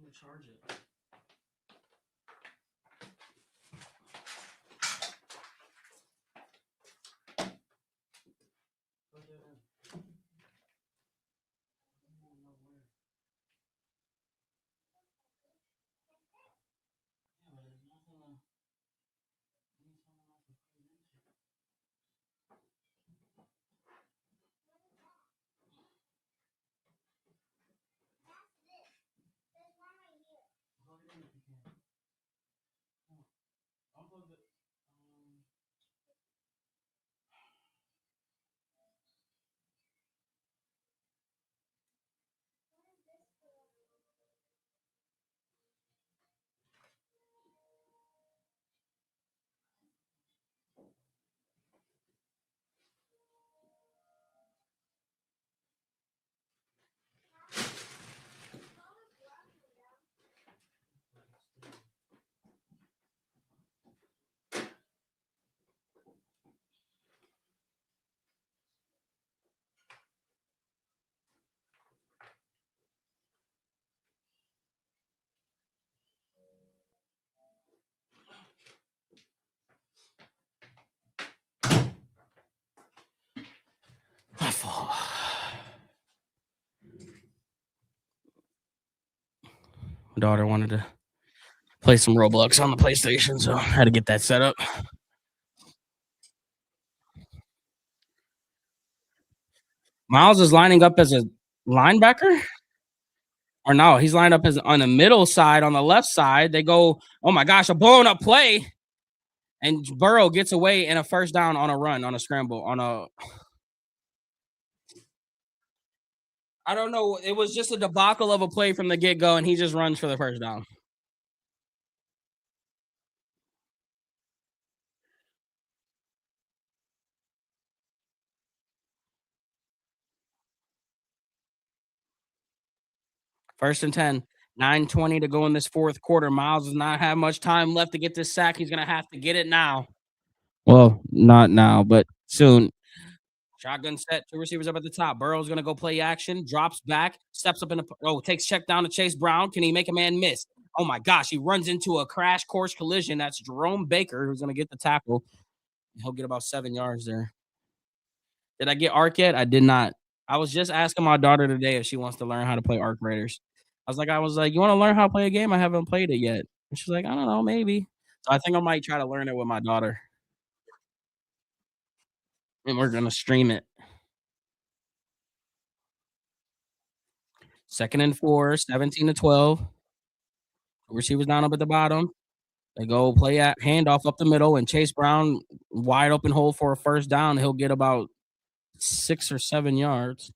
gonna charge it. My fault. My daughter wanted to play some Roblox on the PlayStation, so I had to get that set up. Miles is lining up as a linebacker, or no? He's lined up as on the middle side on the left side. They go, oh my gosh, a blown up play, and Burrow gets away in a first down on a run, on a scramble, on a. I don't know. It was just a debacle of a play from the get go, and he just runs for the first down. First and 10, 9:20 to go in this fourth quarter. Miles does not have much time left to get this sack. He's going to have to get it now. Well, not now, but soon. Shotgun set, two receivers up at the top. Burrow's going to go play action, drops back, steps up in the takes check down to Chase Brown. Can he make a man miss? Oh my gosh, he runs into a crash course collision. That's Jerome Baker who's going to get the tackle. He'll get about 7 yards there. Did I get Arc yet? I did not. I was just asking my daughter today if she wants to learn how to play Arc Raiders. I was like, you want to learn how to play a game? I haven't played it yet. And she's like, I don't know, maybe. So I think I might try to learn it with my daughter, and we're gonna stream it. Second and four, 17 to 12. Receivers down up at the bottom. They go play at handoff up the middle, and Chase Brown wide open hole for a first down. He'll get about 6 or 7 yards.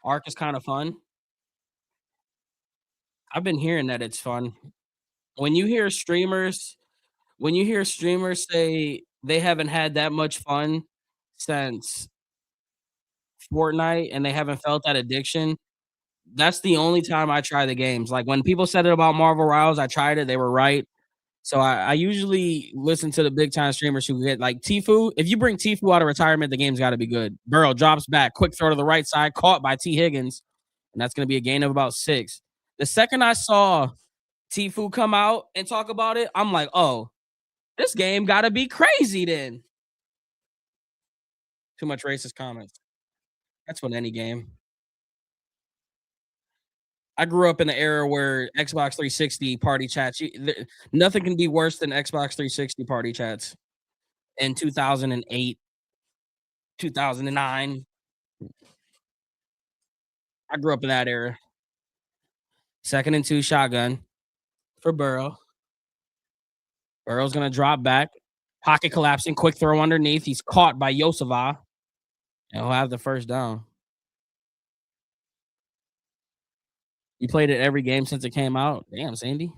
Arc is kind of fun. I've been hearing that it's fun. When you hear streamers, when you hear streamers say they haven't had that much fun since Fortnite and they haven't felt that addiction, that's the only time I try the games. Like when people said it about Marvel Rivals, I tried it, they were right. So I usually listen to the big time streamers who get like Tfue. If you bring Tfue out of retirement, the game's got to be good. Burrow drops back, quick throw to the right side, caught by T. Higgins, and that's going to be a gain of about 6. The second I saw Tfue come out and talk about it, I'm like, oh, this game got to be crazy then. Too much racist comments. That's what any game. I grew up in the era where Xbox 360 party chats, nothing can be worse than Xbox 360 party chats in 2008, 2009. I grew up in that era. Second and 2 shotgun for Burrow. Burrow's going to drop back. Pocket collapsing. Quick throw underneath. He's caught by Yosava. And he'll have the first down. You played it every game since it came out? Damn, Sandy.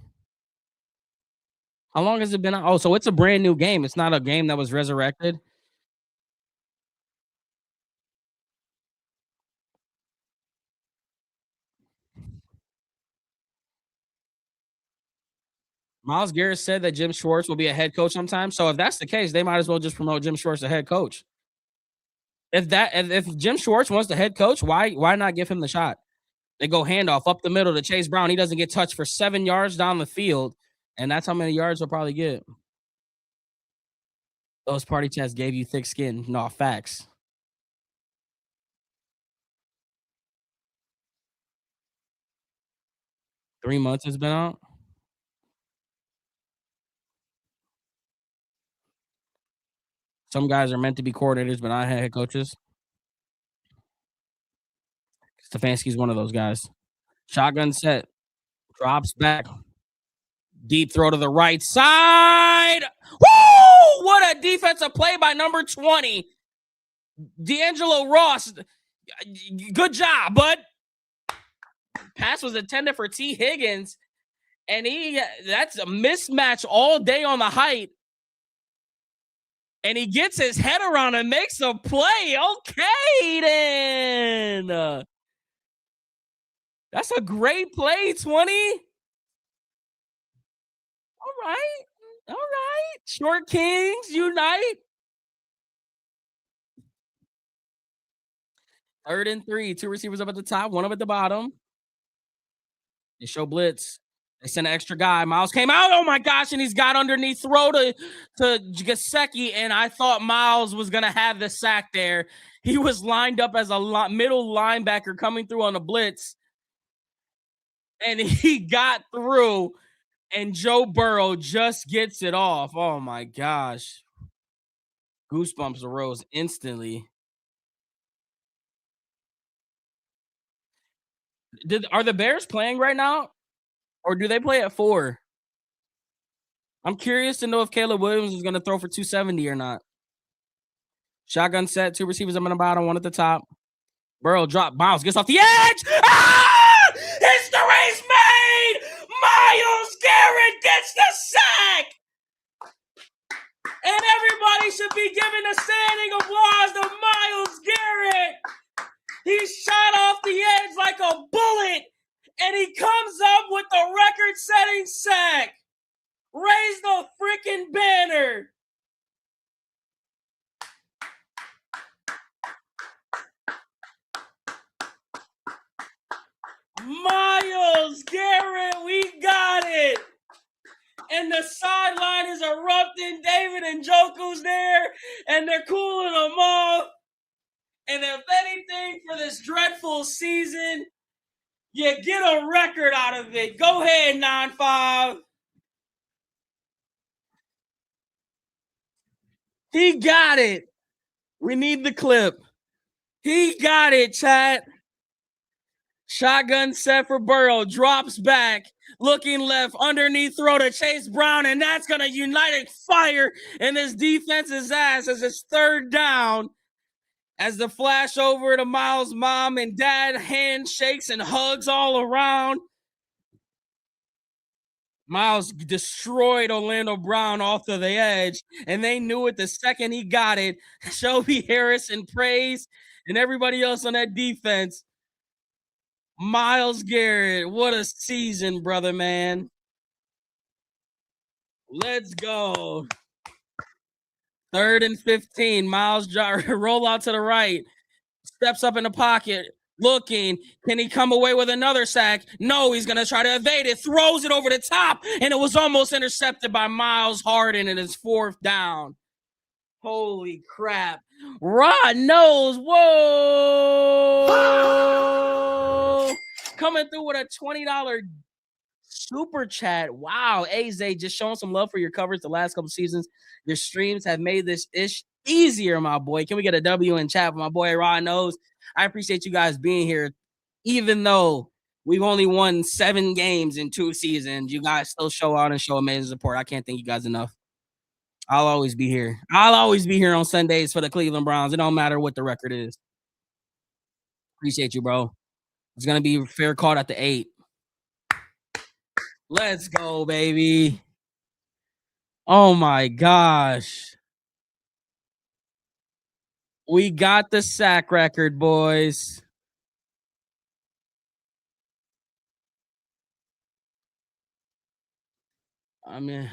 How long has it been out? Oh, so it's a brand new game. It's not a game that was resurrected. Miles Garrett said that Jim Schwartz will be a head coach sometime. So if that's the case, they might as well just promote Jim Schwartz as head coach. If Jim Schwartz wants the head coach, why not give him the shot? They go handoff up the middle to Chase Brown. He doesn't get touched for 7 yards down the field, and that's how many yards he'll probably get. Those party chats gave you thick skin. No, facts. 3 months has been out. Some guys are meant to be coordinators, but not head coaches. Stefanski's one of those guys. Shotgun set, drops back, deep throw to the right side. Woo! What a defensive play by number 20, D'Angelo Ross. Good job, bud. Pass was intended for T. Higgins, and that's a mismatch all day on the height. And he gets his head around and makes a play. Okay, then. That's a great play, 20. All right. All right. Short Kings unite. 3rd and 3. Two receivers up at the top, one up at the bottom. They show blitz. They send an extra guy. Miles came out. Oh my gosh, and he's got underneath throw to Gasecki, and I thought Miles was gonna have the sack there. He was lined up as a middle linebacker coming through on a blitz, and he got through, and Joe Burrow just gets it off. Oh my gosh. Goosebumps arose instantly. Are the Bears playing right now? Or do they play at 4? I'm curious to know if Caleb Williams is going to throw for 270 or not. Shotgun set, two receivers up on the bottom, one at the top. Burrow drop, Miles gets off the edge. Ah! History's made! Myles Garrett gets the sack! And everybody should be giving a standing applause to Myles Garrett. He shot off the edge like a bullet, and he comes up with the record-setting sack. Raise the freaking banner. Myles Garrett, we got it. And the sideline is erupting. David Njoku's there, and they're cooling them off. And if anything for this dreadful season, you get a record out of it. Go ahead, 9-5. He got it. We need the clip. He got it, chat. Shotgun set for Burrow. Drops back. Looking left. Underneath throw to Chase Brown. And that's going to unite fire in this defense's ass as it's 3rd down. As the flash over to Miles' mom and dad, handshakes and hugs all around. Miles destroyed Orlando Brown off to the edge, and they knew it the second he got it. Shelby Harrison praise and everybody else on that defense. Myles Garrett, what a season, brother, man. Let's go. 3rd and 15. Miles roll out to the right. Steps up in the pocket. Looking, can he come away with another sack? No, he's going to try to evade it. Throws it over the top, and it was almost intercepted by Miles Harden, and it's 4th down. Holy crap. Rod knows. Whoa. Coming through with a $20 super chat. Wow. AZ, just showing some love for your coverage the last couple seasons. Your streams have made this ish easier, my boy. Can we get a W in chat for my boy Rod knows? I appreciate you guys being here. Even though we've only won 7 games in 2 seasons, you guys still show out and show amazing support. I can't thank you guys enough. I'll always be here. I'll always be here on Sundays for the Cleveland Browns. It don't matter what the record is. Appreciate you, bro. It's going to be fair caught at the 8. Let's go, baby. Oh, my gosh. We got the sack record, boys. I mean,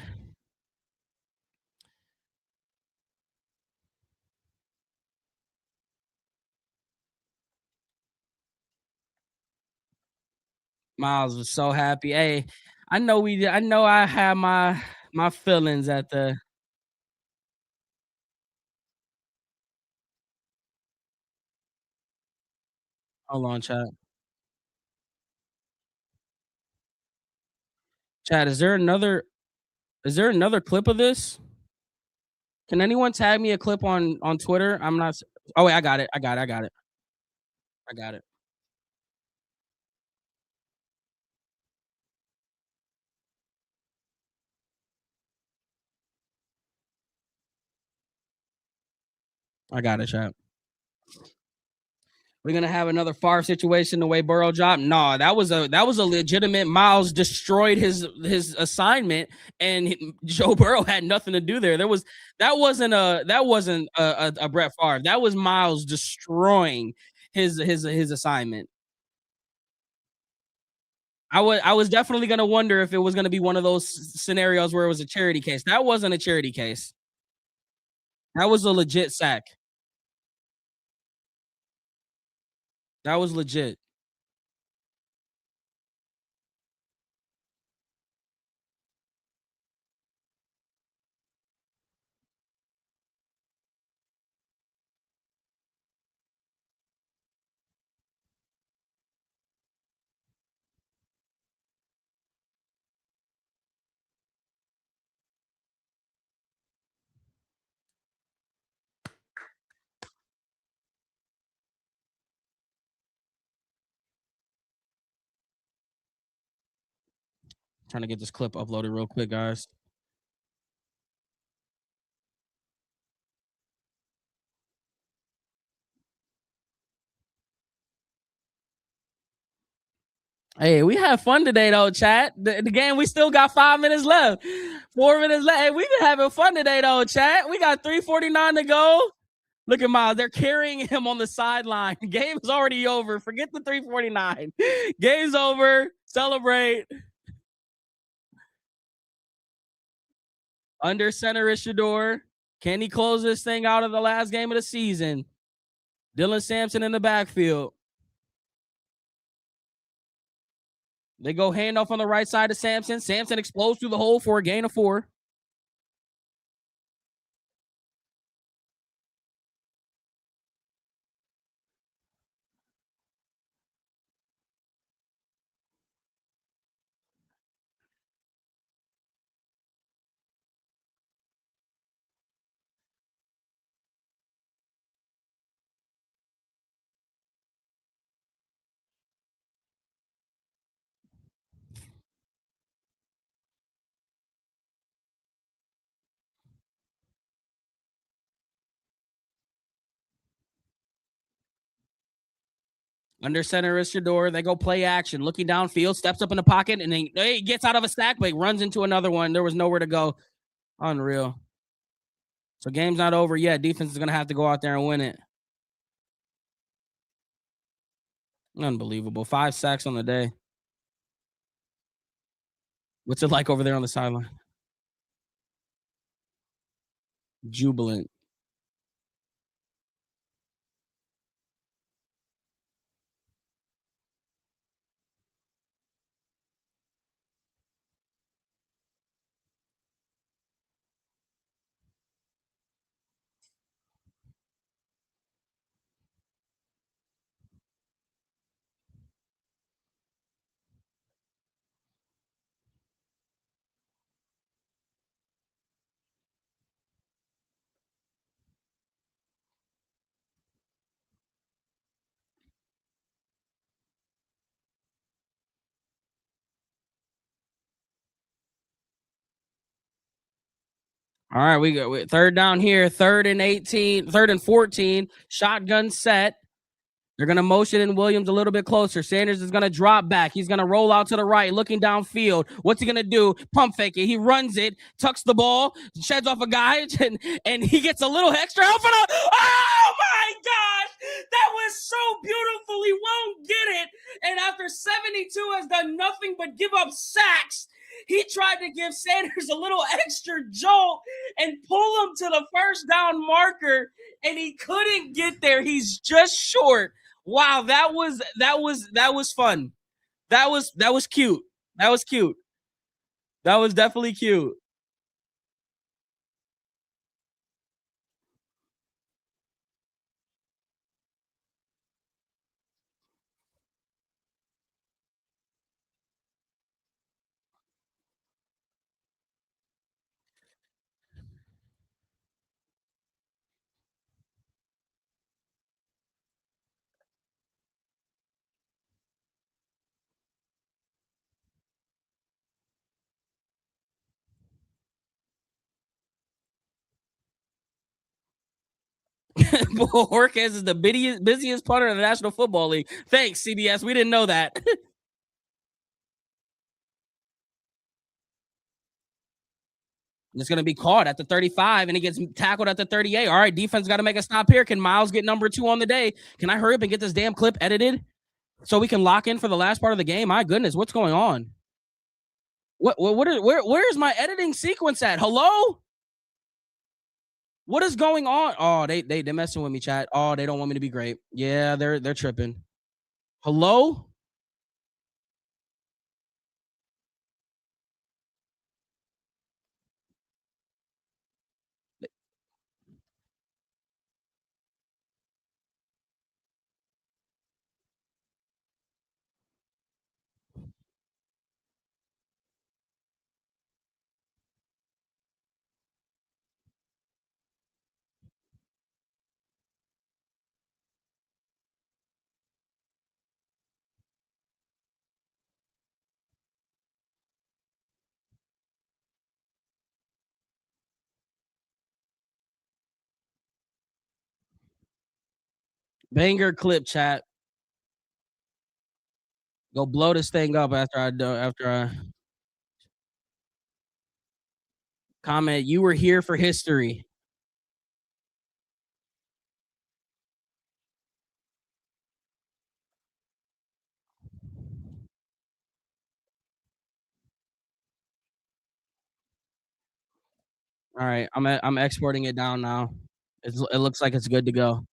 Miles was so happy. Hey, I know I had my feelings at the hold on, chat. Chat, is there another clip of this? Can anyone tag me a clip on Twitter? I'm not oh wait, I got it. I got it. I got it. I got it. I got it, chat. We're gonna have another Favre situation the way Burrow dropped. No, that was a legitimate Miles destroyed his assignment, and Joe Burrow had nothing to do there. That wasn't a Brett Favre. That was Miles destroying his assignment. I was definitely gonna wonder if it was gonna be one of those scenarios where it was a charity case. That wasn't a charity case. That was a legit sack. That was legit. Trying to get this clip uploaded real quick, guys. Hey, we had fun today, though, chat. The game, we still got 5 minutes left. 4 minutes left. Hey, we've been having fun today, though, chat. We got 3:49 to go. Look at Miles. They're carrying him on the sideline. Game is already over. Forget the 3:49. Game's over. Celebrate. Under center is Shador. Can he close this thing out of the last game of the season? Dylan Sampson in the backfield. They go handoff on the right side to Sampson. Sampson explodes through the hole for a gain of 4. Under center is Shador. They go play action, looking downfield, steps up in the pocket, and then he gets out of a sack, but he runs into another one. There was nowhere to go. Unreal. So game's not over yet. Defense is gonna have to go out there and win it. Unbelievable. 5 sacks on the day. What's it like over there on the sideline? Jubilant. All right, we go third down here, 3rd and 18, 3rd and 14. Shotgun set. They're going to motion in Williams a little bit closer. Sanders is going to drop back. He's going to roll out to the right, looking downfield. What's he going to do? Pump fake it. He runs it, tucks the ball, sheds off a guy, and he gets a little extra help. Oh, my gosh. That was so beautiful. He won't get it. And after 72 has done nothing but give up sacks, he tried to give Sanders a little extra jolt and pull him to the first down marker, and he couldn't get there. He's just short. Wow, that was fun. That was cute. That was cute. That was definitely cute. Borges is the busiest punter in the National Football League. Thanks, CBS. We didn't know that. It's going to be caught at the 35 and he gets tackled at the 38. All right, defense got to make a stop here. Can Miles get number 2 on the day? Can I hurry up and get this damn clip edited so we can lock in for the last part of the game? My goodness, what's going on? Where's my editing sequence at? Hello? What is going on? Oh, they're messing with me, chat. Oh, they don't want me to be great. Yeah, they're tripping. Hello? Banger clip, chat. Go blow this thing up after I comment. You were here for history. All right, I'm exporting it down now. It looks like it's good to go.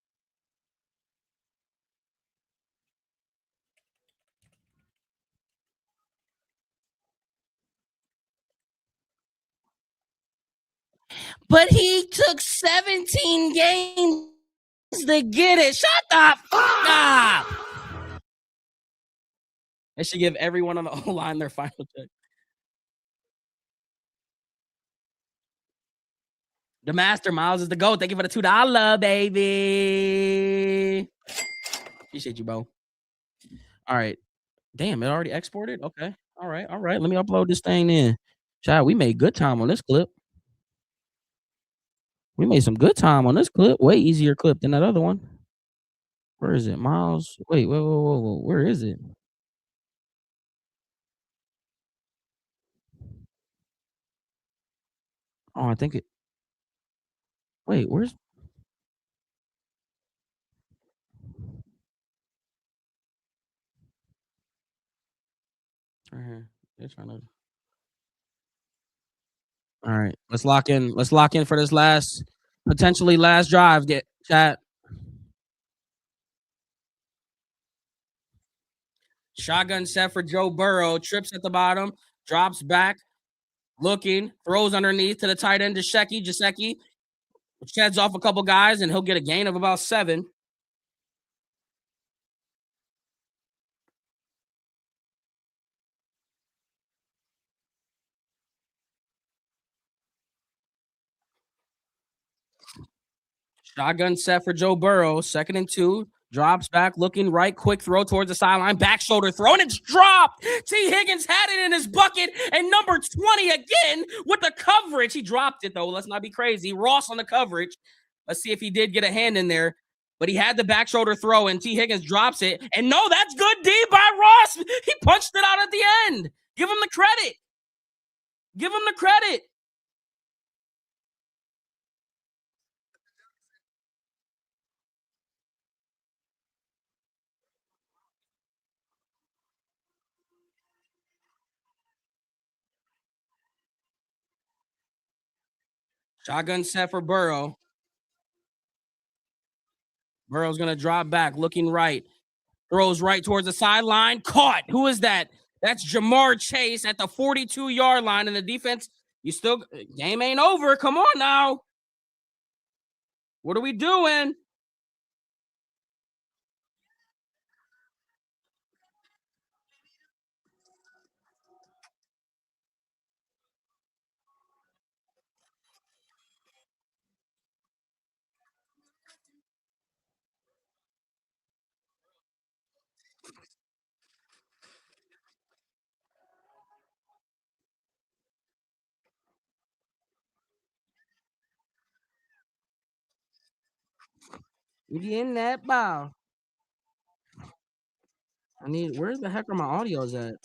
But he took 17 games to get it. Shut the fuck up. They should give everyone on the O line their final check. The master Miles is the GOAT. Thank you for the $2, baby. Appreciate you, bro. All right. Damn, it already exported? Okay. All right. All right. Let me upload this thing in. Child, we made good time on this clip. We made some good time on this clip. Way easier clip than that other one. Where is it? Miles. Wait, whoa, whoa, whoa, whoa. Where is it? Oh, I think it. Wait, where's right here? They're trying to. All right. Let's lock in. Let's lock in for this last, potentially last drive. Get chat. Shotgun set for Joe Burrow. Trips at the bottom. Drops back. Looking. Throws underneath to the tight end, Gesicki. Sheds off a couple guys, and he'll get a gain of about 7. Shotgun set for Joe Burrow. 2nd and 2. Drops back, looking right, quick throw towards the sideline, back shoulder throw, and it's dropped. T. Higgins had it in his bucket, and number 20 again with the coverage. He dropped it, though. Let's not be crazy. Ross on the coverage. Let's see if he did get a hand in there. But he had the back shoulder throw, and T. Higgins drops it. And no, that's good D by Ross. He punched it out at the end. Give him the credit. Give him the credit. Shotgun set for Burrow. Burrow's going to drop back, looking right. Throws right towards the sideline. Caught. Who is that? That's Jamar Chase at the 42-yard line. And the defense, you still, game ain't over. Come on now. What are we doing? You getting that ball? I need. Where the heck are my audios at?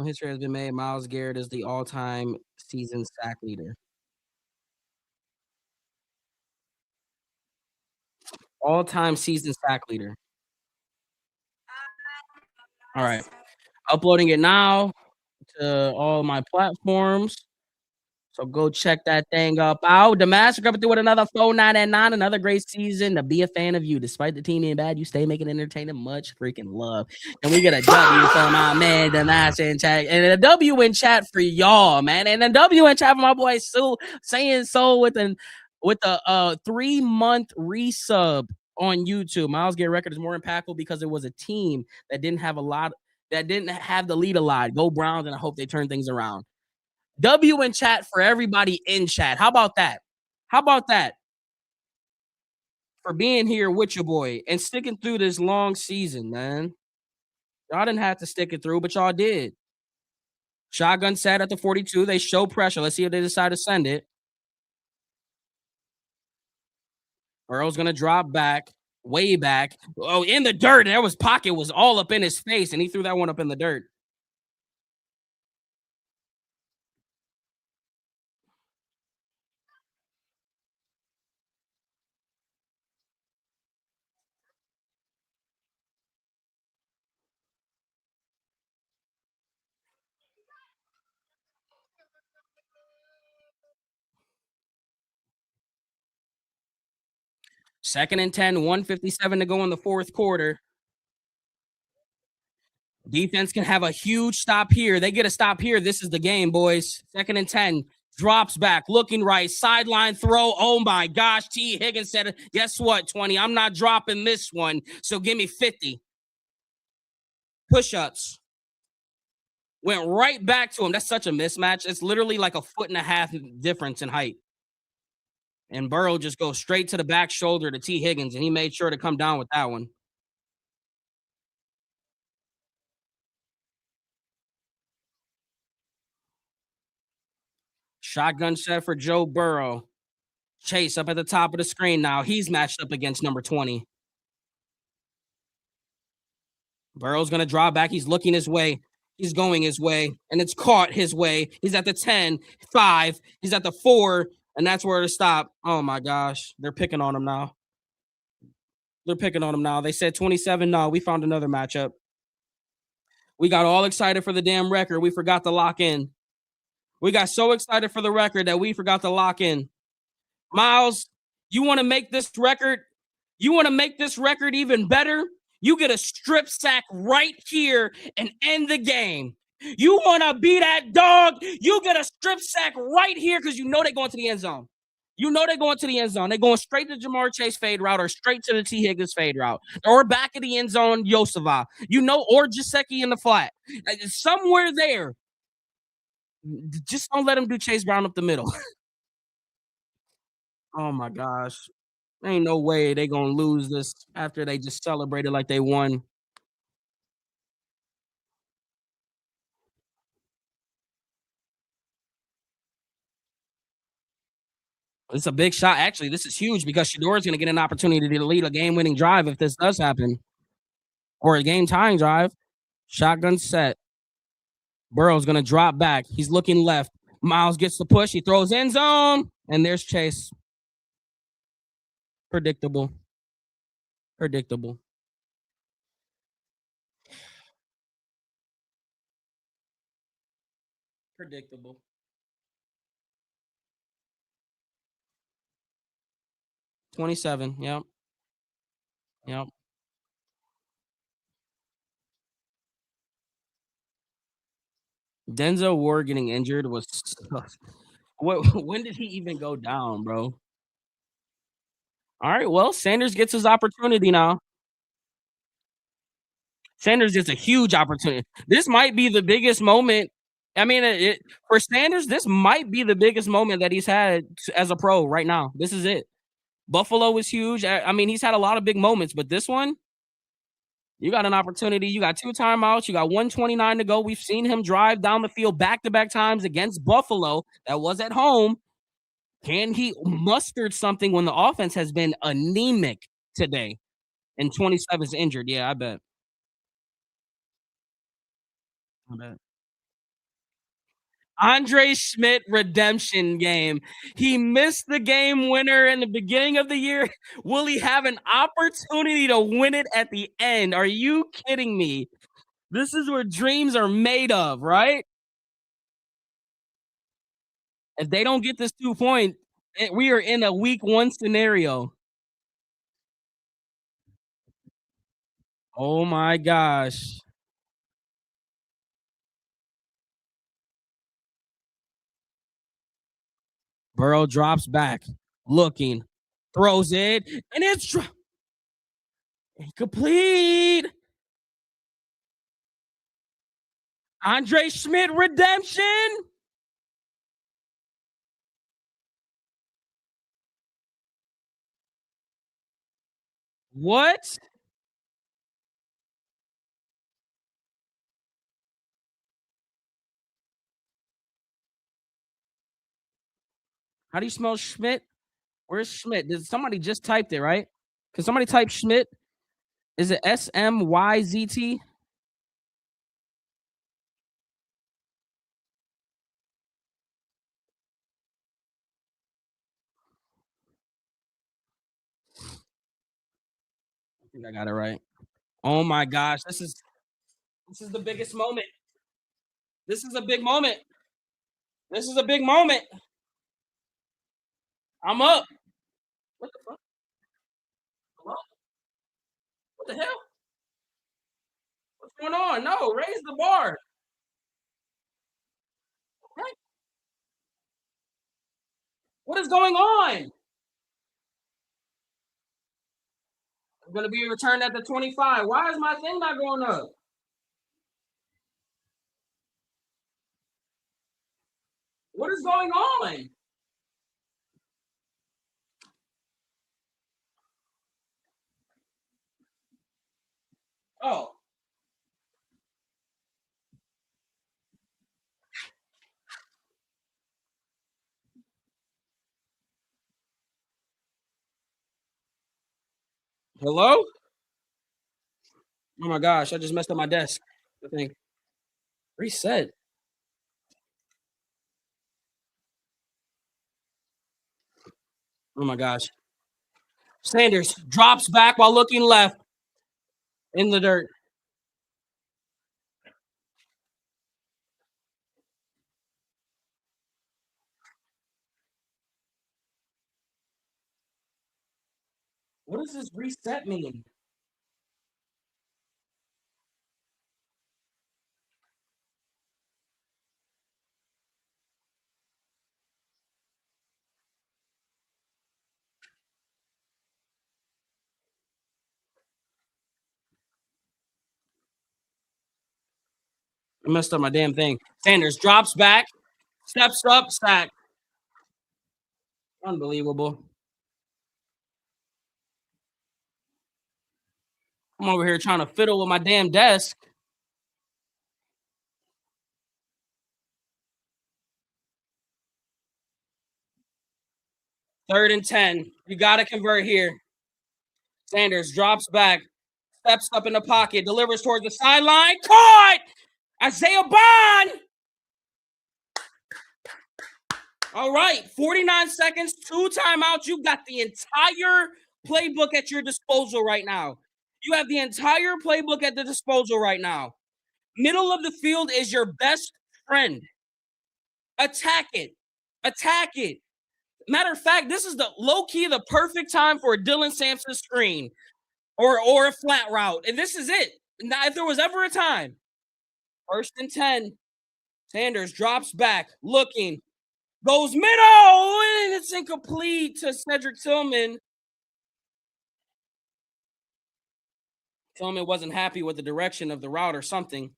History has been made. Myles Garrett is the all-time season sack leader. All-time season sack leader. All right. Uploading it now to all my platforms. So go check that thing up out. The Master coming through with another 499, another great season to be a fan of you. Despite the team being bad, you stay making entertainment. Much freaking love. And we get a W from my man, the Master in chat. And a W in chat for y'all, man. And a W in chat for my boy Sue saying so with a 3-month resub on YouTube. Myles Garrett record is more impactful because it was a team that didn't have the lead a lot. Go Browns, and I hope they turn things around. W in chat for everybody in chat. How about that? How about that? For being here with your boy and sticking through this long season, man. Y'all didn't have to stick it through, but y'all did. Shotgun set at the 42. They show pressure. Let's see if they decide to send it. Burrow's gonna drop back, way back. Oh, in the dirt. That was pocket was all up in his face, and he threw that one up in the dirt. Second and 10, 157 to go in the fourth quarter. Defense can have a huge stop here. They get a stop here. This is the game, boys. Second and 10. Drops back, looking right, sideline throw. Oh my gosh. T. Higgins said, guess what, 20? I'm not dropping this one. So give me 50. Push-ups. Went right back to him. That's such a mismatch. It's literally like a 1.5 difference in height. And Burrow just goes straight to the back shoulder to T. Higgins, and he made sure to come down with that one. Shotgun set for Joe Burrow. Chase up at the top of the screen now. He's matched up against number 20. Burrow's going to draw back. He's looking his way. He's going his way, and it's caught his way. He's at the 10, 5. He's at the 4, and that's where to stop. Oh, my gosh. They're picking on him now. They're picking on him now. They said 27. No, we found another matchup. We got all excited for the damn record. We forgot to lock in. We got so excited for the record that we forgot to lock in. Miles, you want to make this record? You want to make this record even better? You get a strip sack right here and end the game. You want to be that dog? You get a strip sack right here because you know they're going to the end zone. You know they're going to the end zone. They're going straight to Jamar Chase fade route or straight to the T. Higgins fade route or back of the end zone, Yosava. You know, or Jaceki in the flat. Somewhere there. Just don't let him do Chase Brown up the middle. Oh my gosh. Ain't no way they gonna lose this after they just celebrated like they won. It's a big shot. Actually, this is huge because Shador is gonna get an opportunity to lead a game-winning drive if this does happen, or a game-tying drive. Shotgun set. Burrow's gonna drop back. He's looking left. Miles gets the push. He throws end zone, and there's Chase. Predictable. Predictable. Predictable. 27. Yep. Yep. Denzel Ward getting injured was when did he even go down, bro? All right, well, Sanders gets his opportunity now. Sanders gets a huge opportunity. This might be the biggest moment. I mean, for Sanders, this might be the biggest moment that he's had as a pro right now. This is it. Buffalo was huge. I mean, he's had a lot of big moments, but this one, you got an opportunity. You got two timeouts. You got 129 to go. We've seen him drive down the field back to back times against Buffalo. That was at home. Can he muster something when the offense has been anemic today? And 27 is injured. Yeah, I bet. I bet. Andre Schmidt redemption game. He missed the game winner in the beginning of the year. Will he have an opportunity to win it at the end? Are you kidding me? This is where dreams are made of, right? If they don't get this 2 point, we are in a week one scenario. Oh my gosh. Burrow drops back, looking, throws it, and it's complete. Andre Schmidt redemption. What? How do you smell Schmidt? Where's Schmidt? Did somebody just typed it, right? Can somebody type Schmidt? Is it SMYZT? I think I got it right. Oh my gosh, this is the biggest moment. This is a big moment. This is a big moment. I'm up. What the fuck? Hello? What the hell? What's going on? No, raise the bar. Right? What is going on? I'm gonna be returned at the 25. Why is my thing not going up? What is going on? Oh, hello? Oh my gosh, I just messed up my desk. The thing. Reset. Oh my gosh. Sanders drops back while looking left in the dirt. What does this reset mean? I messed up my damn thing. Sanders drops back, steps up, sack. Unbelievable. I'm over here trying to fiddle with my damn desk. Third and 10. You got to convert here. Sanders drops back, steps up in the pocket, delivers towards the sideline. Caught! Isaiah Bond! All right, 49 seconds, 2 timeouts. You got the entire playbook at your disposal right now. You have the entire playbook at the disposal right now. Middle of the field is your best friend. Attack it. Attack it. Matter of fact, this is the low-key, the perfect time for a Dylan Sampson screen or a flat route. And this is it. Now, if there was ever a time, 1st and 10, Sanders drops back, looking, goes middle, and it's incomplete to Cedric Tillman. Tillman wasn't happy with the direction of the route or something.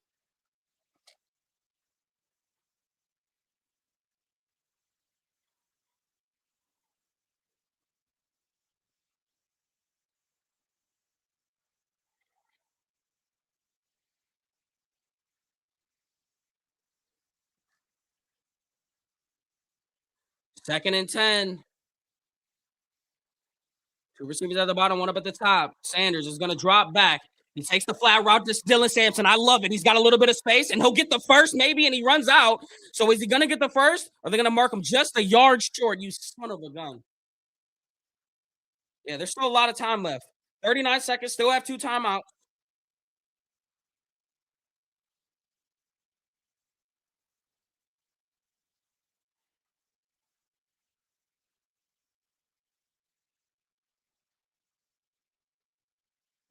Second and 10. 2 receivers at the bottom, 1 up at the top. Sanders is going to drop back. He takes the flat route to Dylan Sampson. I love it. He's got a little bit of space, and he'll get the first maybe, and he runs out. So is he going to get the first, or are they going to mark him just a yard short? You son of a gun. Yeah, there's still a lot of time left. 39 seconds, still have 2 timeouts.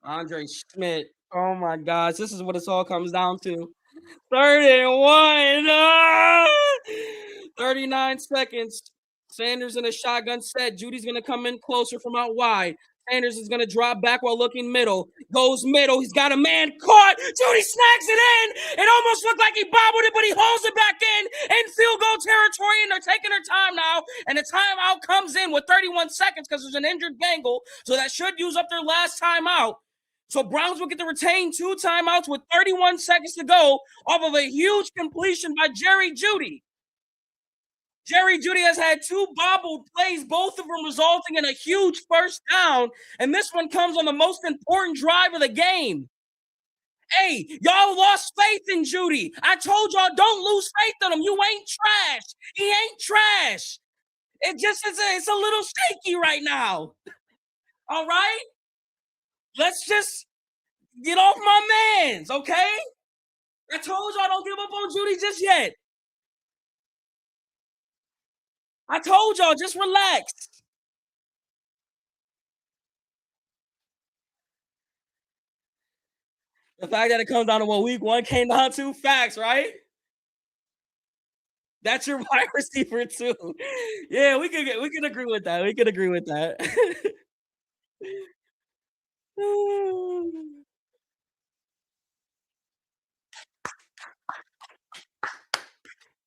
Andre Schmidt. Oh my gosh, this is what it all comes down to. 31. 39 seconds. Sanders in a shotgun set. Judy's going to come in closer from out wide. Sanders is going to drop back while looking middle. Goes middle. He's got a man caught. Judy snacks it in. It almost looked like he bobbled it, but he holds it back in field goal territory, and they're taking their time now. And the timeout comes in with 31 seconds because there's an injured Bengal, so that should use up their last timeout. So Browns will get to retain 2 timeouts with 31 seconds to go off of a huge completion by Jerry Jeudy. Jerry Jeudy has had 2 bobbled plays, both of them resulting in a huge first down, and this one comes on the most important drive of the game. Hey, y'all lost faith in Jeudy. I told y'all don't lose faith in him. You ain't trash. He ain't trash. It's a little shaky right now. All right? Let's just get off my mans, okay? I told y'all don't give up on Jeudy just yet. I told y'all, just relax. The fact that it comes down to what week 1 came down to, facts, right? That's your wide receiver too. Yeah, we can agree with that. We can agree with that.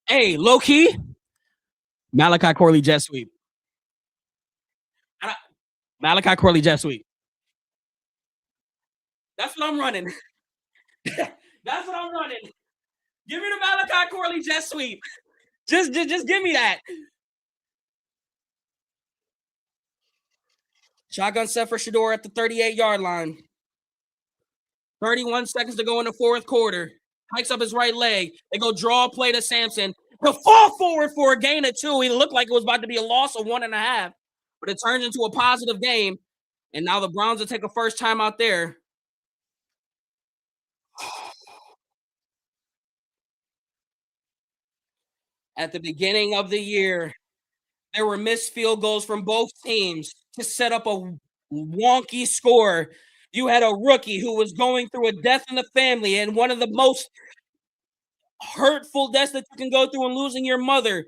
Hey, low key, Malachi Corley jet sweep. Malachi Corley jet sweep. That's what I'm running. That's what I'm running. Give me the Malachi Corley jet sweep. Just give me that. Shotgun set for Shedeur at the 38-yard line. 31 seconds to go in the 4th quarter. Hikes up his right leg. They go draw a play to Sampson. He'll fall forward for a gain of 2. He looked like it was about to be a loss of 1.5, but it turns into a positive game. And now the Browns will take a first time out there. At the beginning of the year, there were missed field goals from both teams to set up a wonky score. You had a rookie who was going through a death in the family, and one of the most hurtful deaths that you can go through, and losing your mother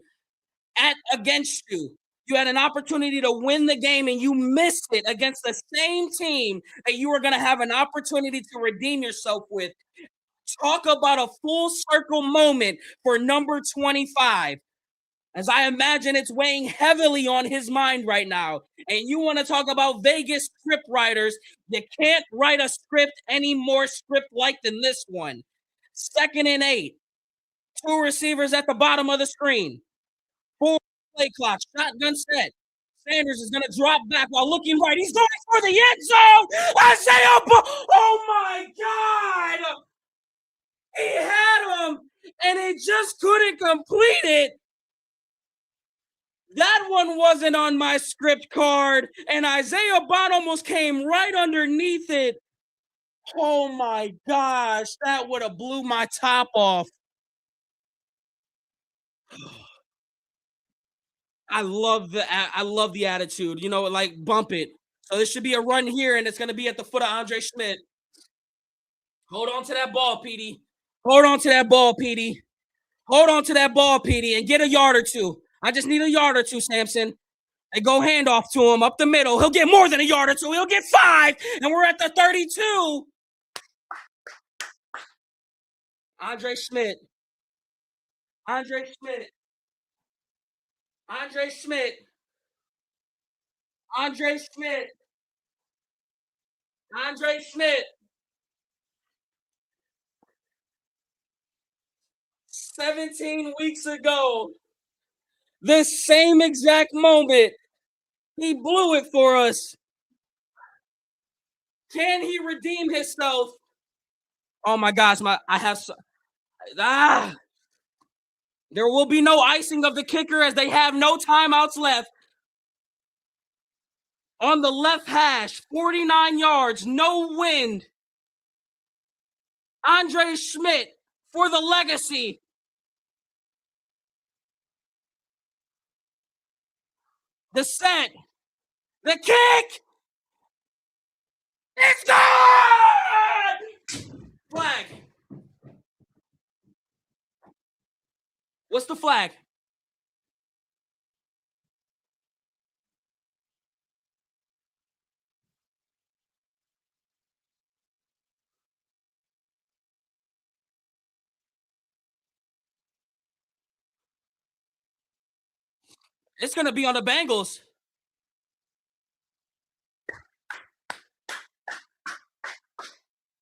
against you. You had an opportunity to win the game, and you missed it against the same team that you were going to have an opportunity to redeem yourself with. Talk about a full circle moment for number 25. As I imagine it's weighing heavily on his mind right now. And you want to talk about Vegas script writers, you can't write a script any more script-like than this one. 2nd and 8. 2 receivers at the bottom of the screen. 4 play clock. Shotgun set. Sanders is going to drop back while looking right. He's going for the end zone. Isaiah, oh my God. He had him, and he just couldn't complete it. That one wasn't on my script card, and Isaiah Bond almost came right underneath it. Oh my gosh, that would have blew my top off. I love the attitude. You know, like bump it. So this should be a run here, and it's gonna be at the foot of Andre Schmidt. Hold on to that ball, Petey. Hold on to that ball, Petey. Hold on to that ball, Petey, and get a yard or two. I just need a yard or two, Samson. And go handoff to him up the middle. He'll get more than a yard or two. He'll get 5, and we're at the 32. Andre Schmidt. Andre Schmidt. Andre Schmidt. Andre Schmidt. Andre Schmidt. 17 weeks ago, this same exact moment, he blew it for us. Can he redeem himself? Oh my gosh, there will be no icing of the kicker as they have no timeouts left. On the left hash, 49 yards, no wind. Andre Schmidt for the legacy. The set. The kick. It's good! Flag. What's the flag? It's going to be on the Bengals.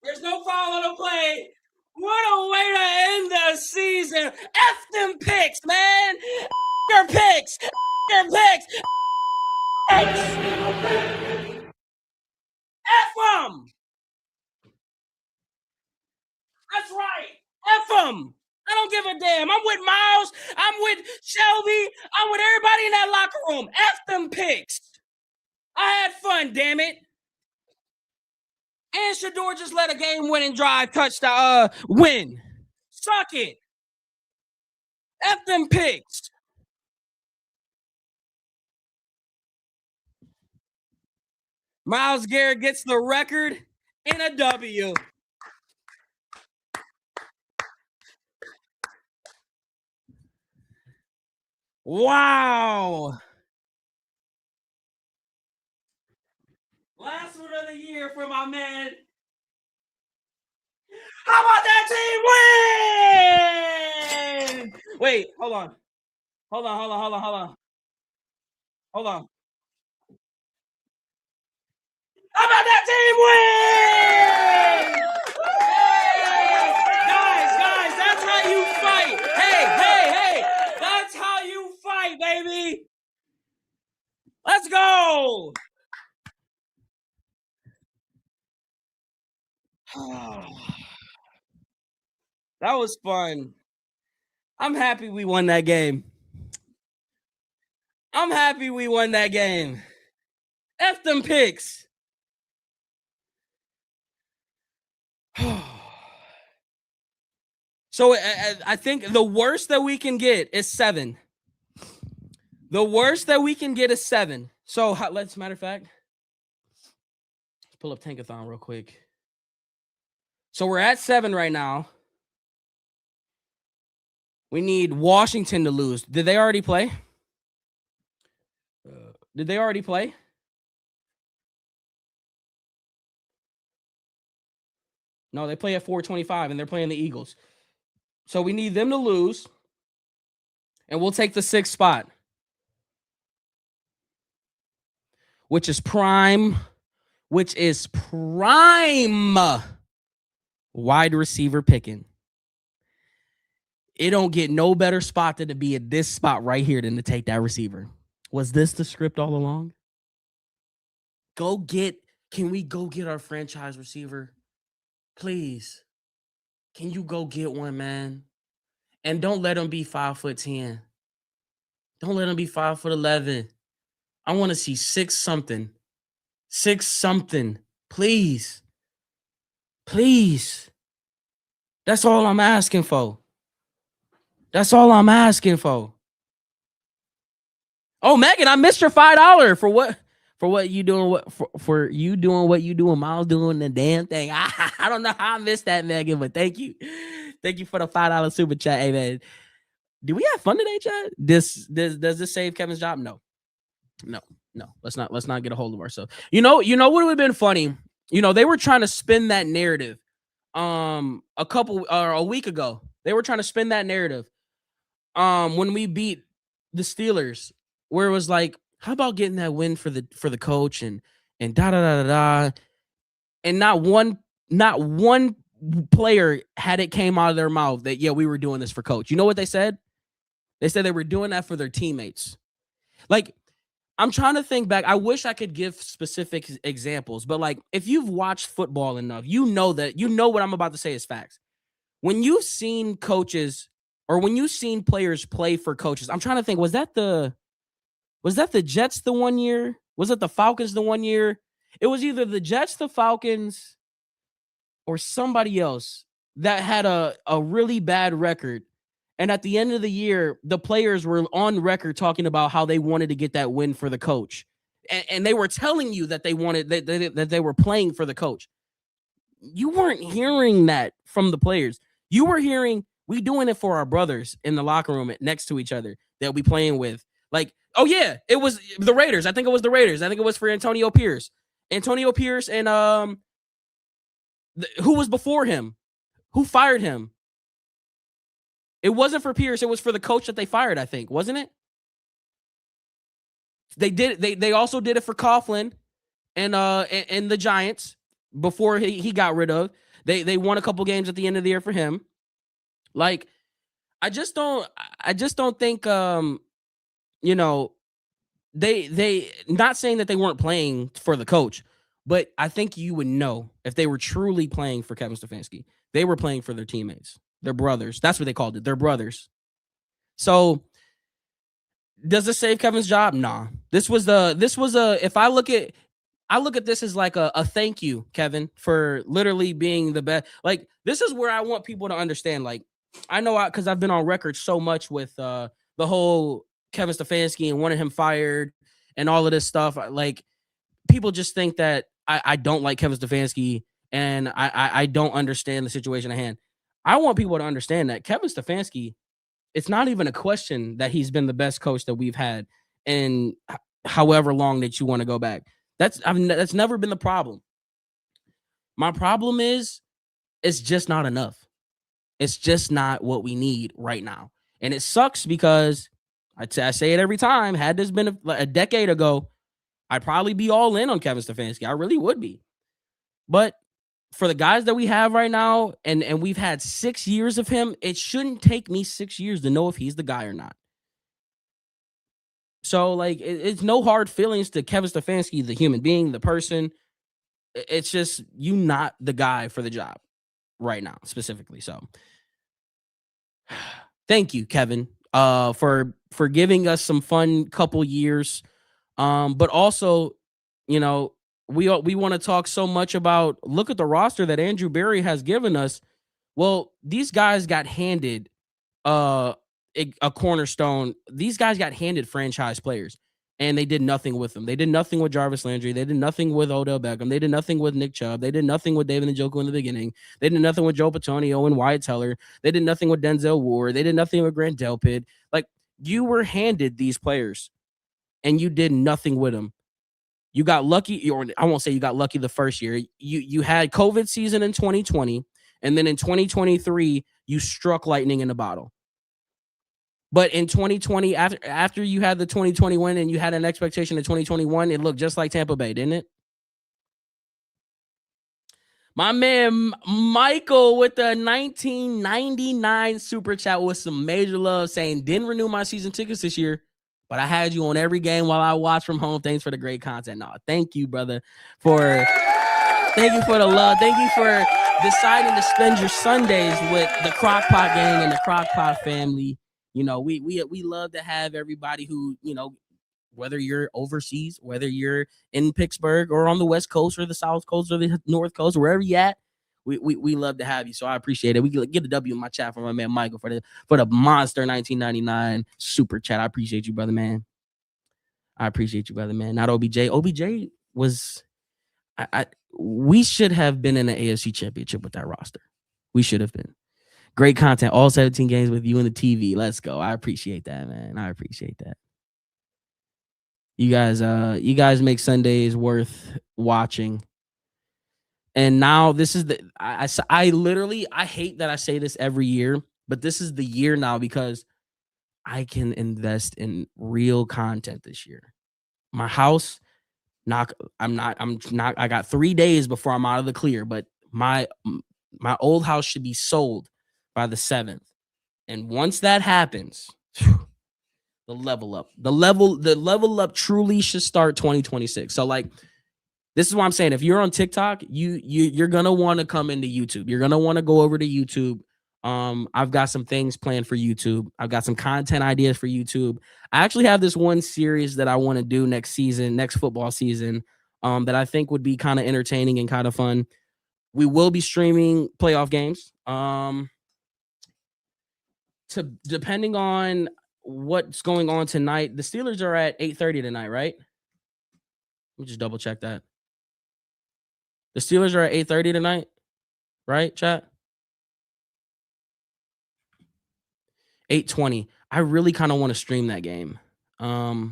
There's no foul on the play. What a way to end the season. F them picks, man. F your picks. F your picks. F them. That's right. F them. I don't give a damn. I'm with Miles. I'm with Shelby. I'm with everybody in that locker room. F them picks. I had fun, damn it. And Shador just let a game-winning drive touchdown win. Suck it. F them picks. Myles Garrett gets the record in a W. Wow. Last one of the year for my man. How about that team win? Wait, hold on. Hold on. How about that team win? Guys, that's how you fight. Hey, that's how you fight, baby. Let's go. That was fun. I'm happy we won that game. F them picks. So I think the worst that we can get is 7. The worst that we can get is 7. So let's, matter of fact, let's pull up Tankathon real quick. So we're at 7 right now. We need Washington to lose. Did they already play? Let's No, they play at 425, and they're playing the Eagles. So we need them to lose, and we'll take the 6th spot, which is prime wide receiver picking. It don't get no better spot than to be at this spot right here than to take that receiver. Was this the script all along? Can we go get our franchise receiver? Please. Can you go get one, man? And don't let him be 5'10". Don't let him be 5'11". I want to see 6 something. 6 something. Please. Please. That's all I'm asking for. That's all I'm asking for. Oh, Megan, I missed your $5 for what? For what you doing? For you doing what you doing? Miles doing the damn thing. I don't know how I missed that, Megan, but thank you for the $5 super chat. Hey, man, do we have fun today, Chad? Does this save Kevin's job? No. Let's not get a hold of ourselves. You know what would have been funny? They were trying to spin that narrative. A week ago, they were trying to spin that narrative. When we beat the Steelers, where it was like, how about getting that win for the coach and da da da da da, and not one player had it came out of their mouth that, yeah, we were doing this for coach. You know what they said? They said they were doing that for their teammates. Like, I'm trying to think back. I wish I could give specific examples, but like, if you've watched football enough, you know what I'm about to say is facts. When you've seen coaches or when you've seen players play for coaches, I'm trying to think, was that the Jets the one year? Was it the Falcons the one year? It was either the Jets, the Falcons, or somebody else that had a really bad record. And at the end of the year, the players were on record talking about how they wanted to get that win for the coach. And they were telling you that they wanted that they were playing for the coach. You weren't hearing that from the players. You were hearing, we doing it for our brothers in the locker room next to each other that we playing with. Like, oh yeah, it was the Raiders. I think it was the Raiders. I think it was for Antonio Pierce. And who was before him? Who fired him? It wasn't for Pierce. It was for the coach that they fired, I think. Wasn't it? They also did it for Coughlin and the Giants before he got rid of. They won a couple games at the end of the year for him. Like, I just don't think they not saying that they weren't playing for the coach, but I think you would know if they were truly playing for Kevin Stefanski. They were playing for their teammates, their brothers. That's what they called it, their brothers. So does this save Kevin's job? Nah. If I look at this as like a thank you, Kevin, for literally being the best. Like, this is where I want people to understand. Like, I know because I've been on record so much with the whole Kevin Stefanski and wanting him fired and all of this stuff. Like, people just think that I don't like Kevin Stefanski and I don't understand the situation at hand. I want people to understand that Kevin Stefanski, it's not even a question that he's been the best coach that we've had in however long that you want to go back. That's never been the problem. My problem is it's just not enough. It's just not what we need right now. And it sucks because I say it every time. Had this been a decade ago, I'd probably be all in on Kevin Stefanski. I really would be. But for the guys that we have right now, and we've had 6 years of him, it shouldn't take me 6 years to know if he's the guy or not. So, like, it's no hard feelings to Kevin Stefanski, the human being, the person. It's just you not the guy for the job right now, specifically. So, thank you, Kevin, for giving us some fun couple years. But also, we want to talk so much about, look at the roster that Andrew Berry has given us. Well, these guys got handed a cornerstone. These guys got handed franchise players, and they did nothing with them. They did nothing with Jarvis Landry. They did nothing with Odell Beckham. They did nothing with Nick Chubb. They did nothing with David Njoku in the beginning. They did nothing with Joe Patonio and Wyatt Teller. They did nothing with Denzel Ward. They did nothing with Grant Delpit. Like, you were handed these players, and you did nothing with them. You got lucky, or I won't say you got lucky the first year. You had COVID season in 2020, and then in 2023 you struck lightning in a bottle. But in 2020, after you had the 2021 and you had an expectation in 2021, it looked just like Tampa Bay, didn't it? My man Michael with the 1999 super chat with some major love, saying, didn't renew my season tickets this year, but I had you on every game while I watched from home. Thanks for the great content. No, thank you, brother, thank you for the love. Thank you for deciding to spend your Sundays with the Crockpot gang and the Crockpot family. You know, we love to have everybody who, you know, whether you're overseas, whether you're in Pittsburgh or on the West Coast or the South Coast or the North Coast, wherever you at, we love to have you. So I appreciate it. We get a W in my chat from my man Michael for the monster 1999 super chat. I appreciate you, brother, man. I appreciate you, brother, man. Not OBJ. OBJ was we should have been in the AFC Championship with that roster. We should have been. Great content. All 17 games with you and the TV. Let's go. I appreciate that, man. I appreciate that. You guys make Sundays worth watching. And now this is I literally, I hate that I say this every year, but this is the year now because I can invest in real content this year. My house, I got 3 days before I'm out of the clear, but my old house should be sold by the 7th. And once that happens, the level up truly should start 2026. So like, this is what I'm saying. If you're on TikTok, you're gonna want to come into YouTube. You're gonna want to go over to YouTube. I've got some things planned for YouTube. I've got some content ideas for YouTube. I actually have this one series that I want to do next football season, that I think would be kind of entertaining and kind of fun. We will be streaming playoff games. Depending on what's going on tonight, the Steelers are at 8:30 tonight, right? Let me just double check that. The Steelers are at 8:30 tonight, right, chat? 8:20. I really kind of want to stream that game. I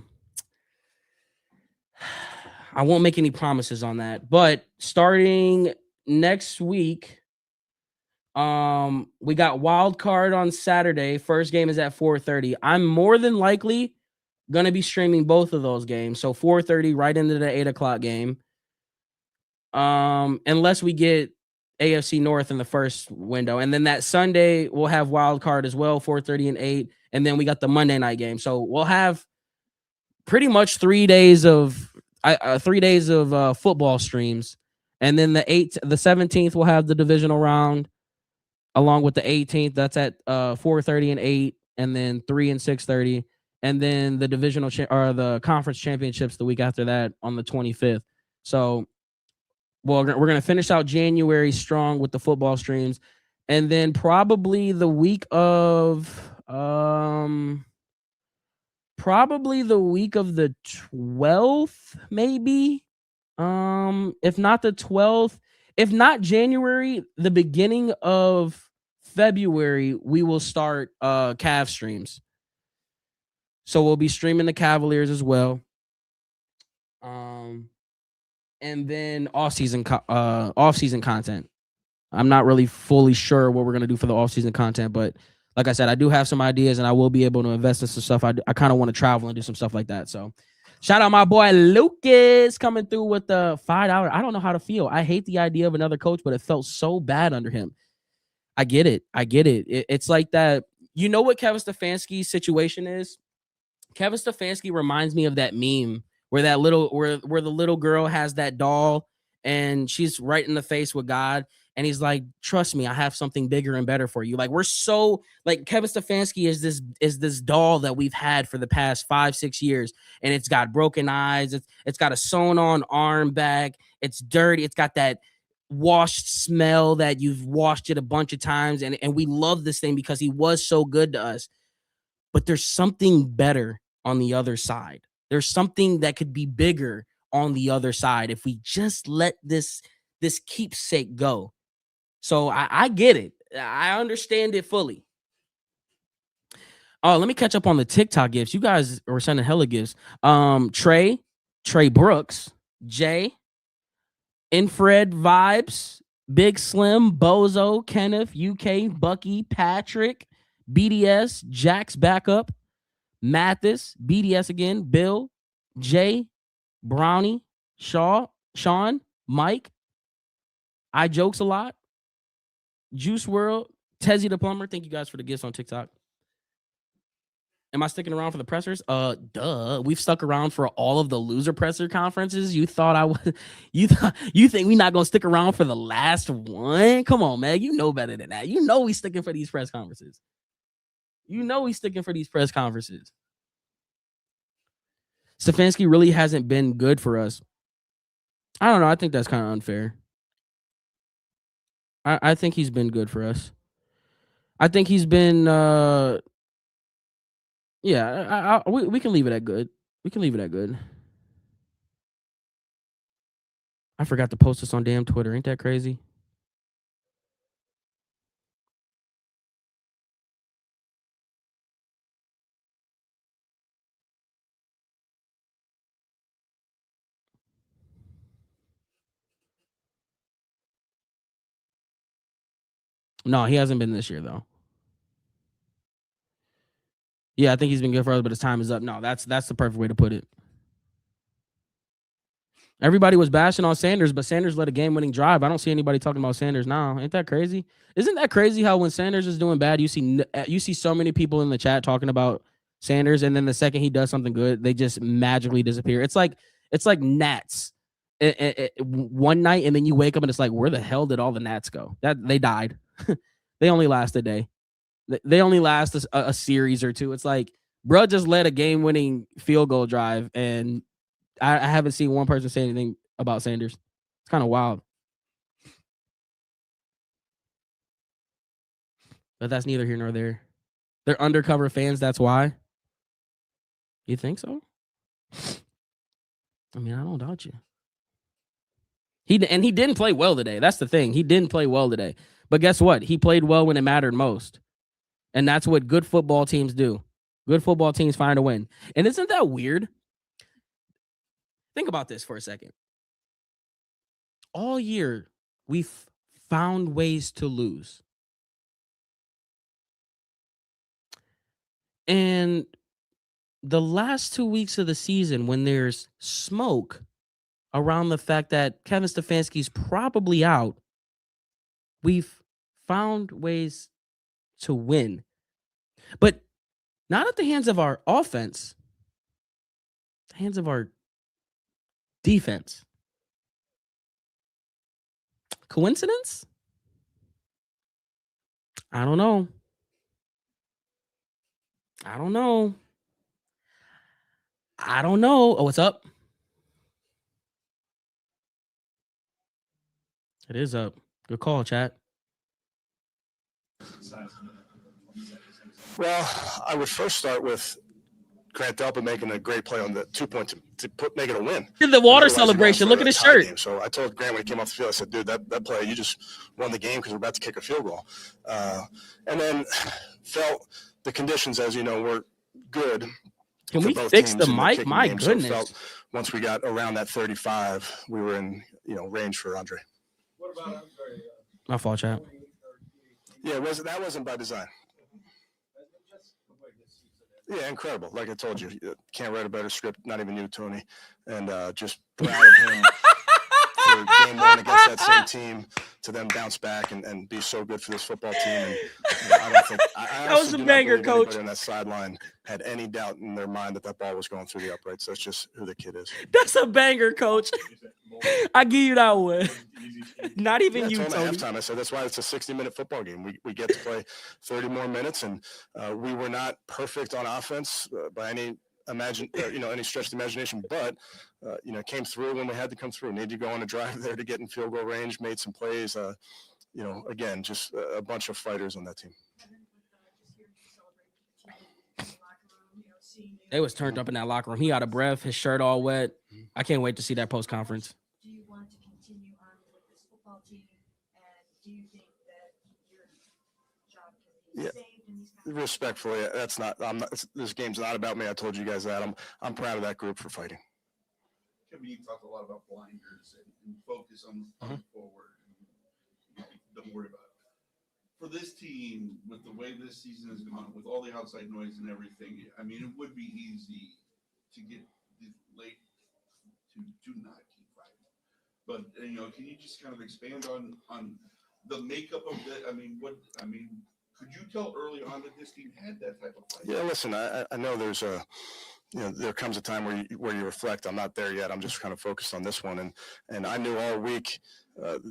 won't make any promises on that, but starting next week, we got wild card on Saturday. First game is at 4:30. I'm more than likely gonna be streaming both of those games. So 4:30 right into the 8:00 game. Unless we get AFC North in the first window. And then that Sunday we'll have wild card as well, 4:30 and 8. And then we got the Monday night game. So we'll have pretty much 3 days of football streams. And then the 17th we'll have the divisional round along with the 18th. That's at 4:30 and 8, and then 3 and 6:30. And then the divisional or the conference championships the week after that on the 25th. So we're going to finish out January strong with the football streams. And then probably the week of the 12th, maybe. If not the 12th, if not January, the beginning of February, we will start Cav streams. So we'll be streaming the Cavaliers as well. And then off-season content. I'm not really fully sure what we're going to do for the off-season content, but like I said, I do have some ideas and I will be able to invest in some stuff. I kind of want to travel and do some stuff like that. So shout out my boy Lucas coming through with the $5. I don't know how to feel. I hate the idea of another coach, but it felt so bad under him. I get it. It's like that. You know what Kevin Stefanski's situation is? Kevin Stefanski reminds me of that meme where the little girl has that doll and she's right in the face with God. And he's like, trust me, I have something bigger and better for you. Like, we're so like Kevin Stefanski is this doll that we've had for the past 5-6 years. And it's got broken eyes. It's got a sewn on arm back. It's dirty. It's got that washed smell that you've washed it a bunch of times. And we love this thing because he was so good to us. But there's something better on the other side. There's something that could be bigger on the other side if we just let this keepsake go. So I get it. I understand it fully. Oh, let me catch up on the TikTok gifts. You guys were sending hella gifts. Trey Brooks. Jay, Infrared Vibes, Big Slim, Bozo, Kenneth, UK, Bucky, Patrick, BDS, Jack's Backup, Mathis, BDS again, Bill, Jay, Brownie, Sean, Mike, I Jokes a Lot, Juice World, Tezzy the Plumber. Thank you guys for the gifts on TikTok. Am I sticking around for the pressers? Duh. We've stuck around for all of the loser presser conferences. You thought I was you think we not gonna stick around for the last one? Come on, man. You know better than that. You know we sticking for these press conferences. Stefanski really hasn't been good for us. I don't know. I think that's kind of unfair. I think he's been good for us. I think he's been we can leave it at good. I forgot to post this on damn Twitter. Ain't that crazy? No, he hasn't been this year though. Yeah, I think he's been good for us, but his time is up. No, that's the perfect way to put it. Everybody was bashing on Sanders, but Sanders led a game-winning drive. I don't see anybody talking about Sanders now. Ain't that crazy? Isn't that crazy how when Sanders is doing bad, you see so many people in the chat talking about Sanders, and then the second he does something good, they just magically disappear. It's like gnats. One night, and then you wake up and it's like, where the hell did all the gnats go? That they died. They only last a day. They only last a series or two. It's like, bro just led a game-winning field goal drive, and I haven't seen one person say anything about Sanders. It's kind of wild. But that's neither here nor there. They're undercover fans, that's why. You think so? I mean, I don't doubt you. He didn't play well today. That's the thing. He didn't play well today. But guess what? He played well when it mattered most. And that's what good football teams do. Good football teams find a win. And isn't that weird? Think about this for a second. All year, we've found ways to lose. And the last 2 weeks of the season, when there's smoke around the fact that Kevin Stefanski's probably out, we've found ways to win. But not at the hands of our offense, the hands of our defense. Coincidence? I don't know. Oh, what's up? It is up. Good call, chat. Well, I would first start with Grant Delpit making a great play on the 2-point to make it a win. The water celebration. Look at his shirt. Game. So I told Grant when he came off the field, I said, dude, that play, you just won the game because we're about to kick a field goal. And then felt the conditions, as you know, were good. Can we fix the mic? My goodness. So felt once we got around that 35, we were in range for Andre. What about Andre? My fault, chat. Yeah, that wasn't by design. Yeah, incredible. Like I told you, can't write a better script, not even you, Tony. And just proud of him for game one against that same team to then bounce back and be so good for this football team. And I don't think that was a banger, coach. Anybody on that sideline had any doubt in their mind that ball was going through the uprights. That's just who the kid is. That's a banger, coach. I give you that one. Not even you, Tony. Halftime, I said that's why it's a 60-minute football game. We get to play 30 more minutes, and we were not perfect on offense by any stretch of the imagination, but came through when we had to come through. Needed to go on a drive there to get in field goal range, made some plays. Again, just a bunch of fighters on that team. They was turned up in that locker room. He out of breath, his shirt all wet. I can't wait to see that post conference. Do you want to continue on with this football team, and do you think that your job can be saved in these kinds of respectfully, that's not. This game's not about me. I told you guys that. I'm proud of that group for fighting. Kevin, Kevin, you talked a lot about blinders and focus on forward and don't worry about it. For this team, with the way this season has gone, with all the outside noise and everything, I mean, it would be easy to get late to not keep fighting. But can you just kind of expand on the makeup of the? Could you tell early on that this team had that type of fight? Yeah, listen, I know there's there comes a time where you reflect. I'm not there yet. I'm just kind of focused on this one, and I knew all week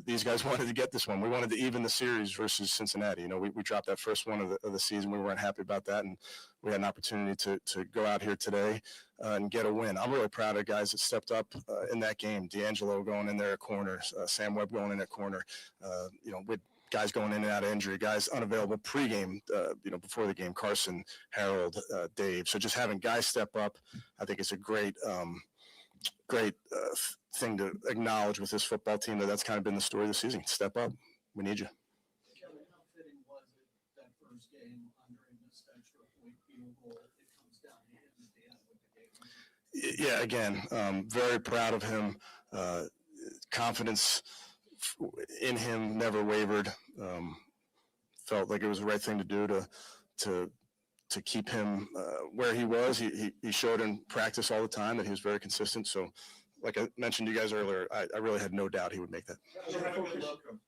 these guys wanted to get this one. We wanted to even the series versus Cincinnati. We dropped that first one of the season. We weren't happy about that, and we had an opportunity to go out here today and get a win. I'm really proud of guys that stepped up in that game. D'Angelo going in there at corners, Sam Webb going in at corner. With guys going in and out of injury, guys unavailable pregame, before the game, Carson, Harold, Dave. So just having guys step up, I think it's a great thing to acknowledge with this football team. That's kind of been the story of the season. Step up. We need you. Kevin, how fitting was it that first game under this extra point field goal? It comes down to him at the end with the game. Yeah, again, very proud of him. Confidence in him never wavered. Felt like it was the right thing to do to keep him where he was. He showed in practice all the time that he was very consistent. So, like I mentioned to you guys earlier, I really had no doubt he would make that. Did you have a good look of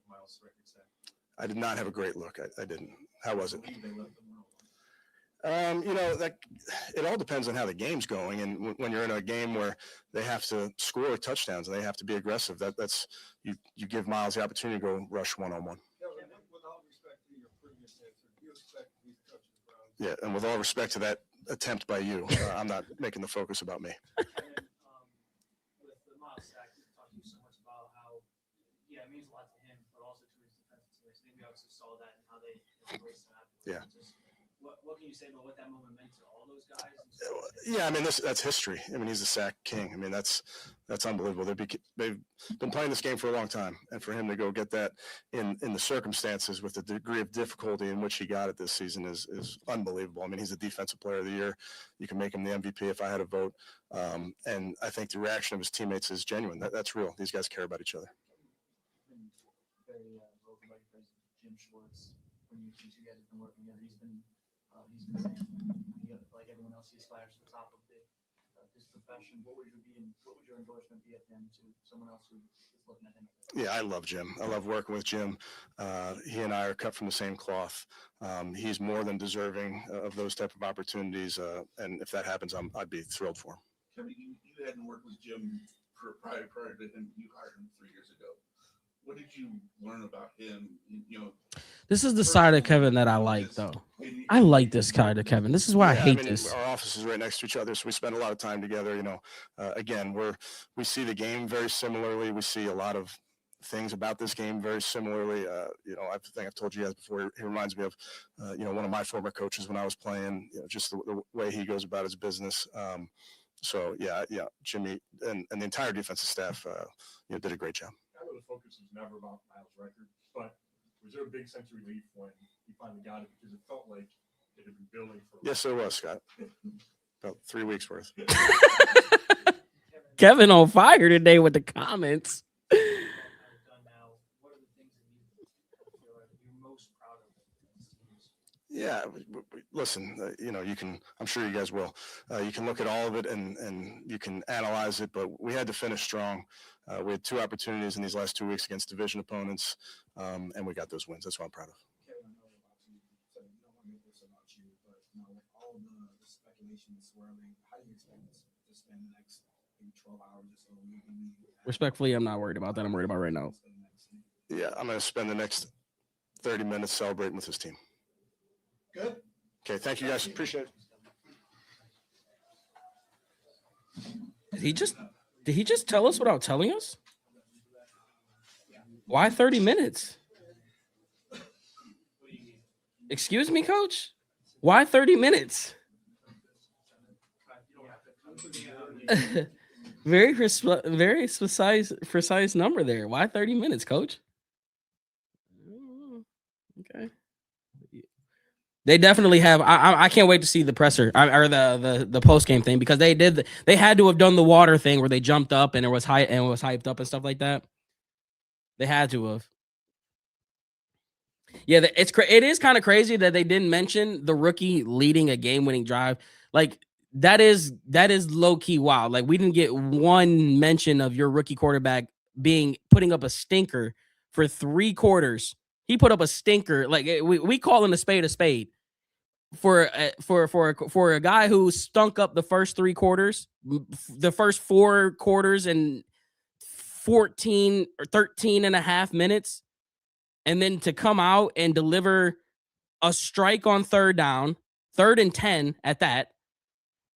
Miles' record set? I did not have a great look. I didn't. How was it? They left them well. That it all depends on how the game's going, and when you're in a game where they have to score touchdowns and they have to be aggressive, that's you give Miles the opportunity to go rush one-on-one. With all respect to your previous answer, do you expect these coaches around? Yeah, and with all respect to that attempt by you, I'm not making the focus about me. And with the Miles sack, we've talked to you so much about how, it means a lot to him, but also to his defensive teammates. I think we obviously saw that and how they embraced that. Yeah. What can you say about what that moment meant to all those guys? Yeah, that's history. He's the sack king. That's unbelievable. They've been playing this game for a long time, and for him to go get that in the circumstances with the degree of difficulty in which he got it this season is unbelievable. He's the defensive player of the year. You can make him the MVP if I had a vote. And I think the reaction of his teammates is genuine. That's real. These guys care about each other. Very vocal about your president, Jim Schwartz. When you guys have been working together, he's been like everyone else. He aspires to the top of this profession. What would your endorsement be of him to someone else who is looking at him? Yeah, I love Jim. I love working with Jim. He and I are cut from the same cloth. He's more than deserving of those type of opportunities. And if that happens, I'd be thrilled for him. Kevin, you hadn't worked with Jim prior to him. You hired him 3 years ago. What did you learn about him? This is the side of Kevin that I like, though. I like this side of Kevin. This is why I hate this. Our office is right next to each other, so we spend a lot of time together. Again, we see the game very similarly. We see a lot of things about this game very similarly. I think I've told you guys before. He reminds me of, one of my former coaches when I was playing. Just the way he goes about his business. So yeah, Jimmy and the entire defensive staff, did a great job. I know the focus was never about Miles' record, but was there a big sense of relief when he finally got it? Because it felt like it had been building for. Yes, there was, Scott. About 3 weeks worth. Kevin on fire today with the comments. What are the things that you're most proud of? Yeah, listen, I'm sure you guys will. You can look at all of it and you can analyze it, but we had to finish strong. We had 2 opportunities in these last 2 weeks against division opponents, and we got those wins. That's what I'm proud of. Kevin, I know about you, so you don't want to make this about you, but with all the speculation swirling, how do you expect to spend the next 12 hours or so? Respectfully, I'm not worried about that. I'm worried about right now. Yeah, I'm going to spend the next 30 minutes celebrating with this team. Good. Okay, thank you guys. Appreciate it. Did he just tell us without telling us? Why 30 minutes? Excuse me, coach? Why 30 minutes? Very precise number there. Why 30 minutes, coach? Okay. They definitely have. I can't wait to see the presser or the post game thing, because they had to have done the water thing where they jumped up and it was hyped up and stuff like that. They had to have. Yeah, it is kind of crazy that they didn't mention the rookie leading a game-winning drive. Like that is low key wild. Like we didn't get one mention of your rookie quarterback putting up a stinker for 3 quarters. He put up a stinker. Like we calling a spade for a guy who stunk up the first 3 quarters, the first 4 quarters and 14 or 13 and a half minutes. And then to come out and deliver a strike on 3rd down, 3rd and 10 at that,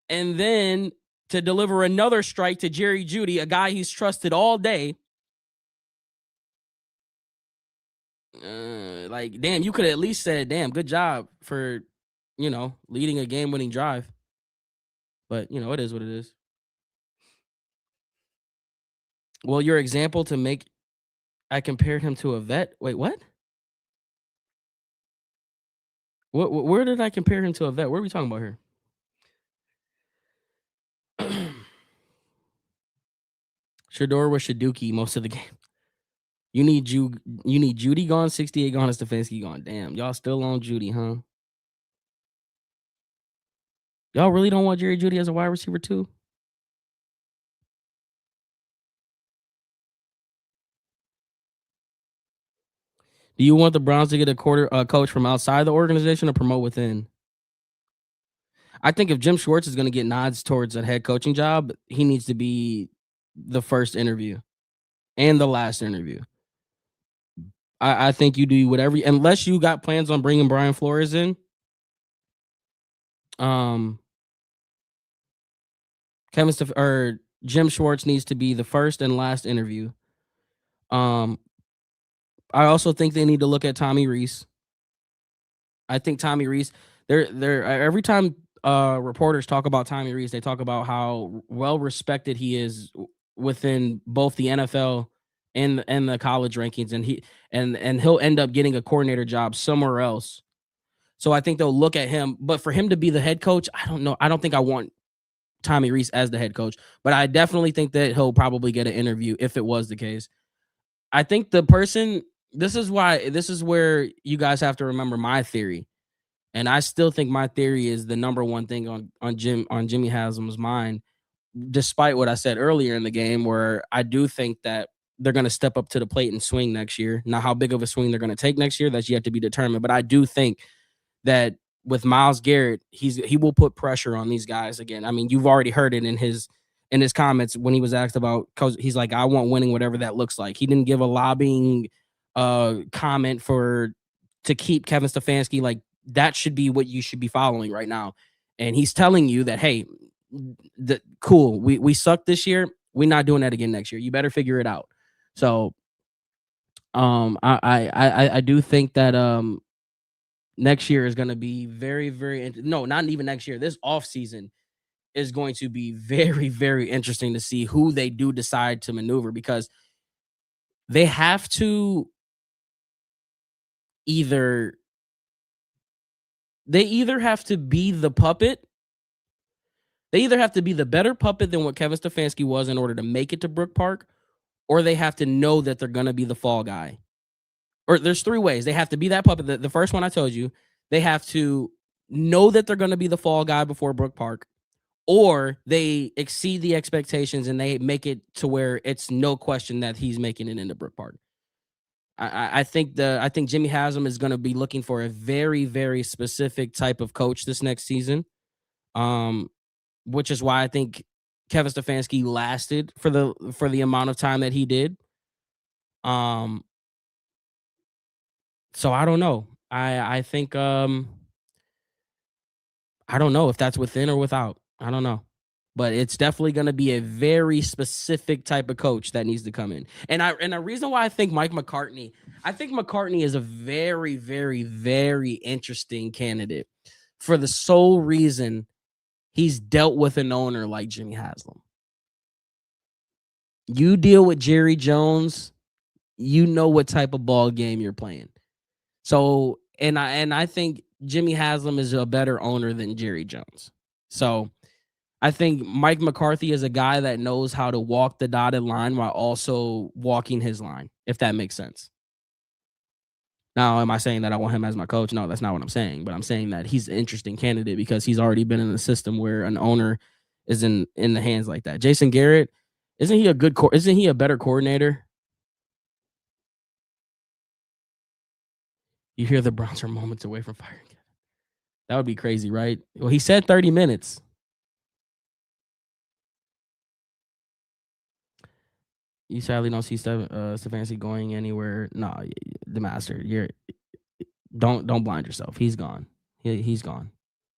and then to deliver another strike to Jerry Jeudy, a guy he's trusted all day. Like, damn, you could have at least said, damn, good job for, leading a game-winning drive. But, it is what it is. Well, your example to make, I compared him to a vet. Wait, what? Where did I compare him to a vet? What are we talking about here? Shador was Shaduki most of the game. You need Jeudy gone, 68 gone, and Stefanski gone. Damn, y'all still on Jeudy, huh? Y'all really don't want Jerry Jeudy as a wide receiver too? Do you want the Browns to get a coach from outside the organization or promote within? I think if Jim Schwartz is going to get nods towards a head coaching job, he needs to be the first interview and the last interview. I think you do whatever, unless you got plans on bringing Brian Flores in. Jim Schwartz needs to be the first and last interview. I also think they need to look at Tommy Rees. I think Tommy Rees, they're every time reporters talk about Tommy Rees, they talk about how well respected he is within both the NFL and the college rankings, and he'll end up getting a coordinator job somewhere else. So I think they'll look at him, but for him to be the head coach, I don't know. I don't think I want Tommy Rees as the head coach, but I definitely think that he'll probably get an interview if it was the case. I think this is where you guys have to remember my theory. And I still think my theory is the number one thing on Jimmy Haslam's mind, despite what I said earlier in the game, where I do think that they're going to step up to the plate and swing next year. Now, how big of a swing they're going to take next year, that's yet to be determined. But I do think that with Myles Garrett, he will put pressure on these guys again. I mean, you've already heard it in his comments when he was asked about, because he's like, I want winning, whatever that looks like. He didn't give a lobbying comment to keep Kevin Stefanski. Like, that should be what you should be following right now. And he's telling you that, hey, cool, we sucked this year. We're not doing that again next year. You better figure it out. So I do think that next year is going to be very, very no, not even next year. This offseason is going to be very, very interesting to see who they do decide to maneuver, because they either have to be the puppet. They either have to be the better puppet than what Kevin Stefanski was in order to make it to Brook Park, or they have to know that they're going to be the fall guy. Or there's 3 ways. They have to be that puppet. The first one I told you, they have to know that they're going to be the fall guy before Brook Park, or they exceed the expectations and they make it to where it's no question that he's making it into Brook Park. I think Jimmy Haslam is going to be looking for a very, very specific type of coach this next season, which is why I think Kevin Stefanski lasted for the amount of time that he did. So I don't know. I think I don't know if that's within or without. I don't know. But it's definitely going to be a very specific type of coach that needs to come in. And the reason why I think McCartney is a very, very, very interesting candidate, for the sole reason he's dealt with an owner like Jimmy Haslam. You deal with Jerry Jones, you know what type of ball game you're playing. So, and I think Jimmy Haslam is a better owner than Jerry Jones. So I think Mike McCarthy is a guy that knows how to walk the dotted line while also walking his line, if that makes sense. Now, am I saying that I want him as my coach? No, that's not what I'm saying. But I'm saying that he's an interesting candidate because he's already been in a system where an owner is in the hands like that. Jason Garrett, isn't he a better coordinator? You hear the Browns are moments away from firing. That would be crazy, right? Well, he said 30 minutes. You sadly don't see Stefanski going anywhere. No, the master. Don't blind yourself. He's gone. He's gone.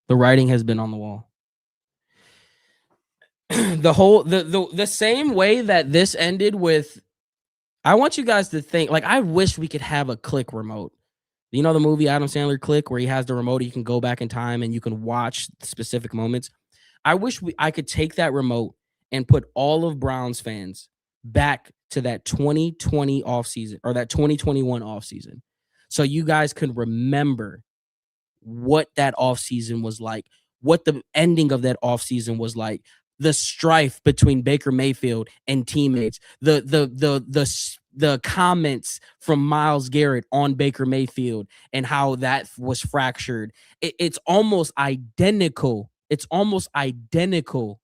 The writing has been on the wall. The same way that this ended with, I want you guys to think, like, I wish we could have a Click remote. You know the movie Adam Sandler Click, where he has the remote, you can go back in time and you can watch specific moments. I wish I could take that remote and put all of Browns fans back to that 2020 offseason or that 2021 offseason. So you guys can remember what that offseason was like, what the ending of that offseason was like, the strife between Baker Mayfield and teammates, the comments from Myles Garrett on Baker Mayfield and how that was fractured. It's almost identical. It's almost identical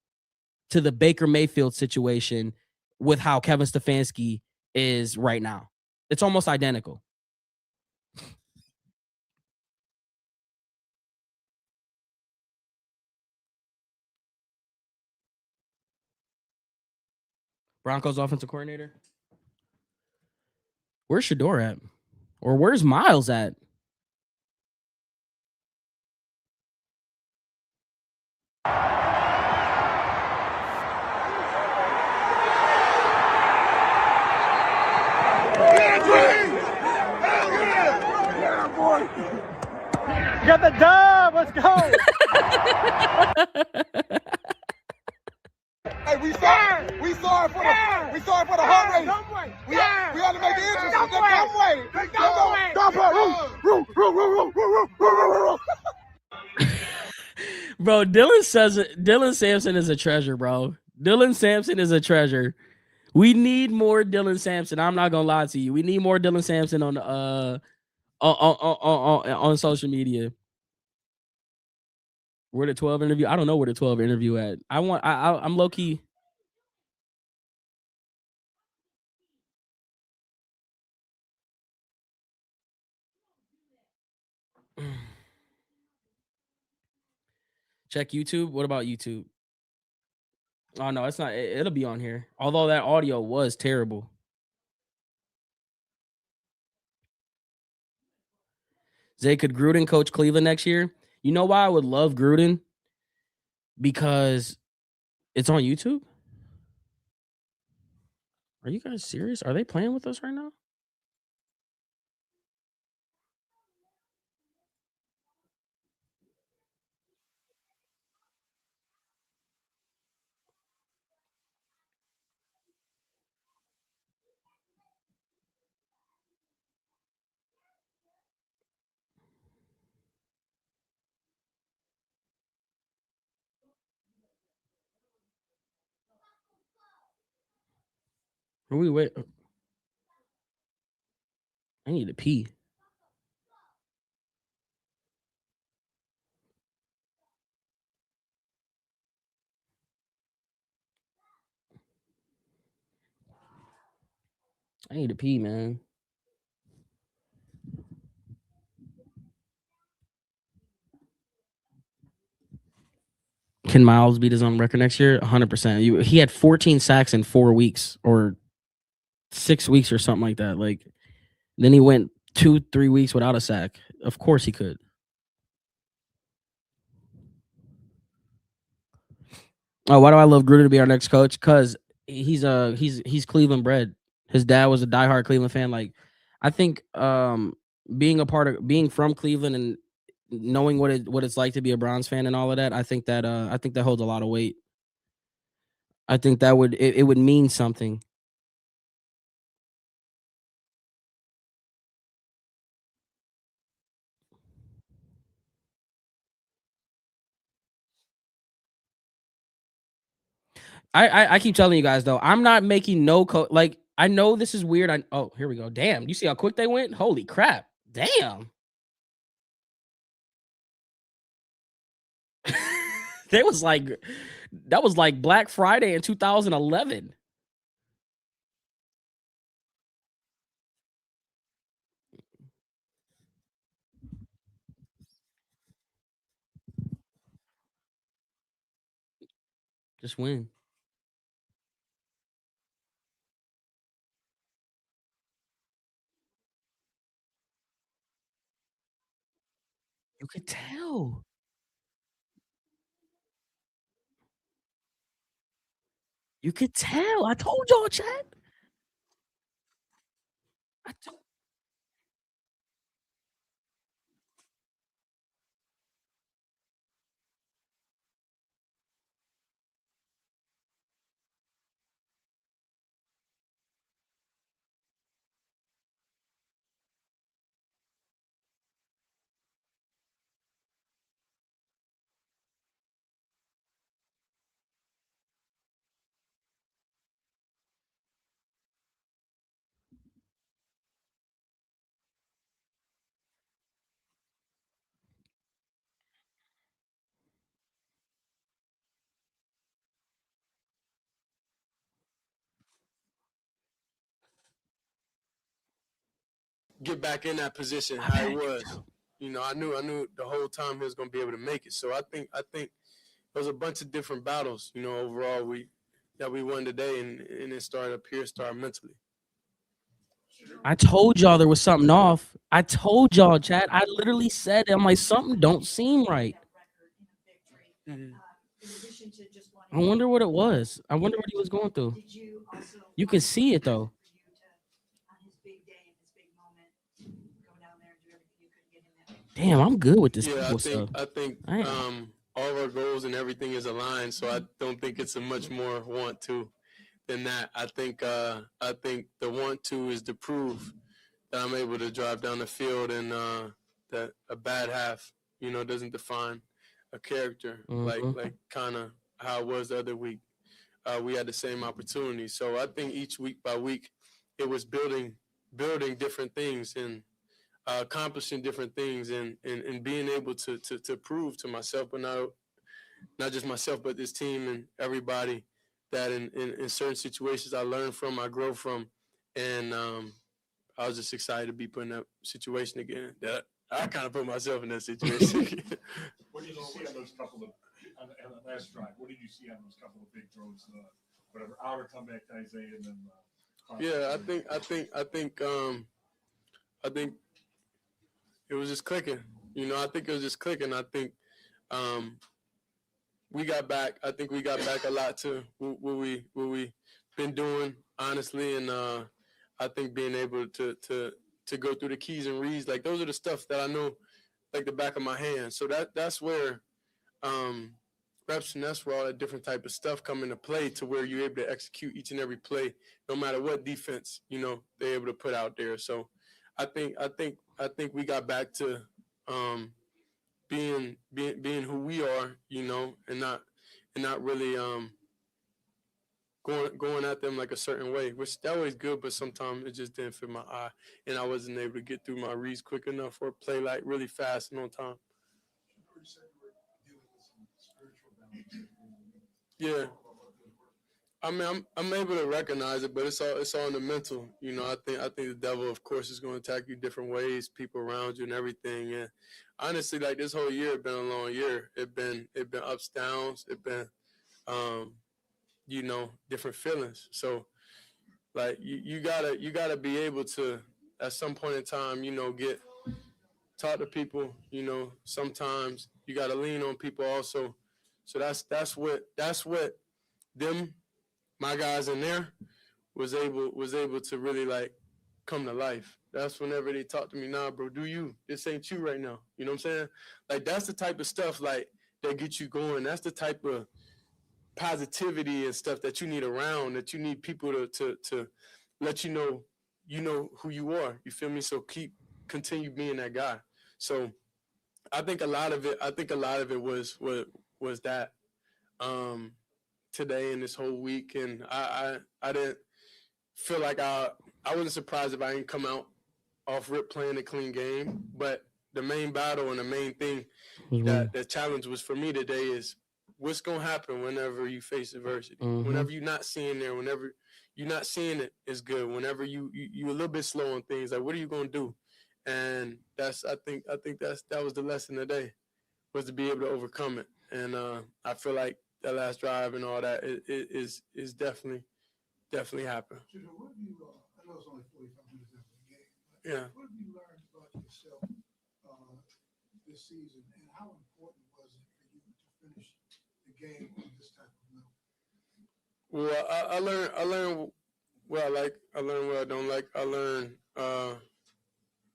to the Baker Mayfield situation with how Kevin Stefanski is right now. It's almost identical. Broncos offensive coordinator. Where's Shador at? Or where's Miles at? Got the dub. Let's go. Hey, we sorry for the heart rate. We got to make the entrance. Bro, Dylan Sampson is a treasure, bro. Dylan Sampson is a treasure. We need more Dylan Sampson. I'm not gonna lie to you. We need more Dylan Sampson on social media. Where the 12 interview? I don't know where the 12 interview at. I'm low key. Check YouTube. What about YouTube? Oh no, it's not. It'll be on here. Although that audio was terrible. Zay, could Gruden coach Cleveland next year? You know why I would love Gruden? Because it's on YouTube. Are you guys serious? Are they playing with us right now? Wait. I need to pee. I need to pee, man. Can Miles beat his own record next year? 100%. He had 14 sacks in 4 weeks or 6 weeks or something like that. Like, then he went 2-3 weeks without a sack. Of course he could. Oh, why do I love Gruden to be our next coach? Because he's Cleveland bred. His dad was a diehard Cleveland fan. Like, I think being from Cleveland and knowing what it's like to be a Browns fan and all of that, I think that holds a lot of weight. I think that it would mean something. I keep telling you guys though, I'm not making no like I know this is weird. Oh, here we go. Damn, you see how quick they went? Holy crap. Damn. That was like Black Friday in 2011. Just win. You could tell. You could tell. I told y'all, chat. I told get back in that position how it was. You know, I knew the whole time he was gonna be able to make it. So I think there was a bunch of different battles. You know, overall we won today, and it started up here, started mentally. I told y'all there was something off. I told y'all, chat. I literally said, I'm like, something don't seem right. I wonder what it was. I wonder what he was going through. You can see it though. Damn, I'm good with this. Yeah, I think all of our goals and everything is aligned. So I don't think it's a much more want to than that. I think the want to is to prove that I'm able to drive down the field, and that a bad half, you know, doesn't define a character. Like kind of how it was the other week. We had the same opportunity. So I think each week by week, it was building different things and accomplishing different things, and being able to prove to myself, but not just myself, but this team and everybody, that in certain situations I learn from, I grow from, and I was just excited to be put in that situation again. That I kind of put myself in that situation. What did you see on those couple of on the last drive? What did you see on those couple of big throws? Whatever outer comeback to Isaiah, and then. Yeah, I think it was just clicking. You know, I think it was just clicking. I think we got back. I think we got back a lot to what we been doing, honestly, and I think being able to go through the keys and reads, like those are the stuff that I know like the back of my hand. So that's where reps, and that's where all that different type of stuff come into play, to where you're able to execute each and every play, no matter what defense, you know, they're able to put out there. So I think we got back to being who we are, you know, and not really going at them like a certain way, which that was good, but sometimes it just didn't fit my eye, and I wasn't able to get through my reads quick enough or play like really fast and on time. Yeah, I mean, I'm able to recognize it, but it's all in the mental. You know, I think the devil, of course, is going to attack you different ways, people around you and everything. And honestly, like this whole year, has been a long year. It been ups, downs. It been, you know, different feelings. So, like you gotta be able to, at some point in time, you know, talk to people. You know, sometimes you gotta lean on people also. So that's what them, my guys in there, was able to really like come to life. That's whenever they talk to me, nah, bro, this ain't you right now. You know what I'm saying? Like that's the type of stuff like that gets you going. That's the type of positivity and stuff that you need around, that you need people to let you know who you are. You feel me? So continue being that guy. So I think a lot of it was that. today and this whole week, and I didn't feel like I wasn't surprised if I didn't come out off rip playing a clean game. But the main battle and the main thing that the challenge was for me today is what's gonna happen whenever you face adversity. Whenever you're not seeing there, whenever you're not seeing it is good. Whenever you're a little bit slow on things, like what are you gonna do? And I think that was the lesson today, was to be able to overcome it. And I feel like that last drive and all that is definitely happened. What have you, I know it's only 45 minutes after the game, but Yeah. what have you learned about yourself this season, and how important was it for you to finish the game on this type of note? Well, I learned what I like. I learned what I don't like. I learned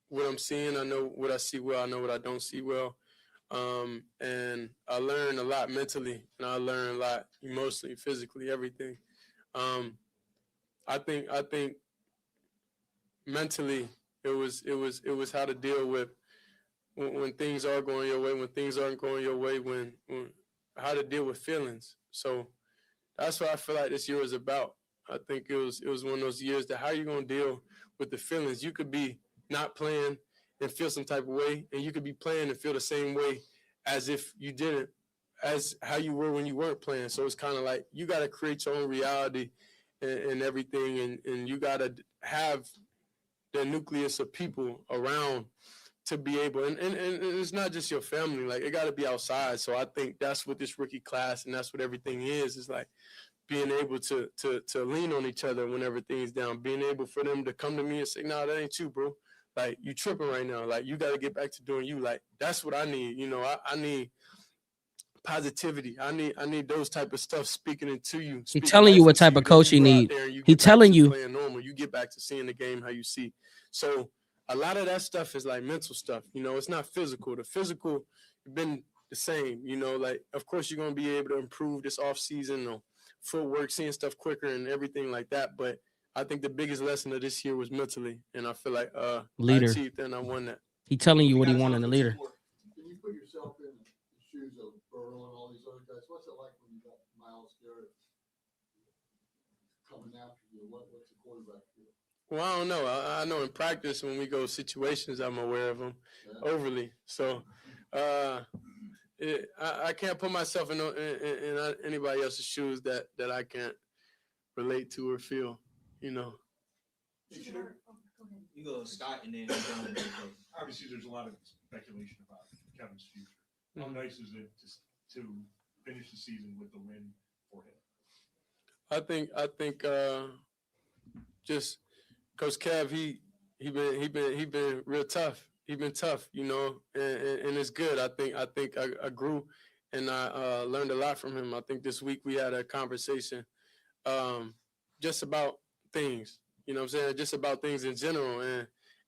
what I'm seeing. I know what I see well. I know what I don't see well. And I learned a lot mentally, and I learned a lot emotionally, physically, everything. I think mentally it was how to deal with when things are going your way, when things aren't going your way, when how to deal with feelings. So that's what I feel like this year is about. I think it was one of those years that how you gonna deal with the feelings. You could be not playing and feel some type of way, and you could be playing and feel the same way as if you didn't, as how you were when you weren't playing. So it's kind of like you got to create your own reality and everything, and you got to have the nucleus of people around to be able, and it's not just your family, like it got to be outside. So I think that's what this rookie class and that's what everything is like being able to lean on each other when everything's down, being able for them to come to me and say, "No, that ain't you, bro. Like you tripping right now. Like you got to get back to doing you." Like that's what I need. You know, I need positivity. I need those type of stuff speaking into you. He's telling you what type of coach you need. He's telling you. Playing normal. You get back to seeing the game how you see. So a lot of that stuff is like mental stuff. You know, it's not physical. The physical has been the same. You know, like of course you're gonna be able to improve this off season or footwork, seeing stuff quicker and everything like that. But I think the biggest lesson of this year was mentally, and I feel like leader. I achieved that and I won that. He telling you what he wanted in a leader. Can you put yourself in the shoes of Burrow and all these other guys? What's it like when you got Miles Garrett coming after you? What's the quarterback feel? Well, I don't know. I know in practice when we go situations, I'm aware of them overly. So I can't put myself in anybody else's shoes that I can't relate to or feel, you know. You go Scott and then obviously there's a lot of speculation about Kevin's future. How nice is it to finish the season with the win for him? I think just Coach Kev, he been real tough. He been tough, you know, and it's good. I think I grew and I learned a lot from him. I think this week we had a conversation just about things, you know what I'm saying, just about things in general.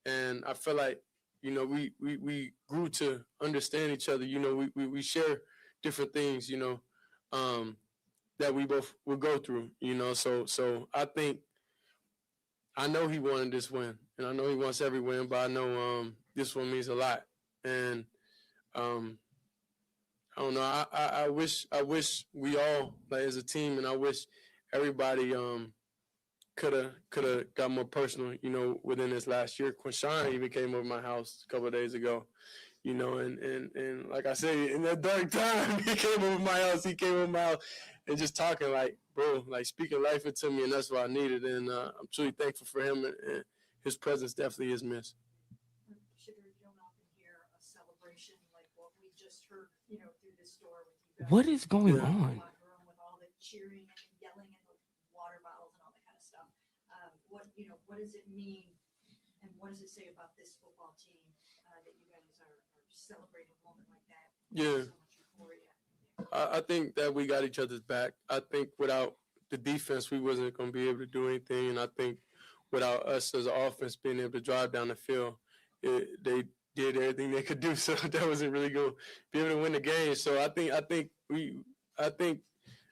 And I feel like, you know, we grew to understand each other. You know, we share different things, you know, that we both will go through, you know. So I think I know he wanted this win, and I know he wants every win, but I know this one means a lot. And I don't know. I wish we all, like as a team, and I wish everybody could have got more personal, you know, within this last year. Quinshon even came over my house a couple of days ago, you know, and like I said, in that dark time, he came over my house. And just talking like, bro, like speaking life into me, and that's what I needed. And I'm truly thankful for him, and his presence definitely is missed. Sugar, you don't often hear a celebration like what we just heard, you know, through this door with you guys. What is going on? With all the cheering and yelling and the water bottles and all that kind of stuff. What does it mean, and what does it say about this football team that you guys are celebrating a moment like that? Yeah. I think that we got each other's back. I think without the defense, we wasn't going to be able to do anything. And I think without us as an offense being able to drive down the field, they did everything they could do. So that wasn't really going to be able to win the game. So I think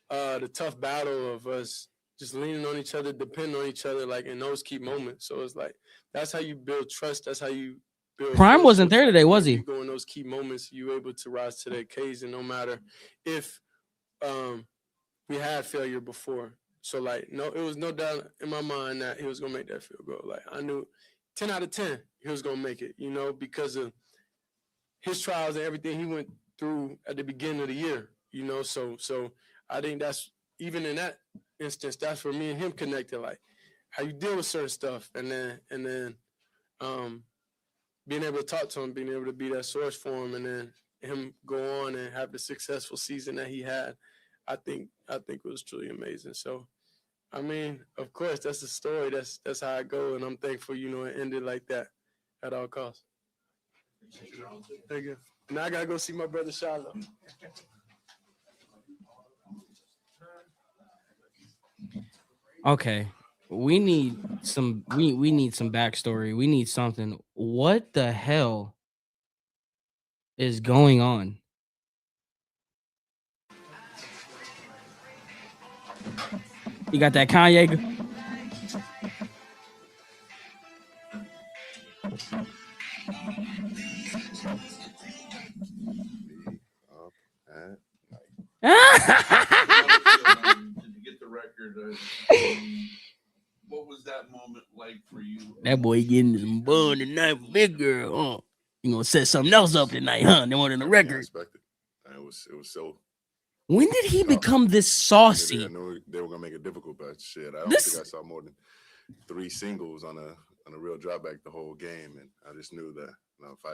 the tough battle of us just leaning on each other, depending on each other, like in those key moments. So it's like that's how you build trust. That's how you build. Prime wasn't there today, was he? You go in those key moments, you able to rise to the occasion, no matter if we had failure before. So, like, no, it was no doubt in my mind that he was going to make that field goal. Like, I knew 10 out of 10 he was going to make it, because of his trials and everything he went through at the beginning of the year, So I think that's, even in that instance, that's where me and him connected, like how you deal with certain stuff. And then being able to talk to him, being able to be that source for him, and then him go on and have the successful season that he had, I think it was truly amazing. So, I mean, of course, that's the story. That's how I go, and I'm thankful, it ended like that at all costs. Thank you. Now I gotta go see my brother Shiloh. Okay. We need some we need some backstory. We need something. What the hell is going on? You got that Kanye? To get the record, what was that moment like for you? That boy getting some bun tonight for big girl, huh? You gonna set something else up tonight, huh? They wanted the record. Expected. It was so. When did he become this I saucy? knew they were gonna make it difficult, but shit, I don't think I saw more than 3 singles on a real drawback the whole game, and I just knew that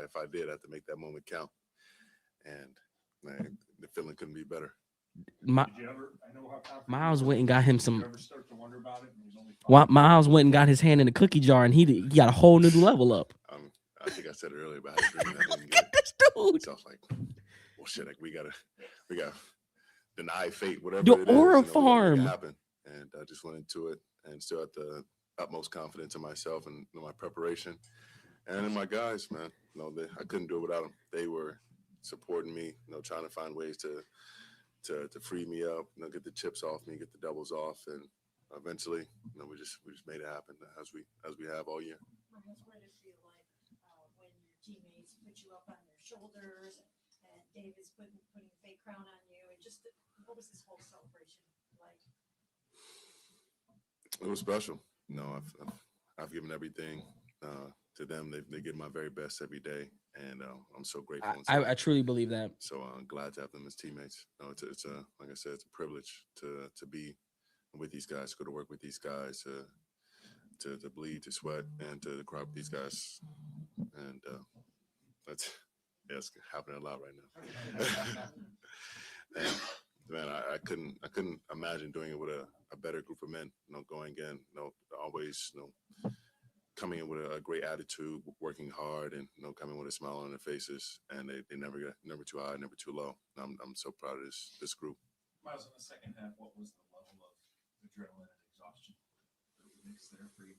if I did, I had to make that moment count, and man, the feeling couldn't be better. Miles went and got him some. Did you ever start to wonder about it? When he was only Miles went and got his hand in the cookie jar, and he got a whole new level up. I think I said it earlier about how I didn't get this dude. So I was like, well, shit, like we gotta deny fate, whatever The it is, Aura we gotta make Farm. it happen. And I just went into it and still had the utmost confidence in myself and my preparation and in my guys, man. I couldn't do it without them. They were supporting me, trying to find ways to free me up, get the chips off me, get the doubles off, and eventually, we just made it happen as we have all year. What did it feel like when your teammates put you up on their shoulders and David's putting a fake crown on you, and just what was this whole celebration like? It was special. I've given everything to them. They give my very best every day, and I'm so grateful. I truly believe that. So I'm glad to have them as teammates. It's a like I said, it's a privilege to be with these guys, go to work with these guys, to bleed, to sweat, and to cry with these guys, and it's happening a lot right now. And man, I couldn't imagine doing it with a better group of men. Going in, always, coming in with a great attitude, working hard, and coming with a smile on their faces, and they never too high, never too low. I'm so proud of this group. Miles, in the second half, what was the level of adrenaline and exhaustion that was mixed there for you?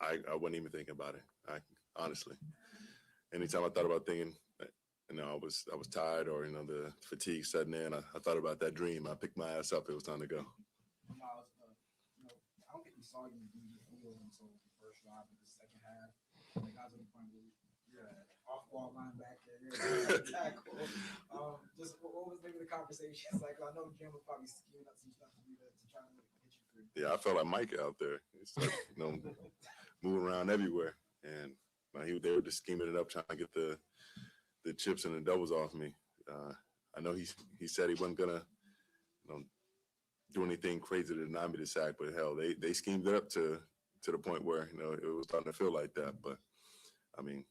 I wasn't even thinking about it. Honestly, anytime I thought about thinking, I was tired, or the fatigue setting in, I thought about that dream. I picked my ass up. It was time to go. Miles, I don't think we saw you do your heel until the first drive of the second half. Like, I was at the point where you're an off-ball linebacker, you're a tackle. Just what was maybe the conversations like? I know Jim was probably skewing up some stuff for you to try to get you free. Yeah, I felt like Mike out there. It's like, moving around everywhere, and they were just scheming it up, trying to get the chips and the doubles off me. I know he said he wasn't gonna do anything crazy to deny me the sack, but hell, they schemed it up to the point where it was starting to feel like that. But I mean,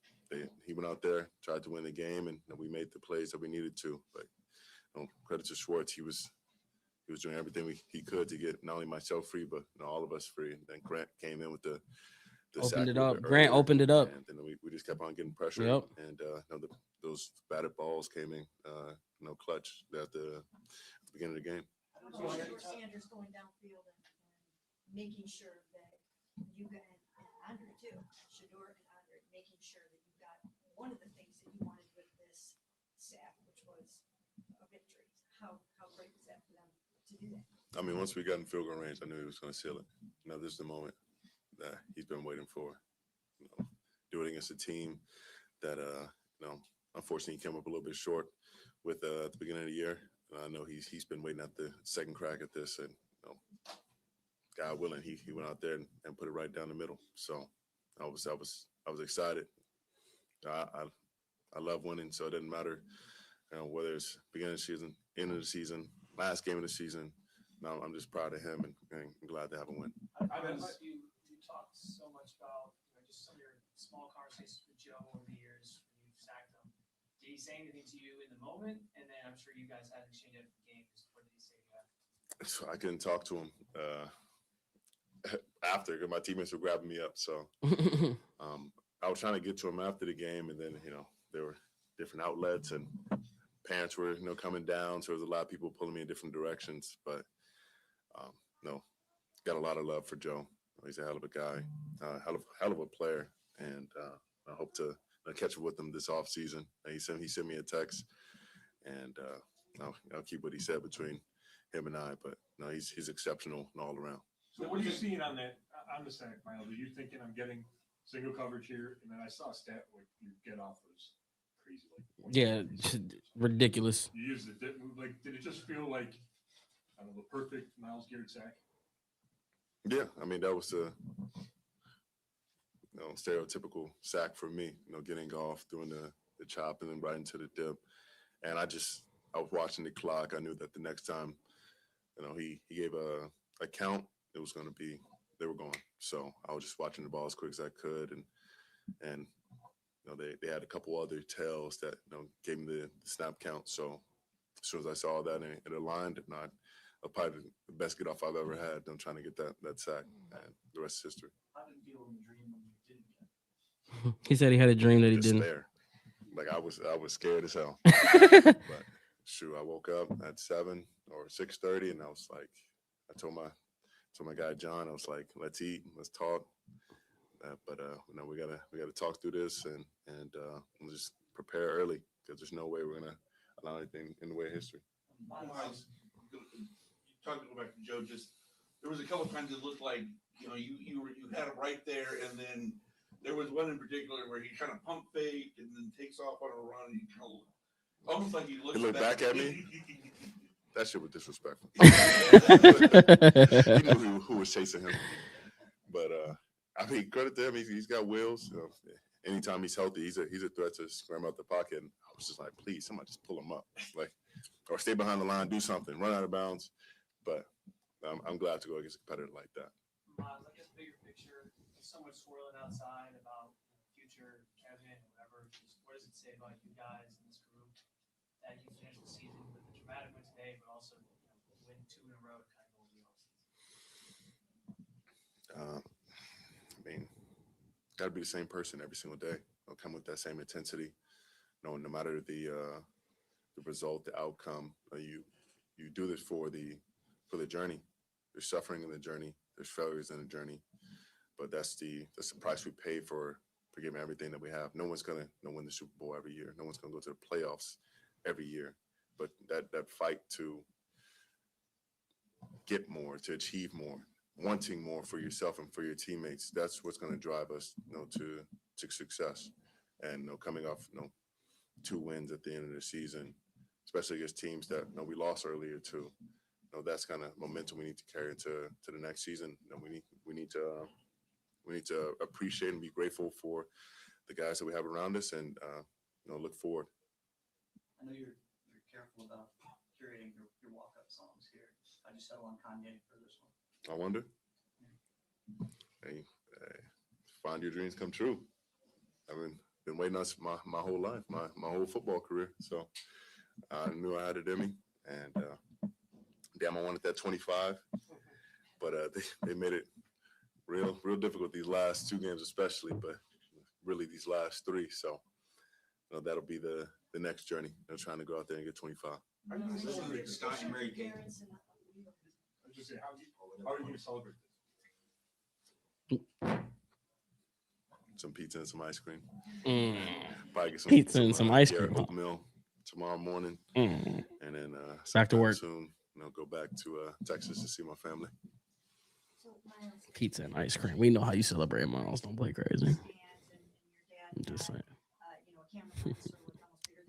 he went out there, tried to win the game, and we made the plays that we needed to. But credit to Schwartz, he was doing everything he could to get not only myself free, but all of us free. And then Grant came in with the Opened sack it a little up. bit Grant earlier, opened it up. and then we just kept on getting pressure. Yep. And those batted balls came in, clutch at the beginning of the game. Shador Sanders going downfield and making sure that you got, and Andre too, Shador and Andre, making sure that you got one of the things that you wanted with this sack, which was a victory. How great was that for them to do that? I mean, once we got in field goal range, I knew he was going to seal it. This is the moment that he's been waiting for. Do it against a team that, unfortunately, came up a little bit short with at the beginning of the year. I know he's been waiting at the second crack at this, and God willing, he went out there and put it right down the middle. So I was excited. I love winning, so it doesn't matter whether it's beginning of the season, end of the season, last game of the season. No, I'm just proud of him and glad to have a win. You talked so much about just some of your small conversations with Joe over the years when you sacked him. Did he say anything to you in the moment? And then I'm sure you guys had exchanged after the game. What did he say to you? So I couldn't talk to him after because my teammates were grabbing me up. So I was trying to get to him after the game, and then there were different outlets and parents were coming down, so there was a lot of people pulling me in different directions. But got a lot of love for Joe. He's a hell of a guy, hell of a player, and I hope to catch up with him this off season. He sent me a text, and I'll keep what he said between him and I. But no, he's exceptional and all around. So what are you seeing on the sack, Miles? Are you thinking I'm getting single coverage here? And then I saw a stat where your get off was crazy, ridiculous. You used it, did it just feel like the perfect Myles Garrett sack? Yeah, I mean that was a stereotypical sack for me. Getting off, doing the chop, and then right into the dip. And I was watching the clock. I knew that the next time, he gave a count, it was going to be they were going. So I was just watching the ball as quick as I could, and they had a couple other tails that gave me the snap count. So as soon as I saw that and it aligned, and I'll probably the best get off I've ever had. I'm trying to get that sack, and the rest is history. How did you feel in the dream when you didn't get it? He said he had a dream that he didn't. Despair. Like I was scared as hell. But shoot, I woke up at 7 or 6:30, and I was like, I told my guy John, I was like, let's eat, let's talk. But we gotta talk through this and we'll just prepare early because there's no way we're gonna allow anything in the way of history. Miles, you talked to go back to Joe. Just there was a couple of times it looked like you had it right there, and then there was one in particular where he kind of pump fake and then takes off on a run. And he kind of almost like he looked back at me. That shit was disrespectful. He knew who was chasing him. But I mean, credit to him. He's got wheels. Anytime he's healthy, he's a threat to scram out the pocket. And I was just like, please, somebody just pull him up, or stay behind the line, do something, run out of bounds. But I'm glad to go against a competitor like that. Miles, I guess bigger picture, there's so much swirling outside about future Kevin, whatever. What does it say about you guys in this group that you finish the season with a dramatic win today, but also win 2 in a row to kind of go the offseason? I mean, got to be the same person every single day. Come with that same intensity. No matter the result, the outcome, you do this for the journey. There's suffering in the journey. There's failures in the journey, but that's the price we pay for giving everything that we have. No one's gonna win the Super Bowl every year. No one's gonna go to the playoffs every year. But that fight to get more, to achieve more, wanting more for yourself and for your teammates, that's what's going to drive us, to success. And coming off, 2 wins at the end of the season, especially against teams that we lost earlier too. That's kind of momentum we need to carry into the next season. We need to appreciate and be grateful for the guys that we have around us, and look forward. I know you're careful about curating your walk-up songs here. I just settled on Kanye for this one. I wonder. Hey, find your dreams come true. I mean, been waiting on my whole life, my whole football career. So I knew I had it in me, and damn, I wanted that 25, but they made it real difficult these last 2 games, especially, but really these last 3. So that'll be the next journey. Trying to go out there and get 25. How are you going to celebrate Scott and Mary Kate? I was just saying, how are you going to celebrate this? Some pizza and some ice cream. Probably get some pizza and some ice cream. Oatmeal tomorrow morning, and then back to work soon. Go back to Texas to see my family. Pizza and ice cream. We know how you celebrate, Miles. Don't play crazy. I'm just saying.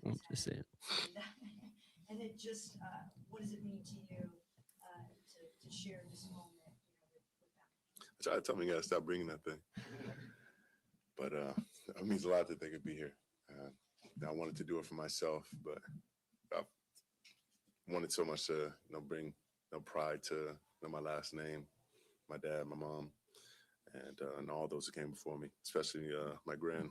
I'm just saying. And then just, what does it mean to you to share this moment, with them? I try to tell them you gotta stop bringing that thing. But it means a lot that they could be here. I wanted to do it for myself, but I wanted so much to bring pride to my last name, my dad, my mom, and all those who came before me, especially my grand,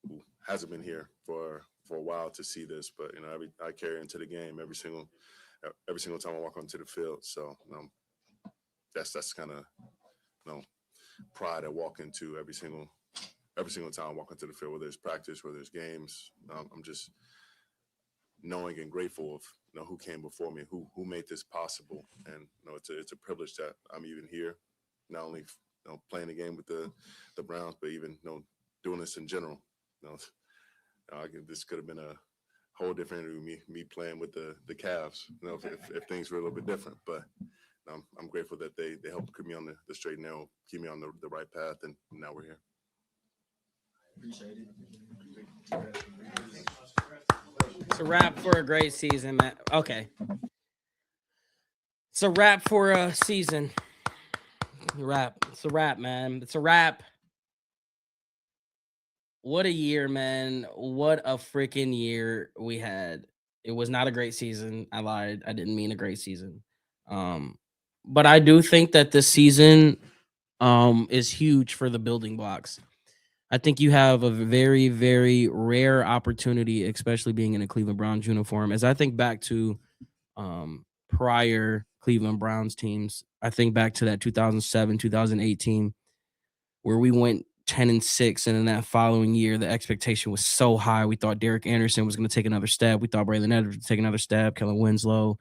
who hasn't been here for a while to see this. But I carry into the game every single time I walk onto the field. So that's kind of pride I walk into every single time I walk into the field, whether it's practice, whether it's games. I'm just knowing and grateful of who came before me, who made this possible, and it's a privilege that I'm even here, not only playing the game with the Browns, but even doing this in general. This could have been a whole different interview, me playing with the Cavs, if things were a little bit different. But I'm grateful that they helped keep me on the straight and narrow, keep me on the right path, and now we're here. Appreciate it. It's a wrap for a great season, man. Okay. It's a wrap for a season. It's a wrap, man. It's a wrap. What a year, man. What a freaking year we had. It was not a great season. I lied. I didn't mean a great season. But I do think that this season is huge for the building blocks. I think you have a very, very rare opportunity, especially being in a Cleveland Browns uniform. As I think back to prior Cleveland Browns teams, I think back to that 2007, 2008 team where we went 10-6, and in that following year, the expectation was so high. We thought Derek Anderson was going to take another step. We thought Braylon Edwards would take another step, Kellen Winslow,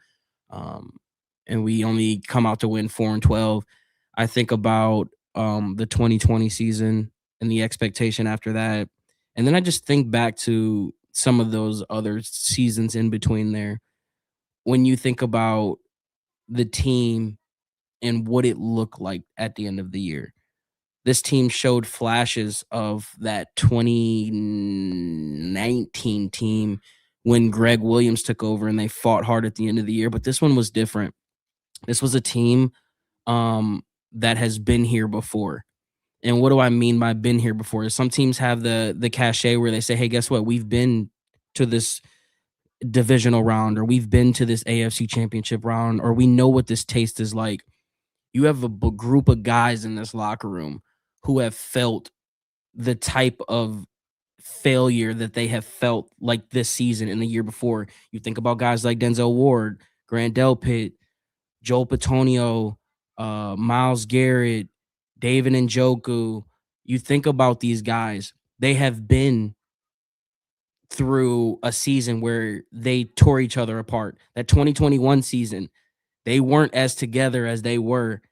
and we only come out to win 4-12. I think about the 2020 season and the expectation after that. And then I just think back to some of those other seasons in between there. When you think about the team and what it looked like at the end of the year, this team showed flashes of that 2019 team when Greg Williams took over and they fought hard at the end of the year. But this one was different. This was a team that has been here before. And what do I mean by been here before? Some teams have the cachet where they say, hey, guess what? We've been to this divisional round, or we've been to this AFC championship round, or we know what this taste is like. You have a group of guys in this locker room who have felt the type of failure that they have felt like this season and the year before. You think about guys like Denzel Ward, Grant Delpit, Joel Petonio, Myles Garrett, David Njoku. You think about these guys, they have been through a season where they tore each other apart. That 2021 season, they weren't as together as they are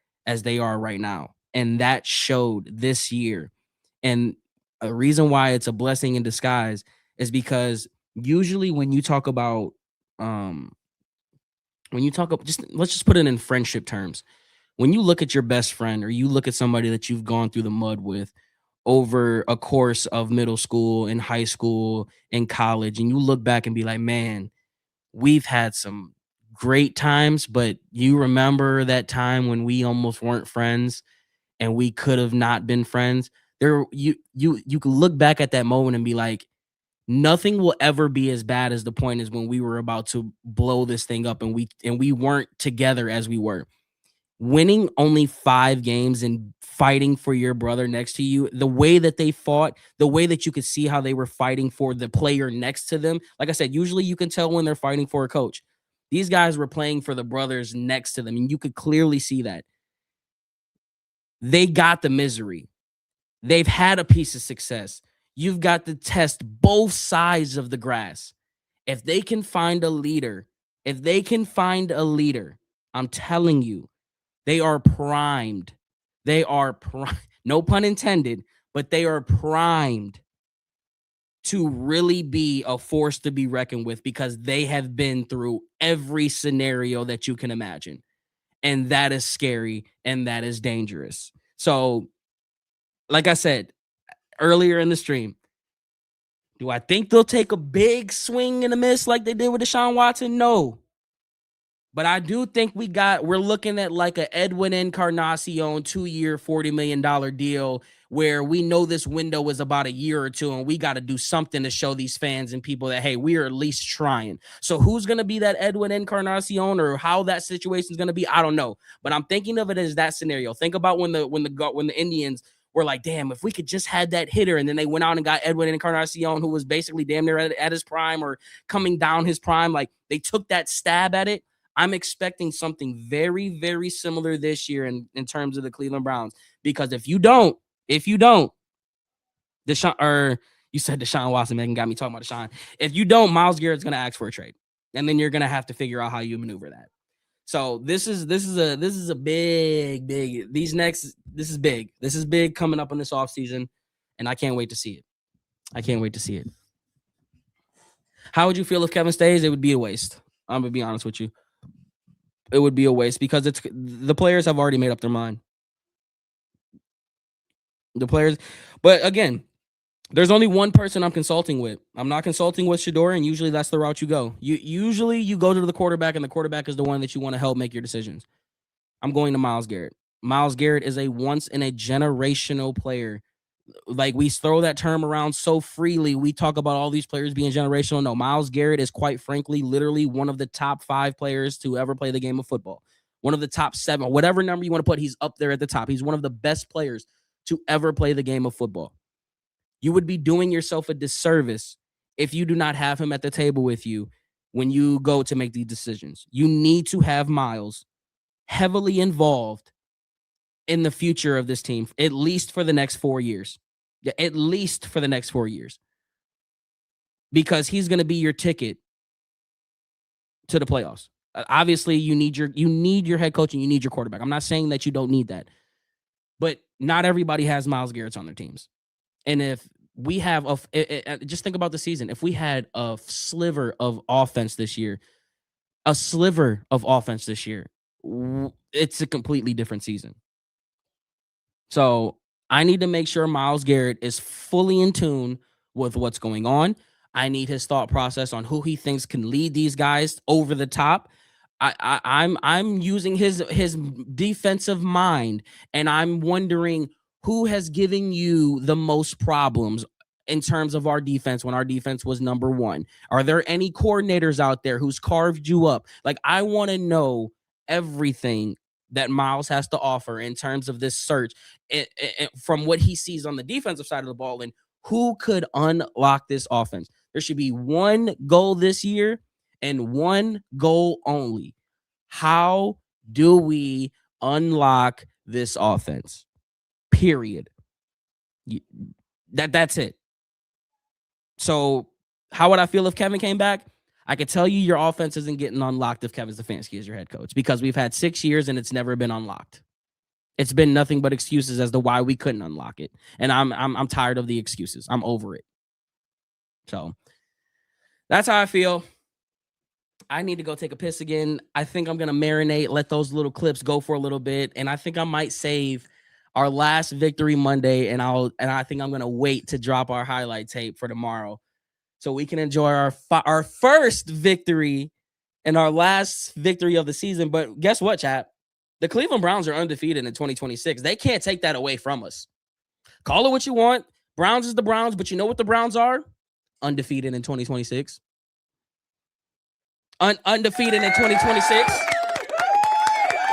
right now. And that showed this year. And a reason why it's a blessing in disguise is because usually when you talk about let's just put it in friendship terms. When you look at your best friend, or you look at somebody that you've gone through the mud with over a course of middle school and high school and college, and you look back and be like, man, we've had some great times, but you remember that time when we almost weren't friends and we could have not been friends. You can look back at that moment and be like, nothing will ever be as bad as the point is when we were about to blow this thing up and we weren't together as we were. Winning only 5 games and fighting for your brother next to you, the way that they fought, the way that you could see how they were fighting for the player next to them. Like I said, usually you can tell when they're fighting for a coach. These guys were playing for the brothers next to them, and you could clearly see that. They got the misery. They've had a piece of success. You've got to test both sides of the grass. If they can find a leader, I'm telling you, they are primed. No pun intended, but they are primed to really be a force to be reckoned with, because they have been through every scenario that you can imagine. And that is scary and that is dangerous. So, like I said earlier in the stream, Do I think they'll take a big swing and a miss like they did with Deshaun Watson? No. But I do think we're looking at like a Edwin Encarnacion 2-year, $40 million deal where we know this window is about a year or two, and we got to do something to show these fans and people that, hey, we are at least trying. So who's going to be that Edwin Encarnacion, or how that situation is going to be? I don't know. But I'm thinking of it as that scenario. Think about when the Indians were like, damn, if we could just had that hitter, and then they went out and got Edwin Encarnacion, who was basically damn near at his prime or coming down his prime. Like, they took that stab at it. I'm expecting something very, very similar this year in terms of the Cleveland Browns. Because if you don't, Deshaun, or you said Deshaun Watson, Megan got me talking about Deshaun. If you don't, Myles Garrett's going to ask for a trade, and then you're going to have to figure out how you maneuver that. So this is a big. This is big. This is big coming up in this offseason, and I can't wait to see it. How would you feel if Kevin stays? It would be a waste. I'm gonna be honest with you. It would be a waste because the players have already made up their mind. But again, there's only one person I'm consulting with. I'm not consulting with Shador, and usually that's the route you go. You go to the quarterback, and the quarterback is the one that you want to help make your decisions. I'm going to Myles Garrett. Myles Garrett is a once in a generational player. Like, we throw that term around so freely. We talk about all these players being generational. No, Myles Garrett is, quite frankly, literally one of the top 5 players to ever play the game of football. One of the top 7, whatever number you want to put, he's up there at the top. He's one of the best players to ever play the game of football. You would be doing yourself a disservice if you do not have him at the table with you when you go to make these decisions. You need to have Myles heavily involved in the future of this team, at least for the next 4 years. Yeah, at least for the next 4 years. Because he's going to be your ticket to the playoffs. Obviously, you need your head coach and you need your quarterback. I'm not saying that you don't need that. But not everybody has Myles Garrett on their teams. And if we have just think about the season. If we had a sliver of offense this year, it's a completely different season. So I need to make sure Myles Garrett is fully in tune with what's going on. I need his thought process on who he thinks can lead these guys over the top. I'm using his defensive mind, and I'm wondering who has given you the most problems in terms of our defense when our defense was number 1. Are there any coordinators out there who's carved you up? Like, I want to know everything that Myles has to offer in terms of this search from what he sees on the defensive side of the ball, and who could unlock this offense. There should be one goal this year and one goal only. How do we unlock this offense? Period. That's it. So how would I feel if Kevin came back? I could tell you your offense isn't getting unlocked if Kevin Stefanski is your head coach, because we've had 6 years and it's never been unlocked. It's been nothing but excuses as to why we couldn't unlock it. And I'm tired of the excuses. I'm over it. So that's how I feel. I need to go take a piss again. I think I'm going to marinate, let those little clips go for a little bit. And I think I might save our last Victory Monday, and I think I'm going to wait to drop our highlight tape for tomorrow so we can enjoy our first victory and our last victory of the season. But guess what, chat? The Cleveland Browns are undefeated in 2026. They can't take that away from us. Call it what you want. Browns is the Browns, but you know what the Browns are? Undefeated in 2026. Undefeated in 2026.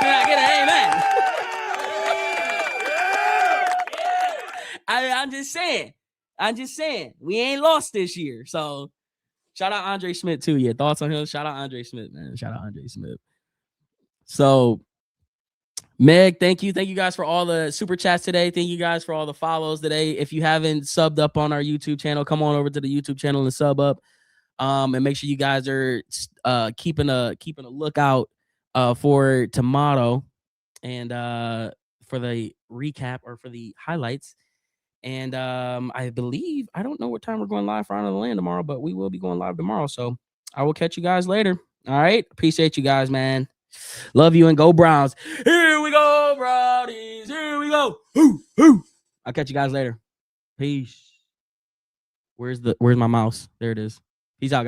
Can I get an amen? I'm just saying. We ain't lost this year. So shout out Andre Smith too. Your thoughts on him? Shout out Andre Smith, man. Shout out Andre Smith. So Meg, thank you. Thank you guys for all the super chats today. Thank you guys for all the follows today. If you haven't subbed up on our YouTube channel, come on over to the YouTube channel and sub up. And make sure you guys are keeping a lookout for tomorrow and for the recap or for the highlights. And I don't know what time we're going live for Honor of the Land tomorrow, but we will be going live tomorrow. So I will catch you guys later. All right. Appreciate you guys, man. Love you, and go Browns. Here we go, Brownies. Here we go. I'll catch you guys later. Peace. Where's my mouse? There it is. Peace out.